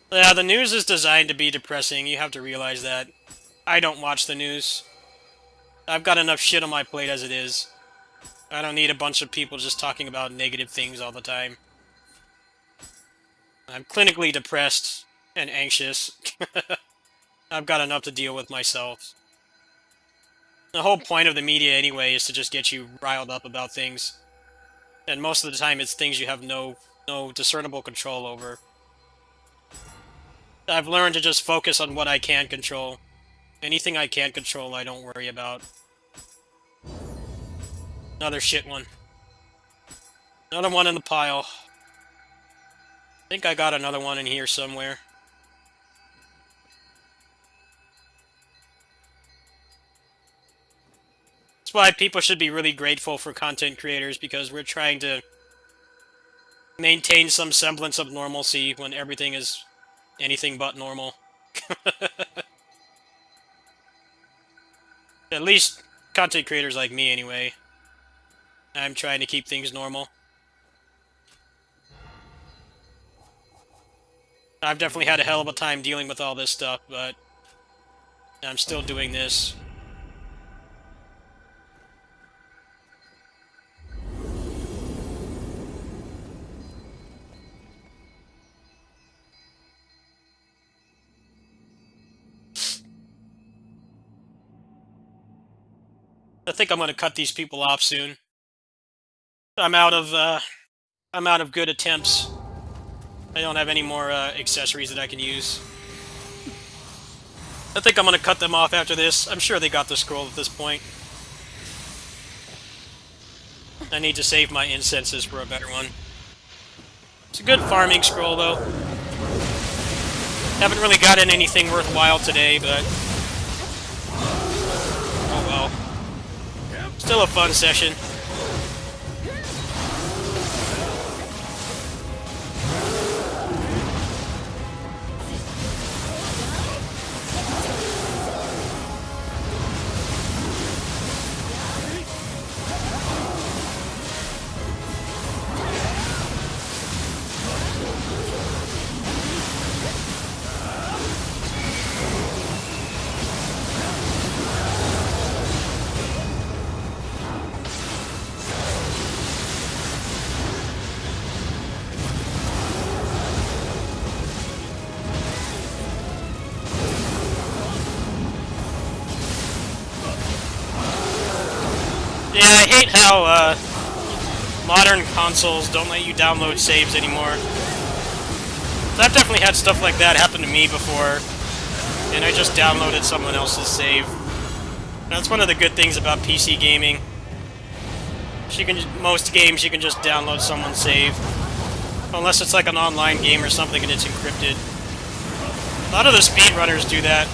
S1: Yeah, the news is designed to be depressing. You have to realize that. I don't watch the news. I've got enough shit on my plate as it is. I don't need a bunch of people just talking about negative things all the time. I'm clinically depressed and anxious. I've got enough to deal with myself. The whole point of the media anyway is to just get you riled up about things. And most of the time it's things you have no discernible control over. I've learned to just focus on what I can control. Anything I can't control, I don't worry about. Another shit one. Another one in the pile. I think I got another one in here somewhere. That's why people should be really grateful for content creators, because we're trying to maintain some semblance of normalcy when everything is anything but normal. At least content creators like me, anyway. I'm trying to keep things normal. I've definitely had a hell of a time dealing with all this stuff, but I'm still doing this. I think I'm gonna cut these people off soon. I'm out of good attempts. I don't have any more accessories that I can use. I think I'm gonna cut them off after this. I'm sure they got the scroll at this point. I need to save my incenses for a better one. It's a good farming scroll, though. Haven't really gotten anything worthwhile today, but... oh well. Still a fun session. Yeah, I hate how, modern consoles don't let you download saves anymore. So I've definitely had stuff like that happen to me before, and I just downloaded someone else's save. That's one of the good things about PC gaming. Most games you can just download someone's save. Unless it's like an online game or something and it's encrypted. A lot of the speedrunners do that.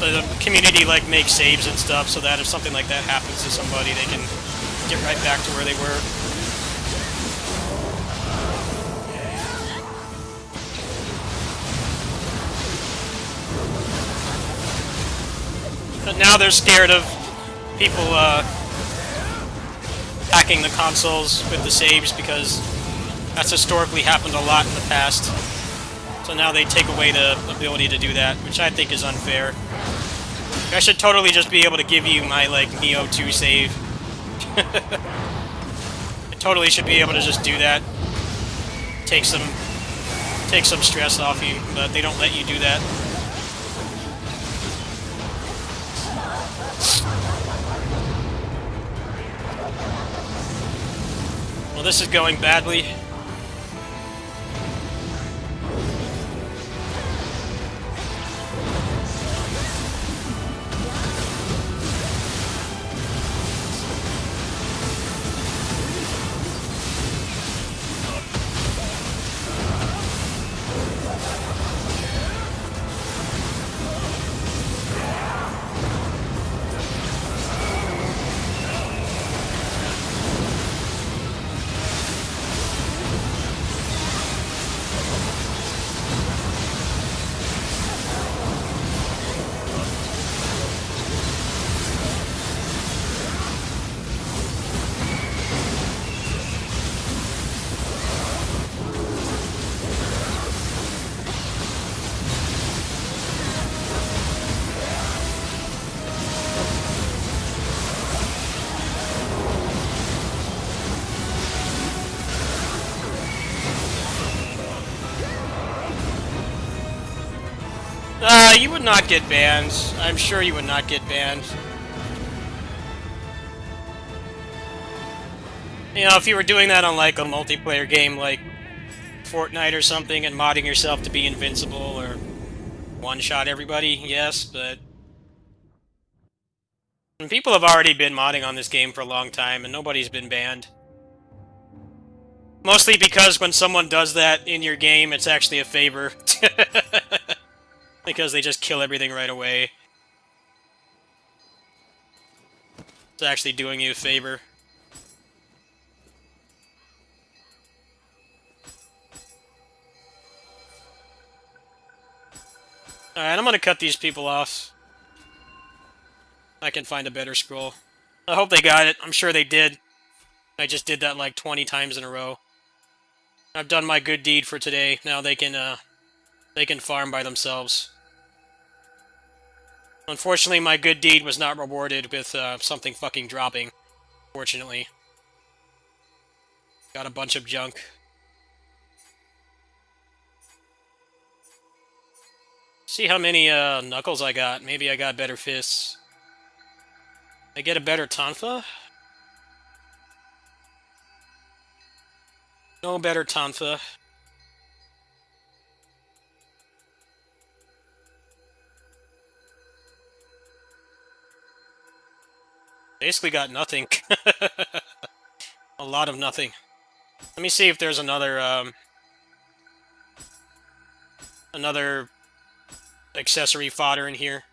S1: The community like makes saves and stuff so that if something like that happens to somebody, they can get right back to where they were. But now they're scared of people hacking the consoles with the saves because that's historically happened a lot in the past. So now they take away the ability to do that, which I think is unfair. I should totally just be able to give you my, like, Nioh 2 save. I totally should be able to just do that. Take some stress off you, but they don't let you do that. Well, this is going badly. You would not get banned. I'm sure you would not get banned. You know, if you were doing that on, like, a multiplayer game like Fortnite or something and modding yourself to be invincible or one-shot everybody, yes, but... and people have already been modding on this game for a long time and nobody's been banned. Mostly because when someone does that in your game, it's actually a favor. Because they just kill everything right away. It's actually doing you a favor. Alright, I'm gonna cut these people off. I can find a better scroll. I hope they got it. I'm sure they did. I just did that like 20 times in a row. I've done my good deed for today. Now they can farm by themselves. Unfortunately, my good deed was not rewarded with something fucking dropping. Fortunately. Got a bunch of junk. See how many knuckles I got. Maybe I got better fists. I get a better Tonfa? No better Tonfa. Basically got nothing. A lot of nothing. Let me see if there's another, another accessory fodder in here.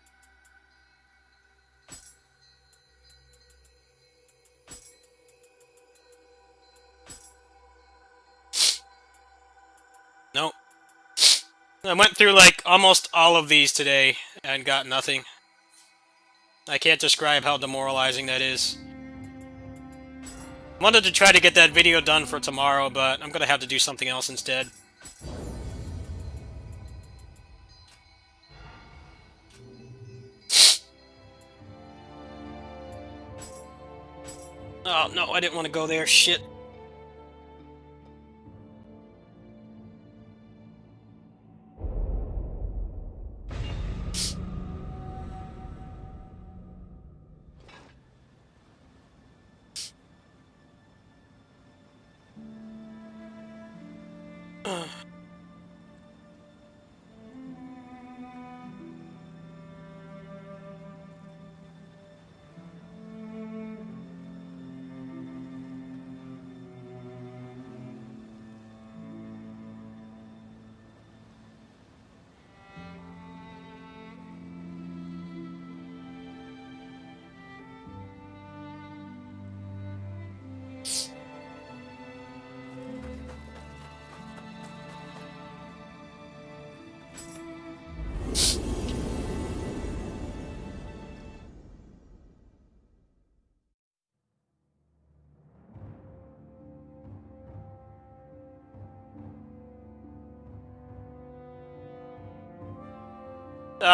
S1: Nope. I went through like almost all of these today and got nothing. I can't describe how demoralizing that is. Wanted to try to get that video done for tomorrow, but I'm gonna have to do something else instead. Oh, no, I didn't want to go there. Shit.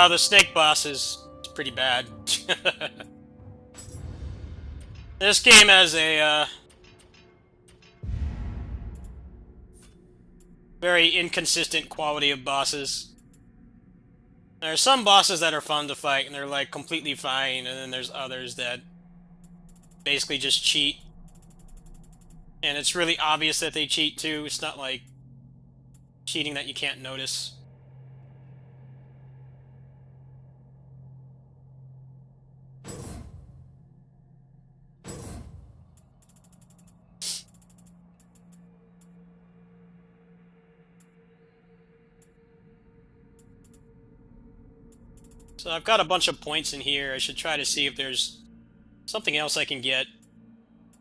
S1: The snake boss is pretty bad. This game has a very inconsistent quality of bosses. There are some bosses that are fun to fight and they're like completely fine, and then there's others that basically just cheat. And it's really obvious that they cheat too. It's not like cheating that you can't notice. So I've got a bunch of points in here. I should try to see if there's something else I can get.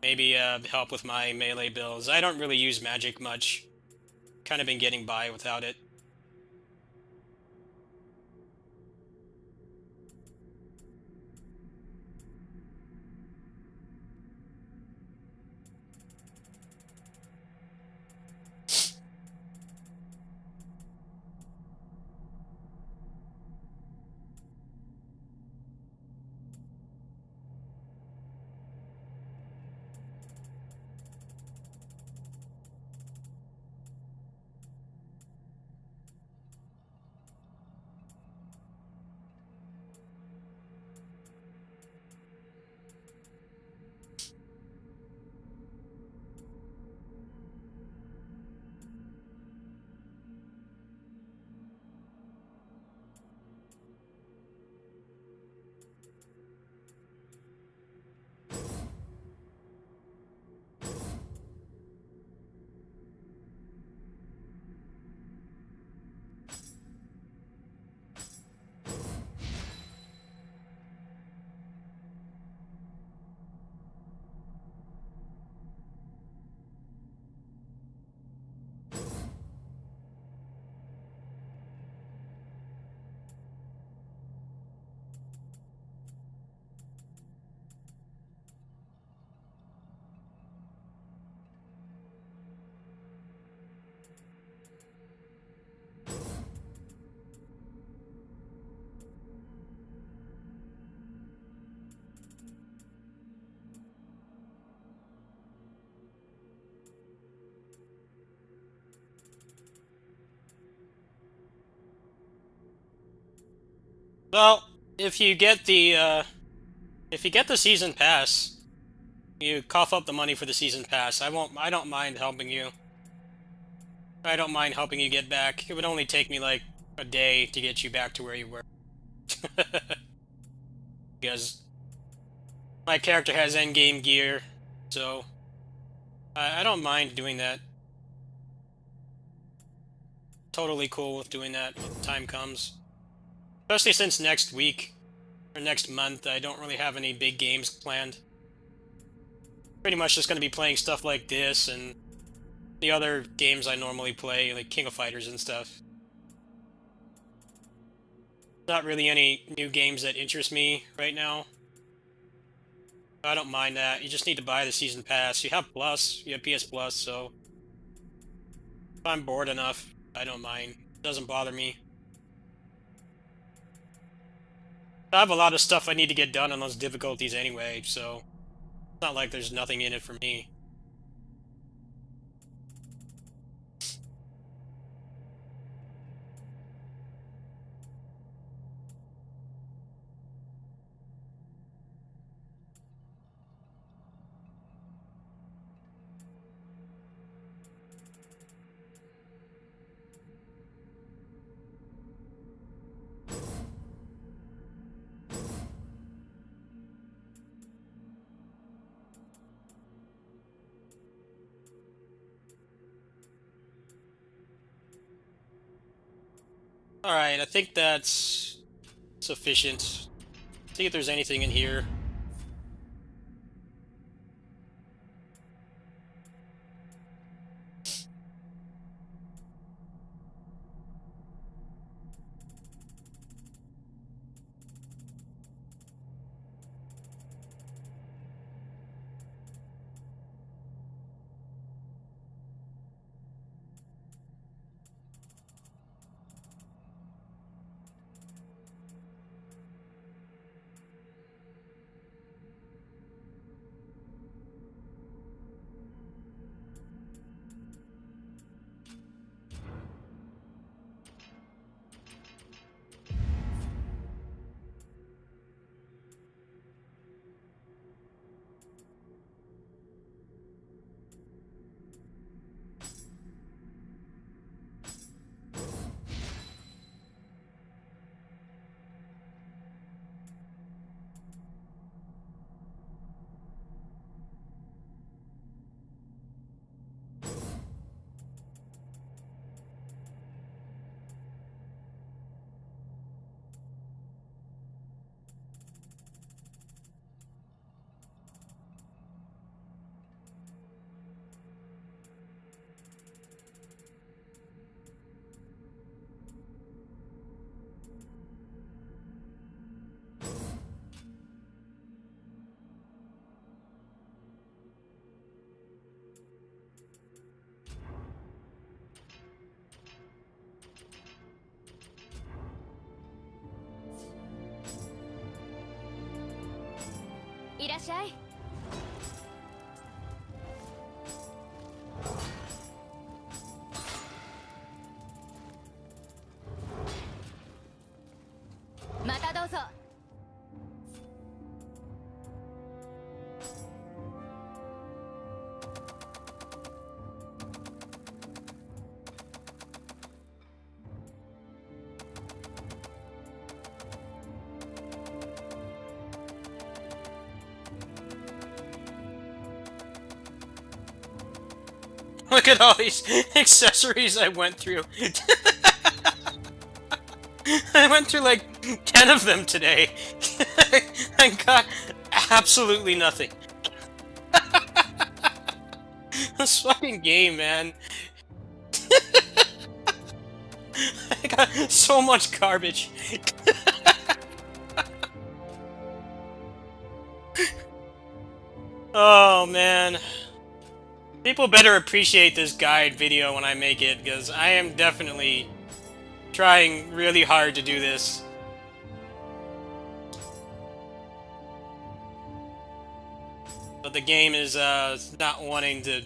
S1: Maybe help with my melee builds. I don't really use magic much. Kind of been getting by without it. Well, if you get the season pass, you cough up the money for the season pass. I don't mind helping you. I don't mind helping you get back. It would only take me like a day to get you back to where you were. Because my character has endgame gear, so I don't mind doing that. totally cool with doing that when the time comes. Especially since next week, or next month, I don't really have any big games planned. Pretty much just going to be playing stuff like this and the other games I normally play, like King of Fighters and stuff. Not really any new games that interest me right now. I don't mind that. You just need to buy the season pass. You have Plus, you have PS Plus, so if I'm bored enough, I don't mind. It doesn't bother me. I have a lot of stuff I need to get done on those difficulties anyway, so it's not like there's nothing in it for me. Alright, I think that's sufficient. See if there's anything in here.
S2: いらっしゃい。またどうぞ。
S1: Look at all these accessories I went through. I went through like 10 of them today. I got absolutely nothing. This fucking game, man. I got so much garbage. Oh, man. People better appreciate this guide video when I make it, because I am definitely trying really hard to do this. But the game is not wanting to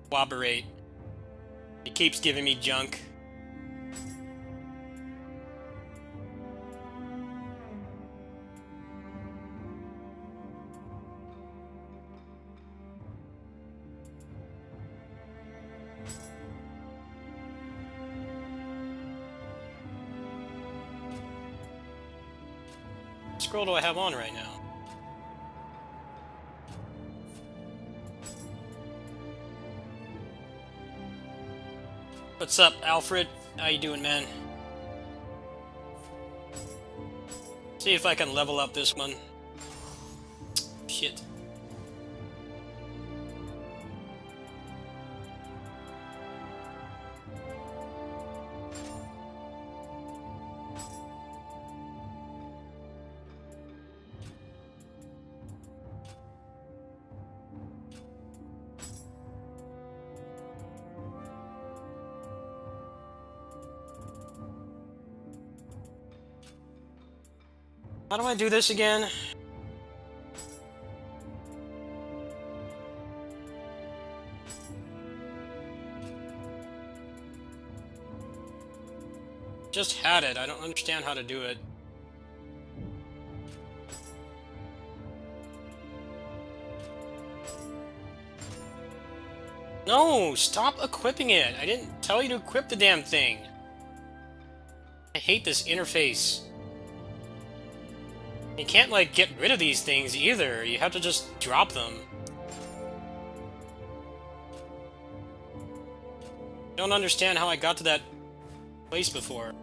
S1: cooperate. It keeps giving me junk. What scroll do I have on right now? What's up, Alfred? How you doing, man? See if I can level up this one. Shit. How do I do this again? Just had it. I don't understand how to do it. No! Stop equipping it! I didn't tell you to equip the damn thing! I hate this interface. You can't, like, get rid of these things either. You have to just drop them. Don't understand how I got to that place before.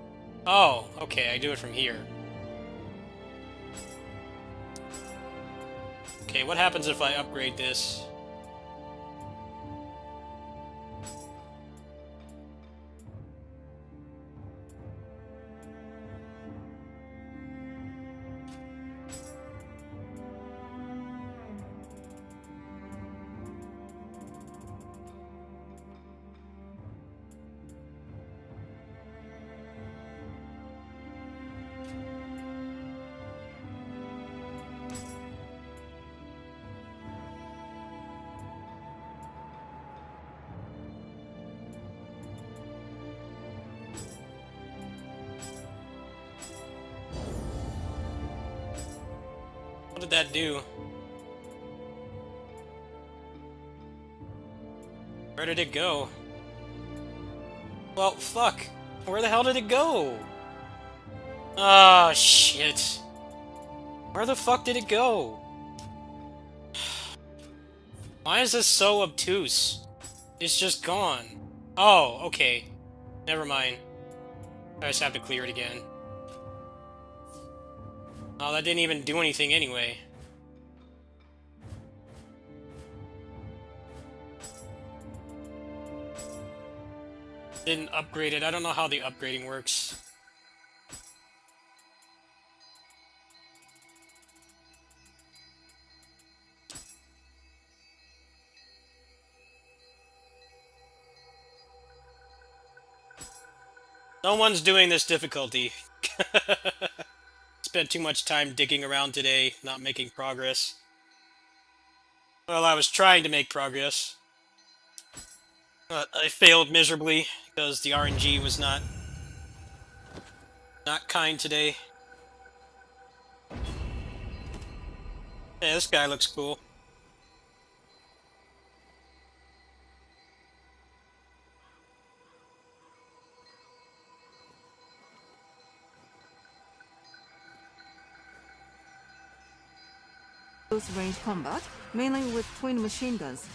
S1: Oh, okay, I do it from here. Okay, what happens if I upgrade this? What did that do? Where did it go? Well, fuck. Where the hell did it go? Ah, shit. Where the fuck did it go? Why is this so obtuse? It's just gone. Oh, okay. Never mind. I just have to clear it again. Oh, that didn't even do anything anyway. Didn't upgrade it. I don't know how the upgrading works. No one's doing this difficulty. Spent too much time digging around today, not making progress. Well, I was trying to make progress. But I failed miserably because the RNG was not kind today. Hey, this guy looks cool.
S3: Close-range combat, mainly with twin machine guns.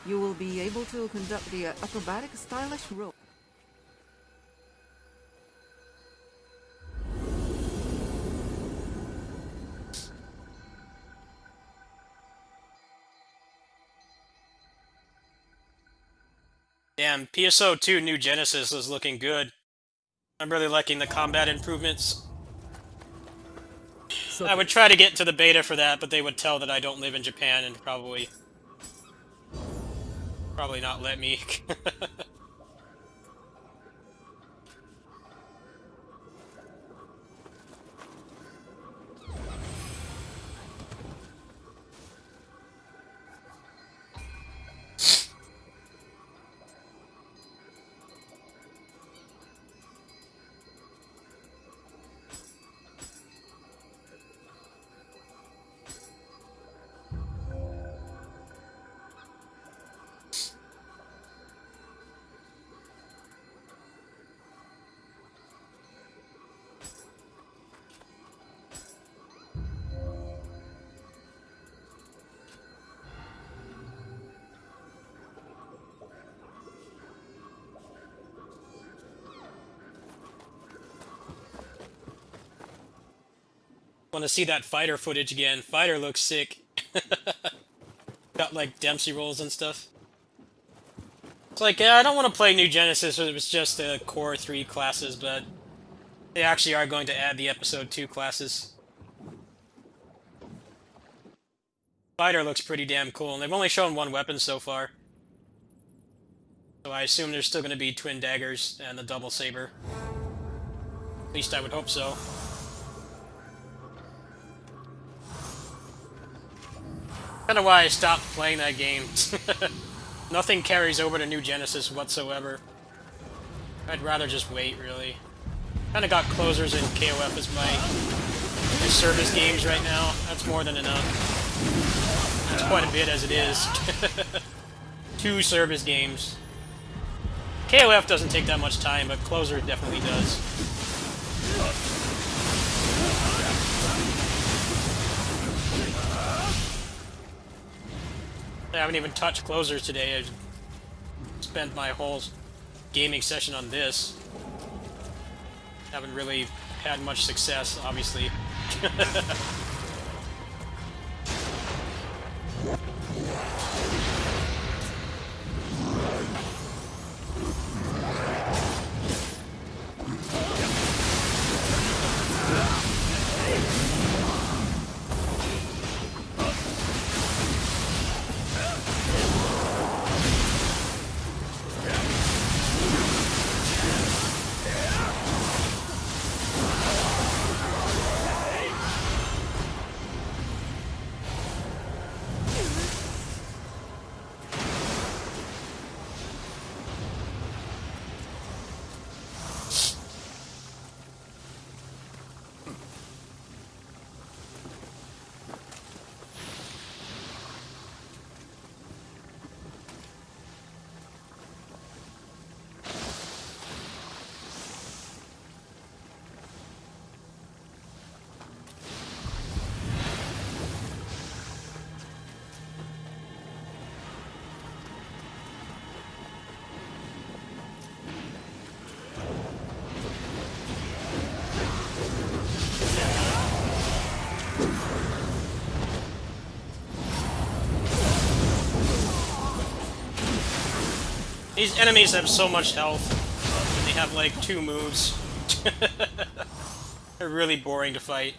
S3: You will be able to conduct the acrobatic stylish role.
S1: Damn, PSO 2 New Genesis is looking good. I'm really liking the combat improvements. I would try to get to the beta for that, but they would tell that I don't live in Japan and probably not let me. Want to see that fighter footage again. Fighter looks sick. Got like Dempsey rolls and stuff. It's like, yeah, I don't want to play New Genesis if it's just the core 3 classes, but they actually are going to add the episode 2 classes. Fighter looks pretty damn cool, and they've only shown one weapon so far. So I assume there's still going to be twin daggers and the double saber. At least I would hope so. Kind of why I stopped playing that game. Nothing carries over to New Genesis whatsoever. I'd rather just wait, really. Kind of got closers in KOF as my service games right now. That's more than enough. That's quite a bit as it is. 2 service games. KOF doesn't take that much time, but closer definitely does. I haven't even touched closers today. I've spent my whole gaming session on this. Haven't really had much success, obviously. These enemies have so much health, and they have like 2 moves. They're really boring to fight.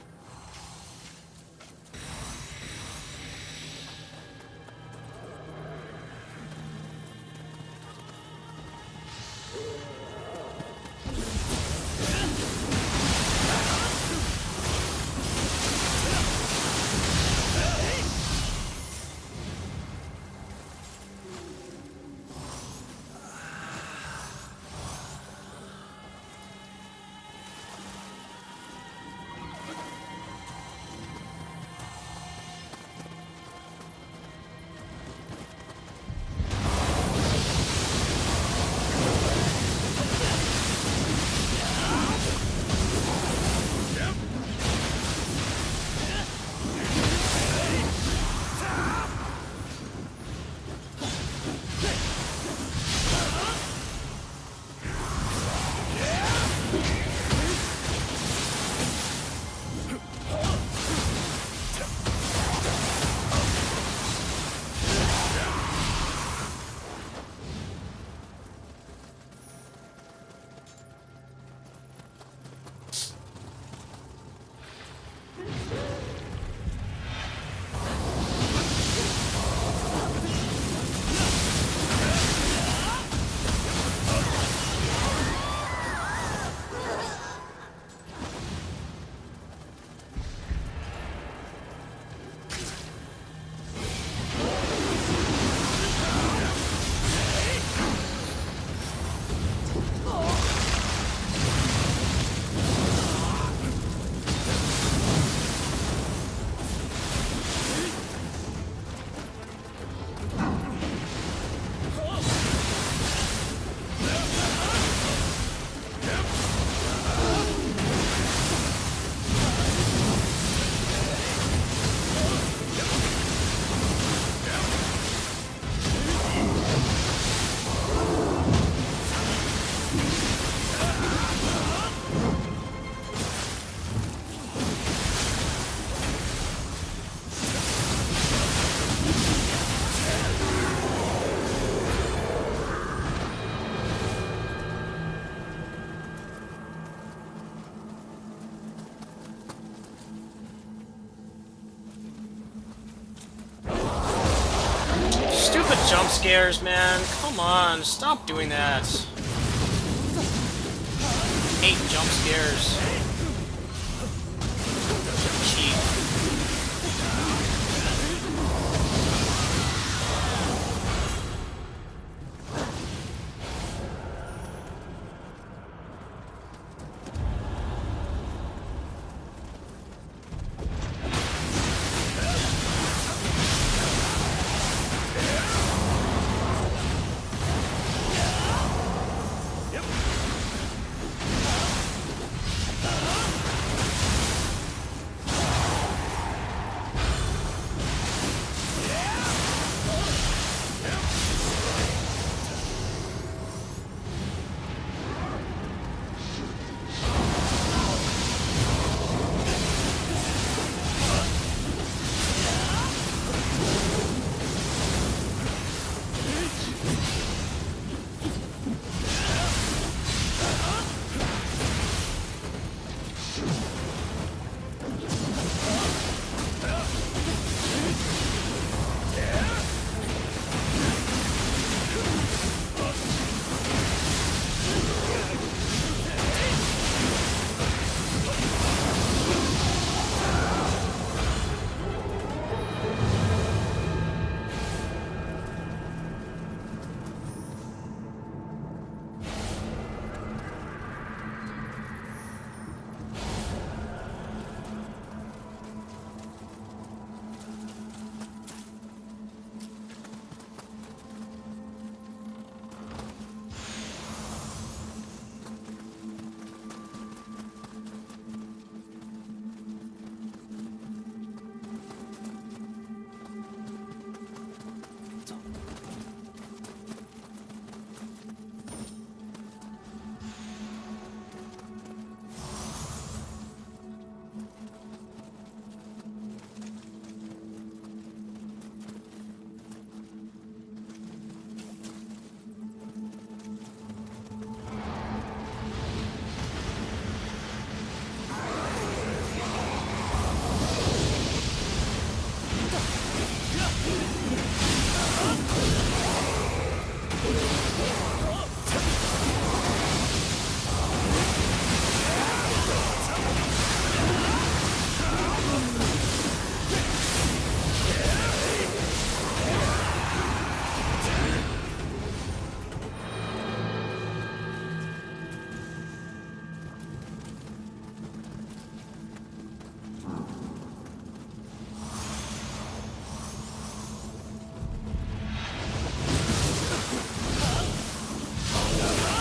S1: Stupid jump scares, man. Come on, stop doing that. Hate jump scares. Cheap.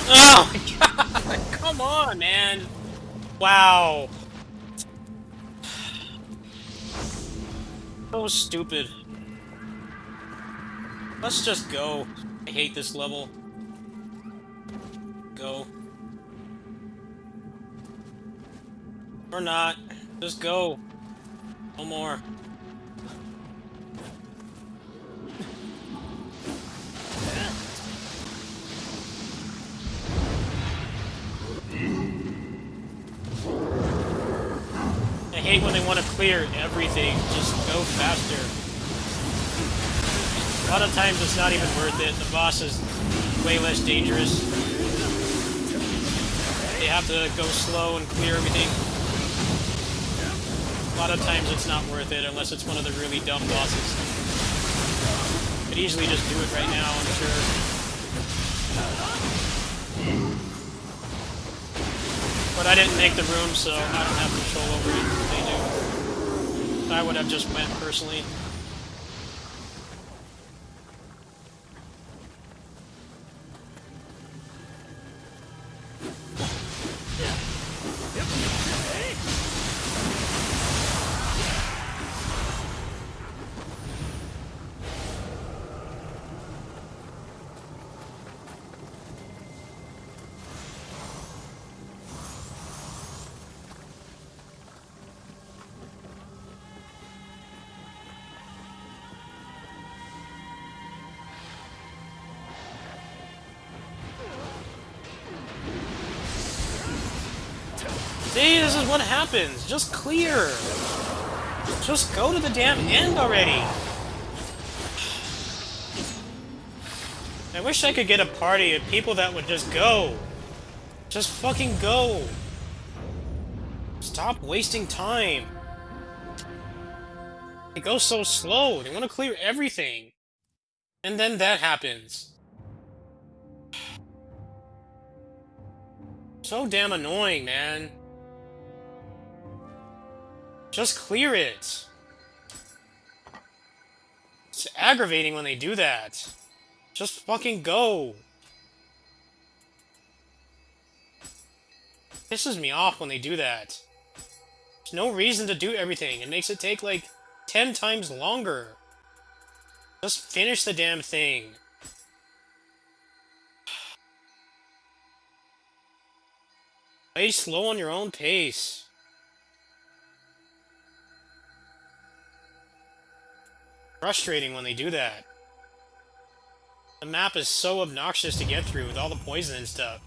S1: Oh my god! Come on, man! Wow. So stupid. Let's just go. I hate this level. Go. Or not. Just go. No more. I hate when they want to clear everything. Just go faster. A lot of times it's not even worth it. The boss is way less dangerous. They have to go slow and clear everything. A lot of times it's not worth it unless it's one of the really dumb bosses. Could easily just do it right now, I'm sure. But I didn't make the room, so I don't have control over it. They do. I would have just went personally. See, this is what happens. Just clear. Just go to the damn end already. I wish I could get a party of people that would just go. Just fucking go. Stop wasting time. It goes so slow. They want to clear everything. And then that happens. So damn annoying, man. Just clear it. It's aggravating when they do that. Just fucking go. Pisses me off when they do that. There's no reason to do everything. It makes it take like 10 times longer. Just finish the damn thing. Play slow on your own pace. Frustrating when they do that. The map is so obnoxious to get through with all the poison and stuff.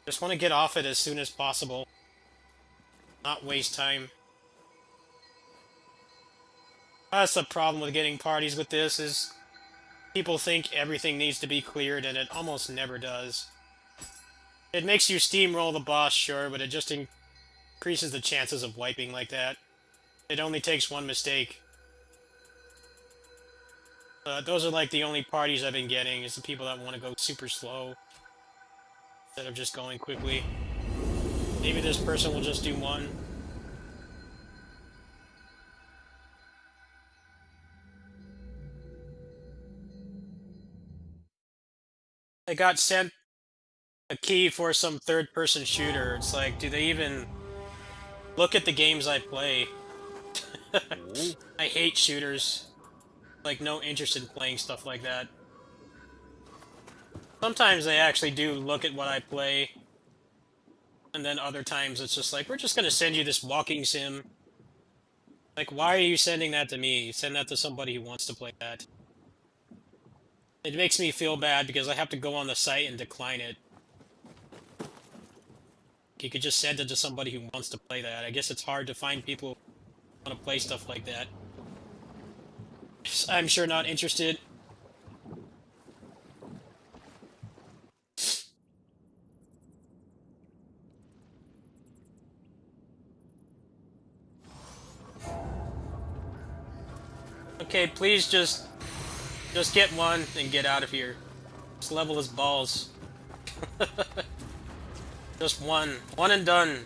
S1: Just want to get off it as soon as possible. Not waste time. That's the problem with getting parties with this, is people think everything needs to be cleared, and it almost never does. It makes you steamroll the boss, sure, but it just increases the chances of wiping like that. It only takes one mistake. Those are like the only parties I've been getting, is the people that want to go super slow instead of just going quickly. Maybe this person will just do one. I got sent a key for some third-person shooter. It's like, do they even look at the games I play? I hate shooters. Like, no interest in playing stuff like that. Sometimes they actually do look at what I play, and then other times it's just like, we're just gonna send you this walking sim. Like, why are you sending that to me? Send that to somebody who wants to play that. It makes me feel bad because I have to go on the site and decline it. You could just send it to somebody who wants to play that. I guess it's hard to find people who want to play stuff like that. I'm sure not interested. Okay, please just get one and get out of here. Just level his balls. Just one. One and done.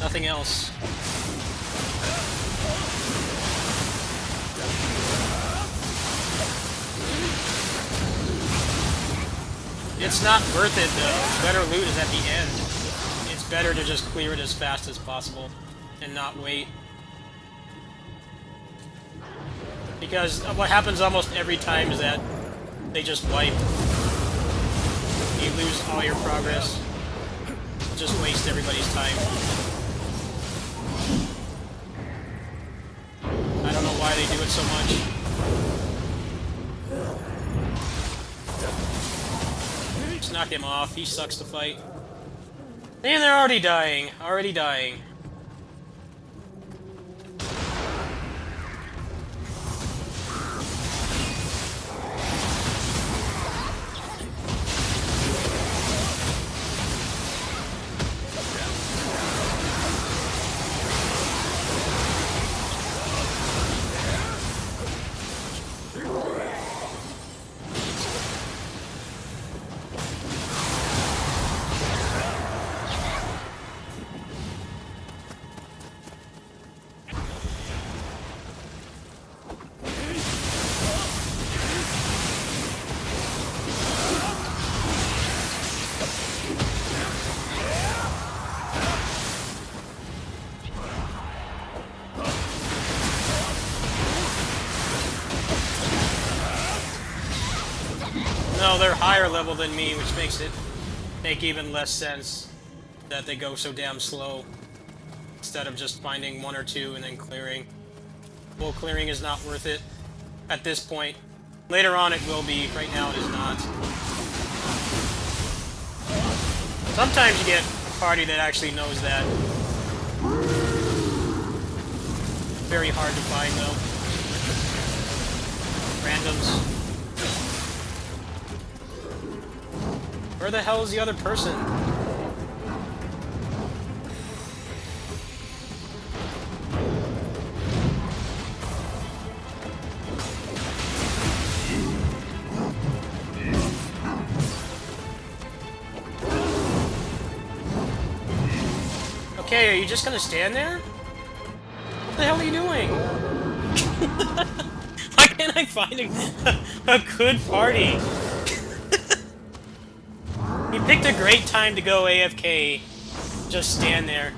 S1: Nothing else. It's not worth it, though. Better loot is at the end. It's better to just clear it as fast as possible and not wait. Because what happens almost every time is that they just wipe. You lose all your progress. Just waste everybody's time. I don't know why they do it so much. Just knock him off. He sucks to fight. And they're already dying. Already dying. No, they're higher level than me, which makes it make even less sense that they go so damn slow instead of just finding one or two and then clearing. Full clearing is not worth it at this point. Later on it will be, right now it is not. Sometimes you get a party that actually knows that. Very hard to find though. Randoms. Where the hell is the other person? Okay, are you just gonna stand there? What the hell are you doing? Why can't I find a good party? You picked a great time to go AFK. Just stand there.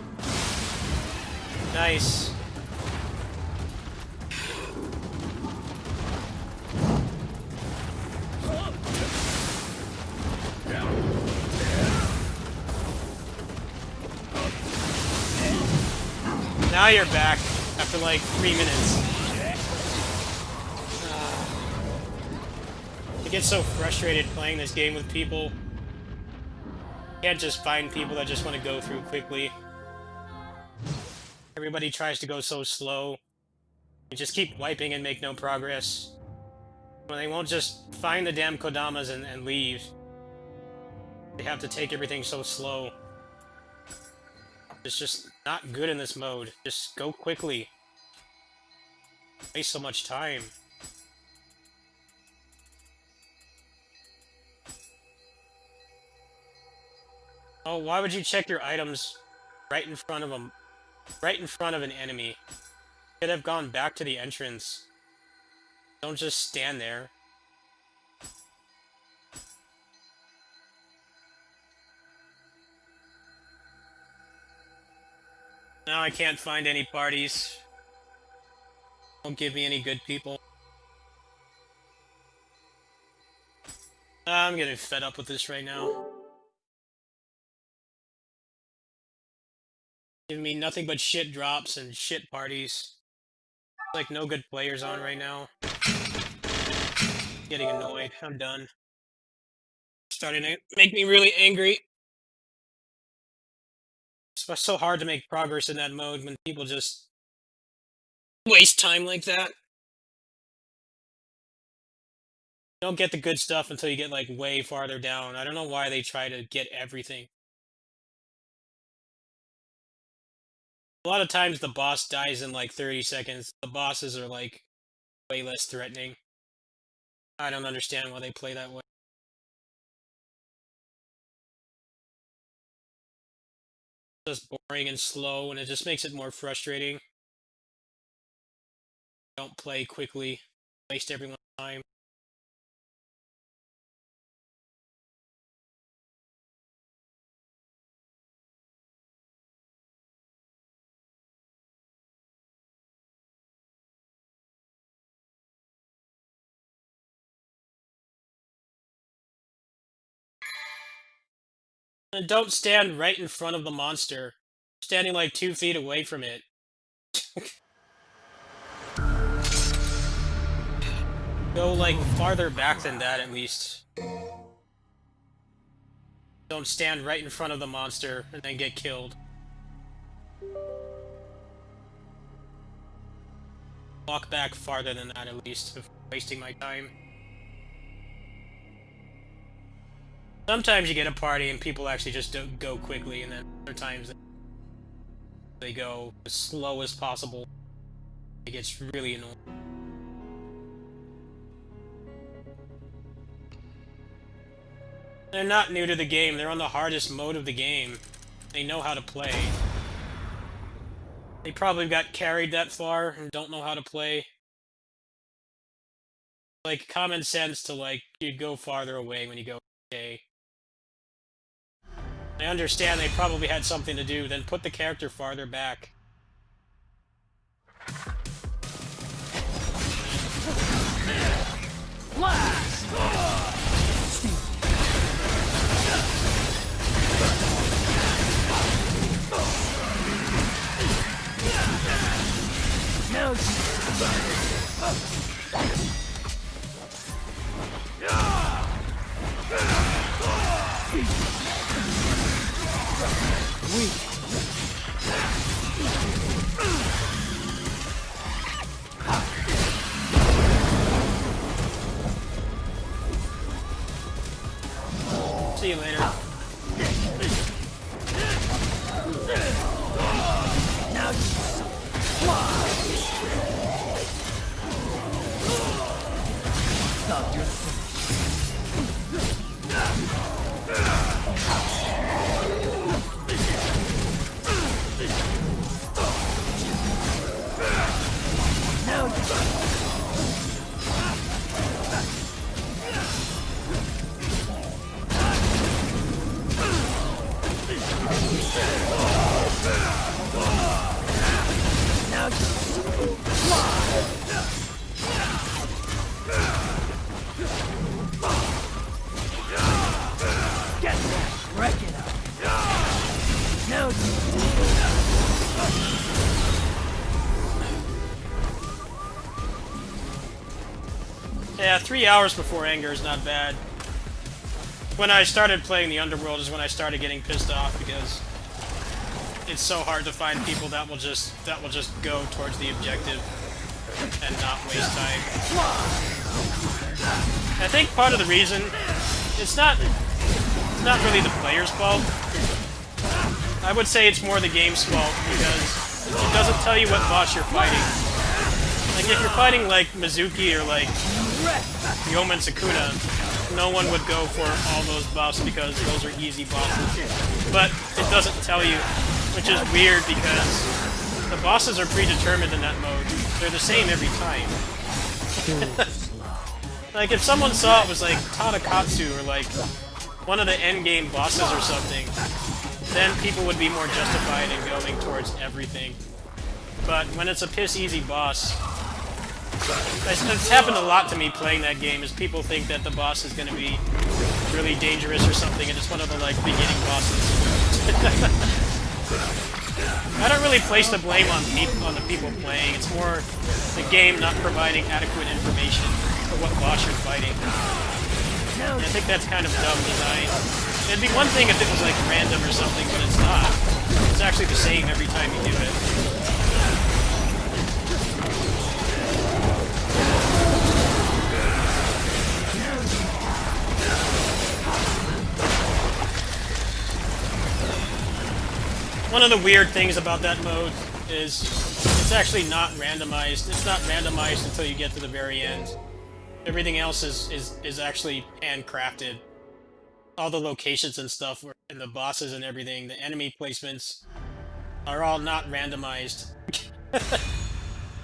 S1: Nice. Now you're back after like 3 minutes. I get so frustrated playing this game with people. Can't just find people that just want to go through quickly. Everybody tries to go so slow. You just keep wiping and make no progress. When they won't just find the damn Kodamas and leave. They have to take everything so slow. It's just not good in this mode. Just go quickly. Waste so much time. Oh, why would you check your items right in front of them? Right in front of an enemy. You could have gone back to the entrance. Don't just stand there. Now I can't find any parties. Don't give me any good people. I'm getting fed up with this right now. Give me nothing but shit drops and shit parties. Like no good players on right now. Getting annoyed. I'm done. Starting to make me really angry. It's so hard to make progress in that mode when people just waste time like that. You don't get the good stuff until you get like way farther down. I don't know why they try to get everything. A lot of times the boss dies in like 30 seconds. The bosses are like way less threatening. I don't understand why they play that way. Just boring and slow, and it just makes it more frustrating. Don't play quickly. Waste everyone's time. And don't stand right in front of the monster. Standing like 2 feet away from it. Go like farther back than that at least. Don't stand right in front of the monster and then get killed. Walk back farther than that at least, before wasting my time. Sometimes you get a party and people actually just don't go quickly, and then other times they go as slow as possible. It gets really annoying. They're not new to the game, they're on the hardest mode of the game. They know how to play. They probably got carried that far and don't know how to play. Like, common sense to, like, you go farther away when you go okay. I understand they probably had something to do, then put the character farther back. See you later. Yeah, 3 hours before Anger is not bad. When I started playing the Underworld is when I started getting pissed off because it's so hard to find people that will just go towards the objective and not waste time. I think part of the reason it's not really the player's fault. I would say it's more the game's fault because it doesn't tell you what boss you're fighting. Like if you're fighting like Mizuki or like Yomen Sukuna, no one would go for all those buffs because those are easy bosses. But it doesn't tell you, which is weird because the bosses are predetermined in that mode. They're the same every time. Like if someone saw it was like Tadakatsu or like one of the endgame bosses or something, then people would be more justified in going towards everything. But when it's a piss easy boss, it's happened a lot to me playing that game, is people think that the boss is going to be really dangerous or something, and it's one of the, like, beginning bosses. I don't really place the blame on the people playing. It's more the game not providing adequate information for what boss you're fighting. And I think that's kind of dumb design. It'd be one thing if it was, like, random or something, but it's not. It's actually the same every time you do it. One of the weird things about that mode is it's actually not randomized. It's not randomized until you get to the very end. Everything else is actually handcrafted. All the locations and stuff, and the bosses and everything, the enemy placements are all not randomized.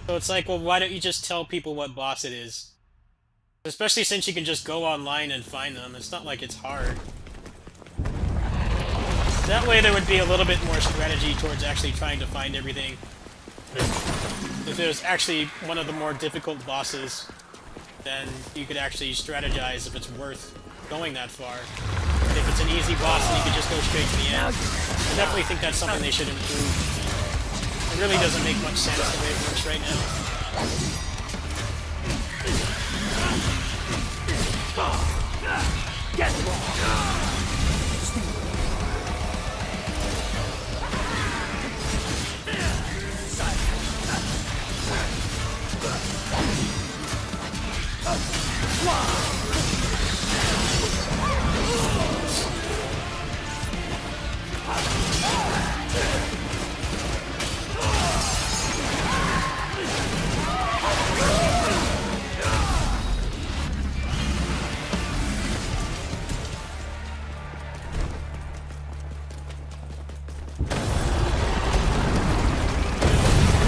S1: So it's like, well, why don't you just tell people what boss it is? Especially since you can just go online and find them. It's not like it's hard. That way there would be a little bit more strategy towards actually trying to find everything. If it was actually one of the more difficult bosses, then you could actually strategize if it's worth going that far. If it's an easy boss, then you could just go straight to the end. I definitely think that's something they should improve. It really doesn't make much sense the way it works right now. Get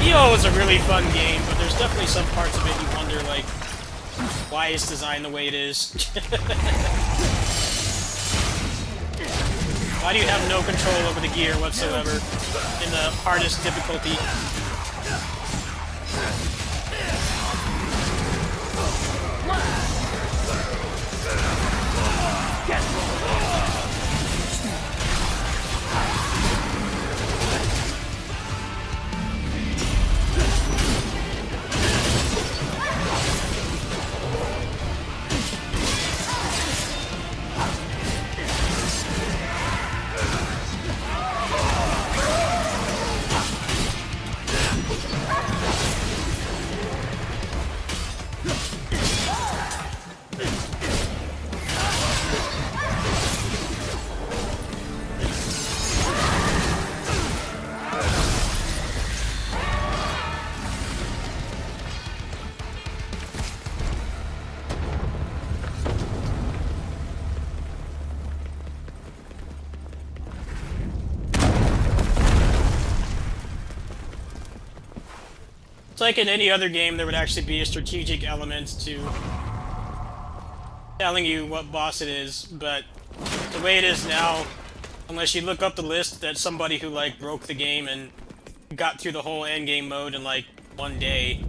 S1: Nioh is a really fun game, but there's definitely some parts of it you wonder, like, why it's designed the way it is. Why do you have no control over the gear whatsoever in the hardest difficulty? like in any other game, there would actually be a strategic element to telling you what boss it is, but the way it is now, unless you look up the list, that's somebody who, like, broke the game and got through the whole endgame mode in, like, one day.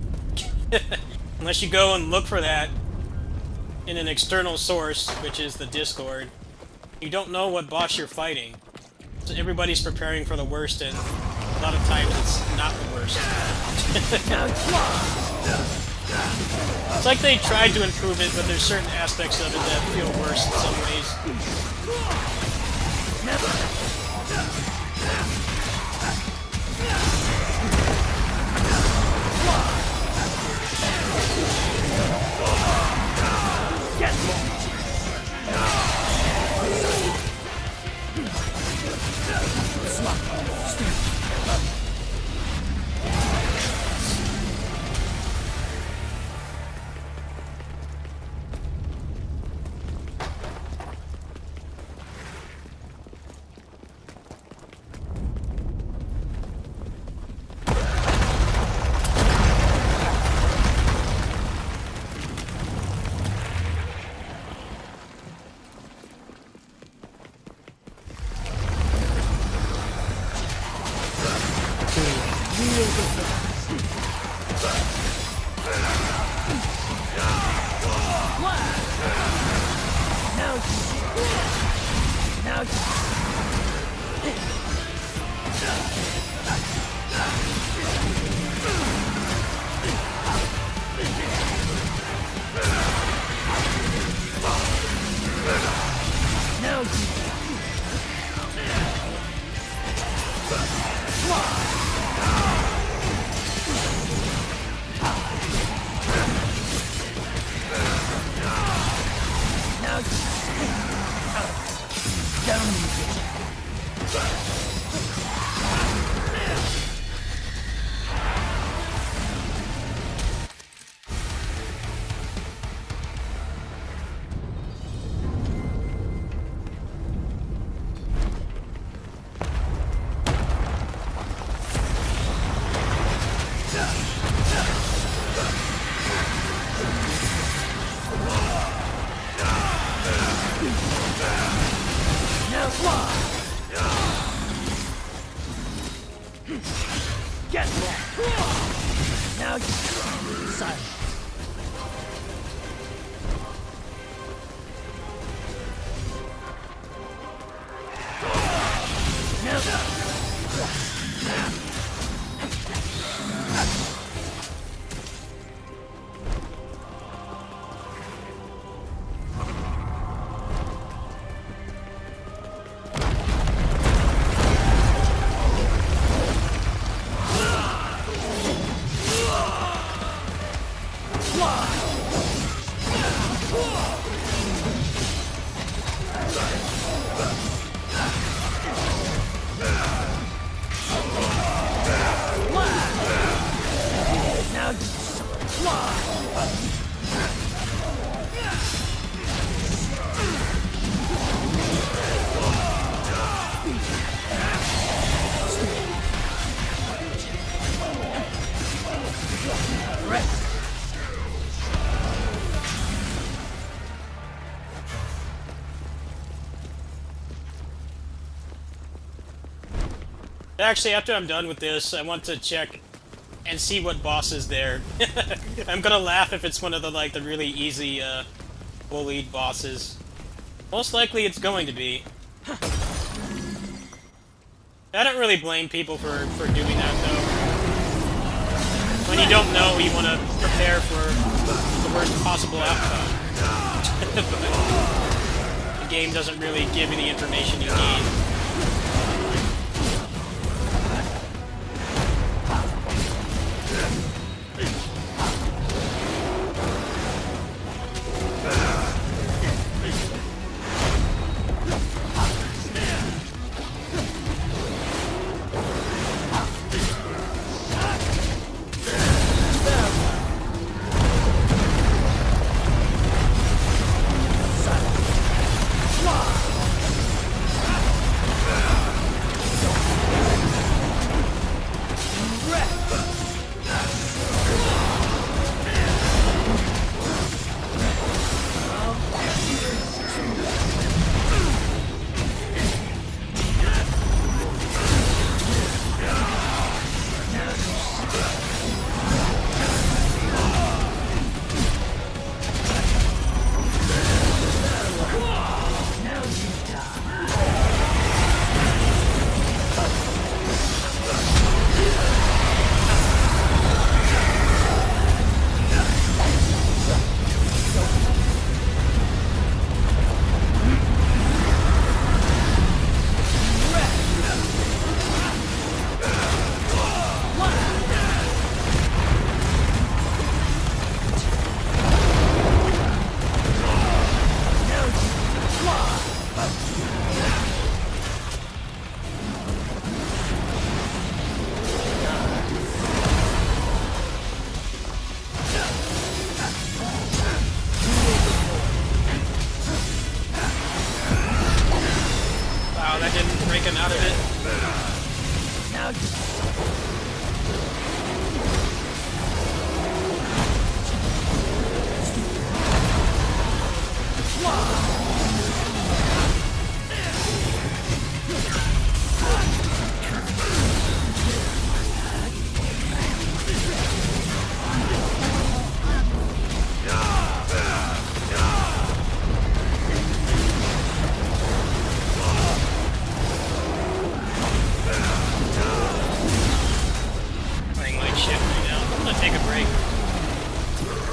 S1: Unless you go and look for that in an external source, which is the Discord, you don't know what boss you're fighting. So everybody's preparing for the worst, and a lot of times it's not the worst. It's like they tried to improve it, but there's certain aspects of it that feel worse in some ways. Actually, after I'm done with this, I want to check and see what boss is there. I'm gonna laugh if it's one of the, like, the really easy, bullied bosses. Most likely it's going to be. I don't really blame people for doing that, though. When you don't know, you want to prepare for the worst possible outcome. But the game doesn't really give you the information you need. out of it. Playing like shit right now. I'm gonna take a break.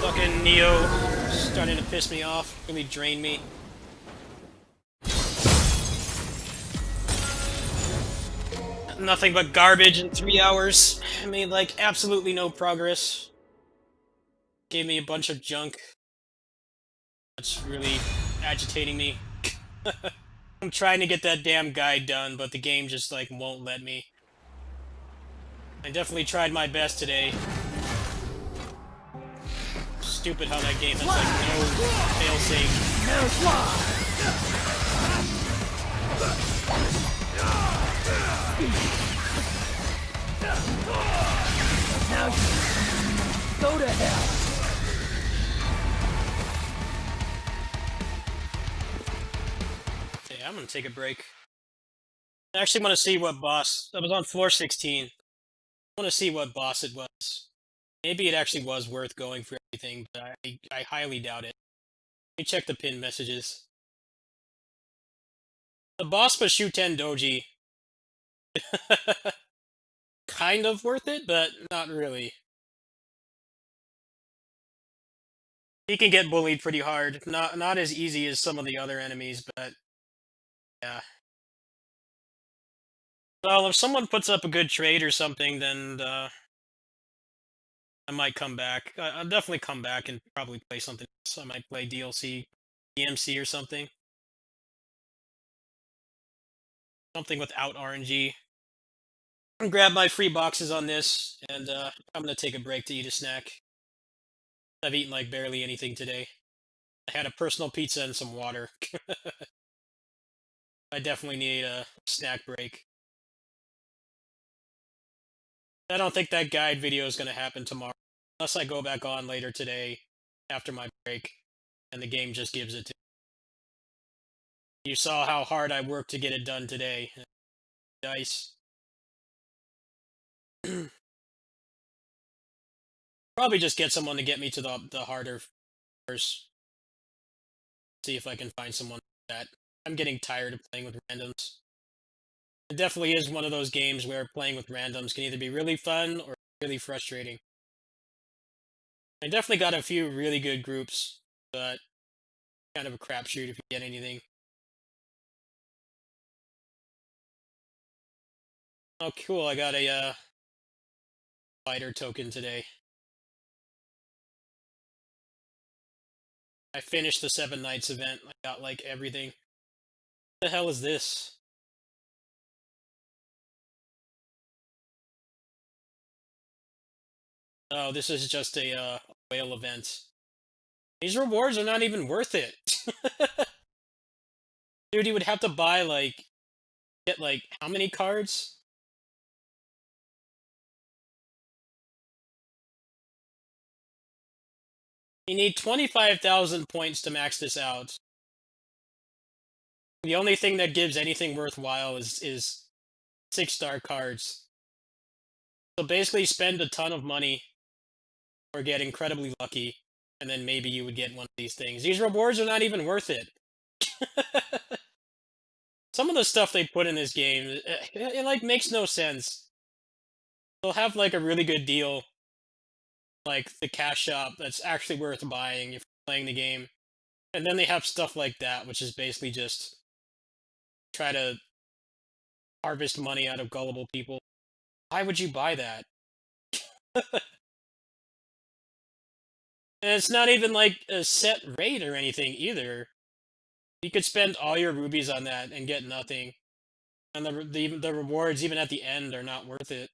S1: Fucking Neo starting to piss me off. Really drain me. Nothing but garbage in 3 hours. I made like absolutely no progress. Gave me a bunch of junk. That's really agitating me. I'm trying to get that damn guide done, but the game just like won't let me. I definitely tried my best today. Stupid how that game has like no failsafe.
S4: Now go to hell.
S1: Yeah, I'm gonna take a break. I actually want to see what boss. I was on floor 16. I want to see what boss it was. Maybe it actually was worth going for everything, but I highly doubt it. Let me check the pin messages. The boss was Shuten Doji. Kind of worth it, but not really. He can get bullied pretty hard. Not as easy as some of the other enemies, but yeah. Well, if someone puts up a good trade or something, then I might come back. I'll definitely come back and probably play something else. I might play DLC, DMC or something. Something without RNG. Grab my free boxes on this, and I'm gonna take a break to eat a snack. I've eaten like barely anything today. I had a personal pizza and some water. I definitely need a snack break. I don't think that guide video is gonna happen tomorrow, unless I go back on later today after my break, and the game just gives it to me. You saw how hard I worked to get it done today. Dice. Probably just get someone to get me to the harder first. See if I can find someone like that. I'm getting tired of playing with randoms. It definitely is one of those games where playing with randoms can either be really fun or really frustrating. I definitely got a few really good groups, but kind of a crapshoot if you get anything. Oh, cool! I got a fighter token today. I finished the 7 Nights event. I got like everything. What the hell is this? Oh, this is just a whale event. These rewards are not even worth it. Dude, you would have to buy like get like how many cards? You need 25,000 points to max this out. The only thing that gives anything worthwhile is 6-star cards. So basically spend a ton of money or get incredibly lucky, and then maybe you would get one of these things. These rewards are not even worth it. Some of the stuff they put in this game, it like makes no sense. They'll have like a really good deal, like the cash shop that's actually worth buying if you're playing the game. And then they have stuff like that, which is basically just try to harvest money out of gullible people. Why would you buy that? And it's not even like a set rate or anything either. You could spend all your rubies on that and get nothing. And the rewards, even at the end, are not worth it.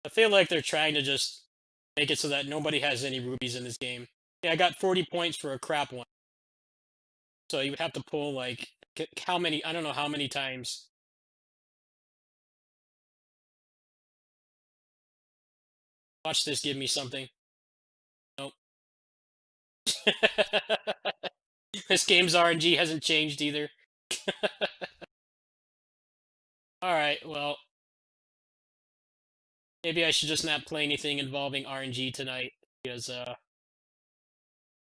S1: I feel like they're trying to just make it so that nobody has any rubies in this game. Yeah, I got 40 points for a crap one. So you would have to pull like how many? I don't know how many times. Watch this give me something. Nope. This game's RNG hasn't changed either. Alright, well, maybe I should just not play anything involving RNG tonight, because,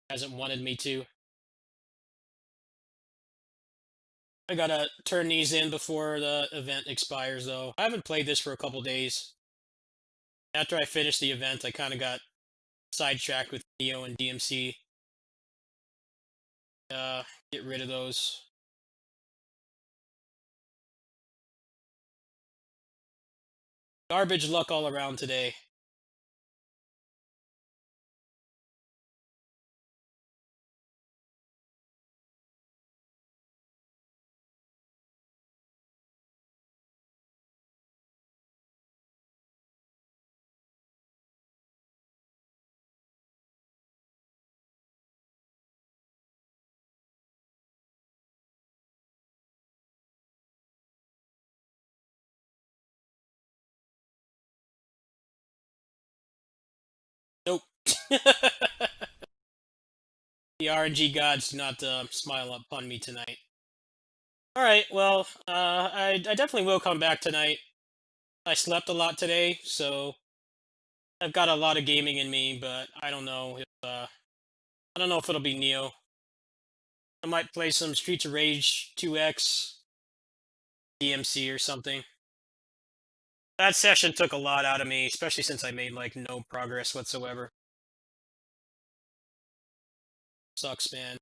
S1: hasn't wanted me to. I gotta turn these in before the event expires, though. I haven't played this for a couple days. After I finished the event, I kinda got sidetracked with Neo and DMC. Get rid of those. Garbage luck all around today. Nope. The RNG gods do not smile upon me tonight. Alright, well, I definitely will come back tonight. I slept a lot today, so I've got a lot of gaming in me, but I don't know if it'll be Neo. I might play some Streets of Rage 2X, DMC or something. That session took a lot out of me, especially since I made like no progress whatsoever. Sucks, man.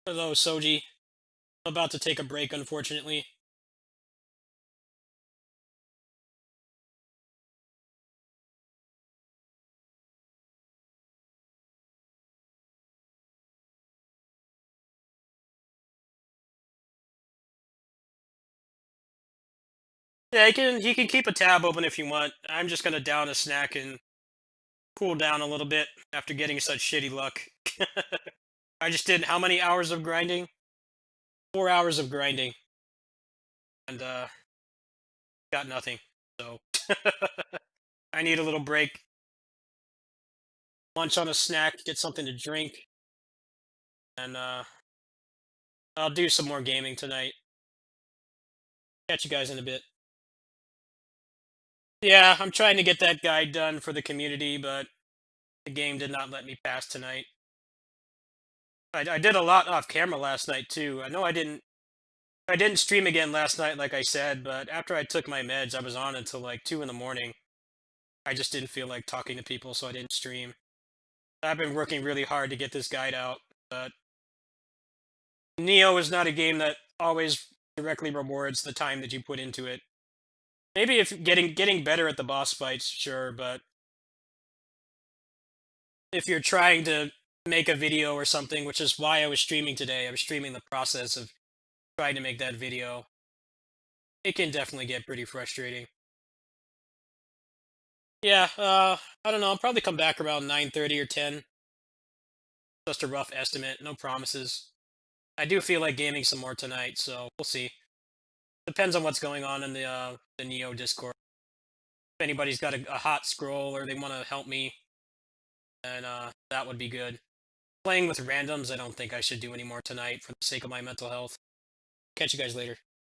S1: Hello, Soji. I'm about to take a break, unfortunately. Yeah, he can keep a tab open if you want. I'm just gonna down a snack and cool down a little bit after getting such shitty luck. I just did how many hours of grinding? 4 hours of grinding. And got nothing. So I need a little break. Lunch on a snack, get something to drink. And I'll do some more gaming tonight. Catch you guys in a bit. Yeah, I'm trying to get that guide done for the community, but the game did not let me pass tonight. I did a lot off camera last night too. I know I didn't stream again last night like I said, but after I took my meds, I was on until like 2 in the morning. I just didn't feel like talking to people, so I didn't stream. I've been working really hard to get this guide out, but Neo is not a game that always directly rewards the time that you put into it. Maybe if getting better at the boss fights, sure, but if you're trying to make a video or something, which is why I was streaming today, I was streaming the process of trying to make that video. It can definitely get pretty frustrating. Yeah, I don't know. I'll probably come back around 9:30 or 10. Just a rough estimate, no promises. I do feel like gaming some more tonight, so we'll see. Depends on what's going on in the Neo Discord. If anybody's got a hot scroll or they want to help me, then that would be good. Playing with randoms, I don't think I should do any more tonight for the sake of my mental health. Catch you guys later.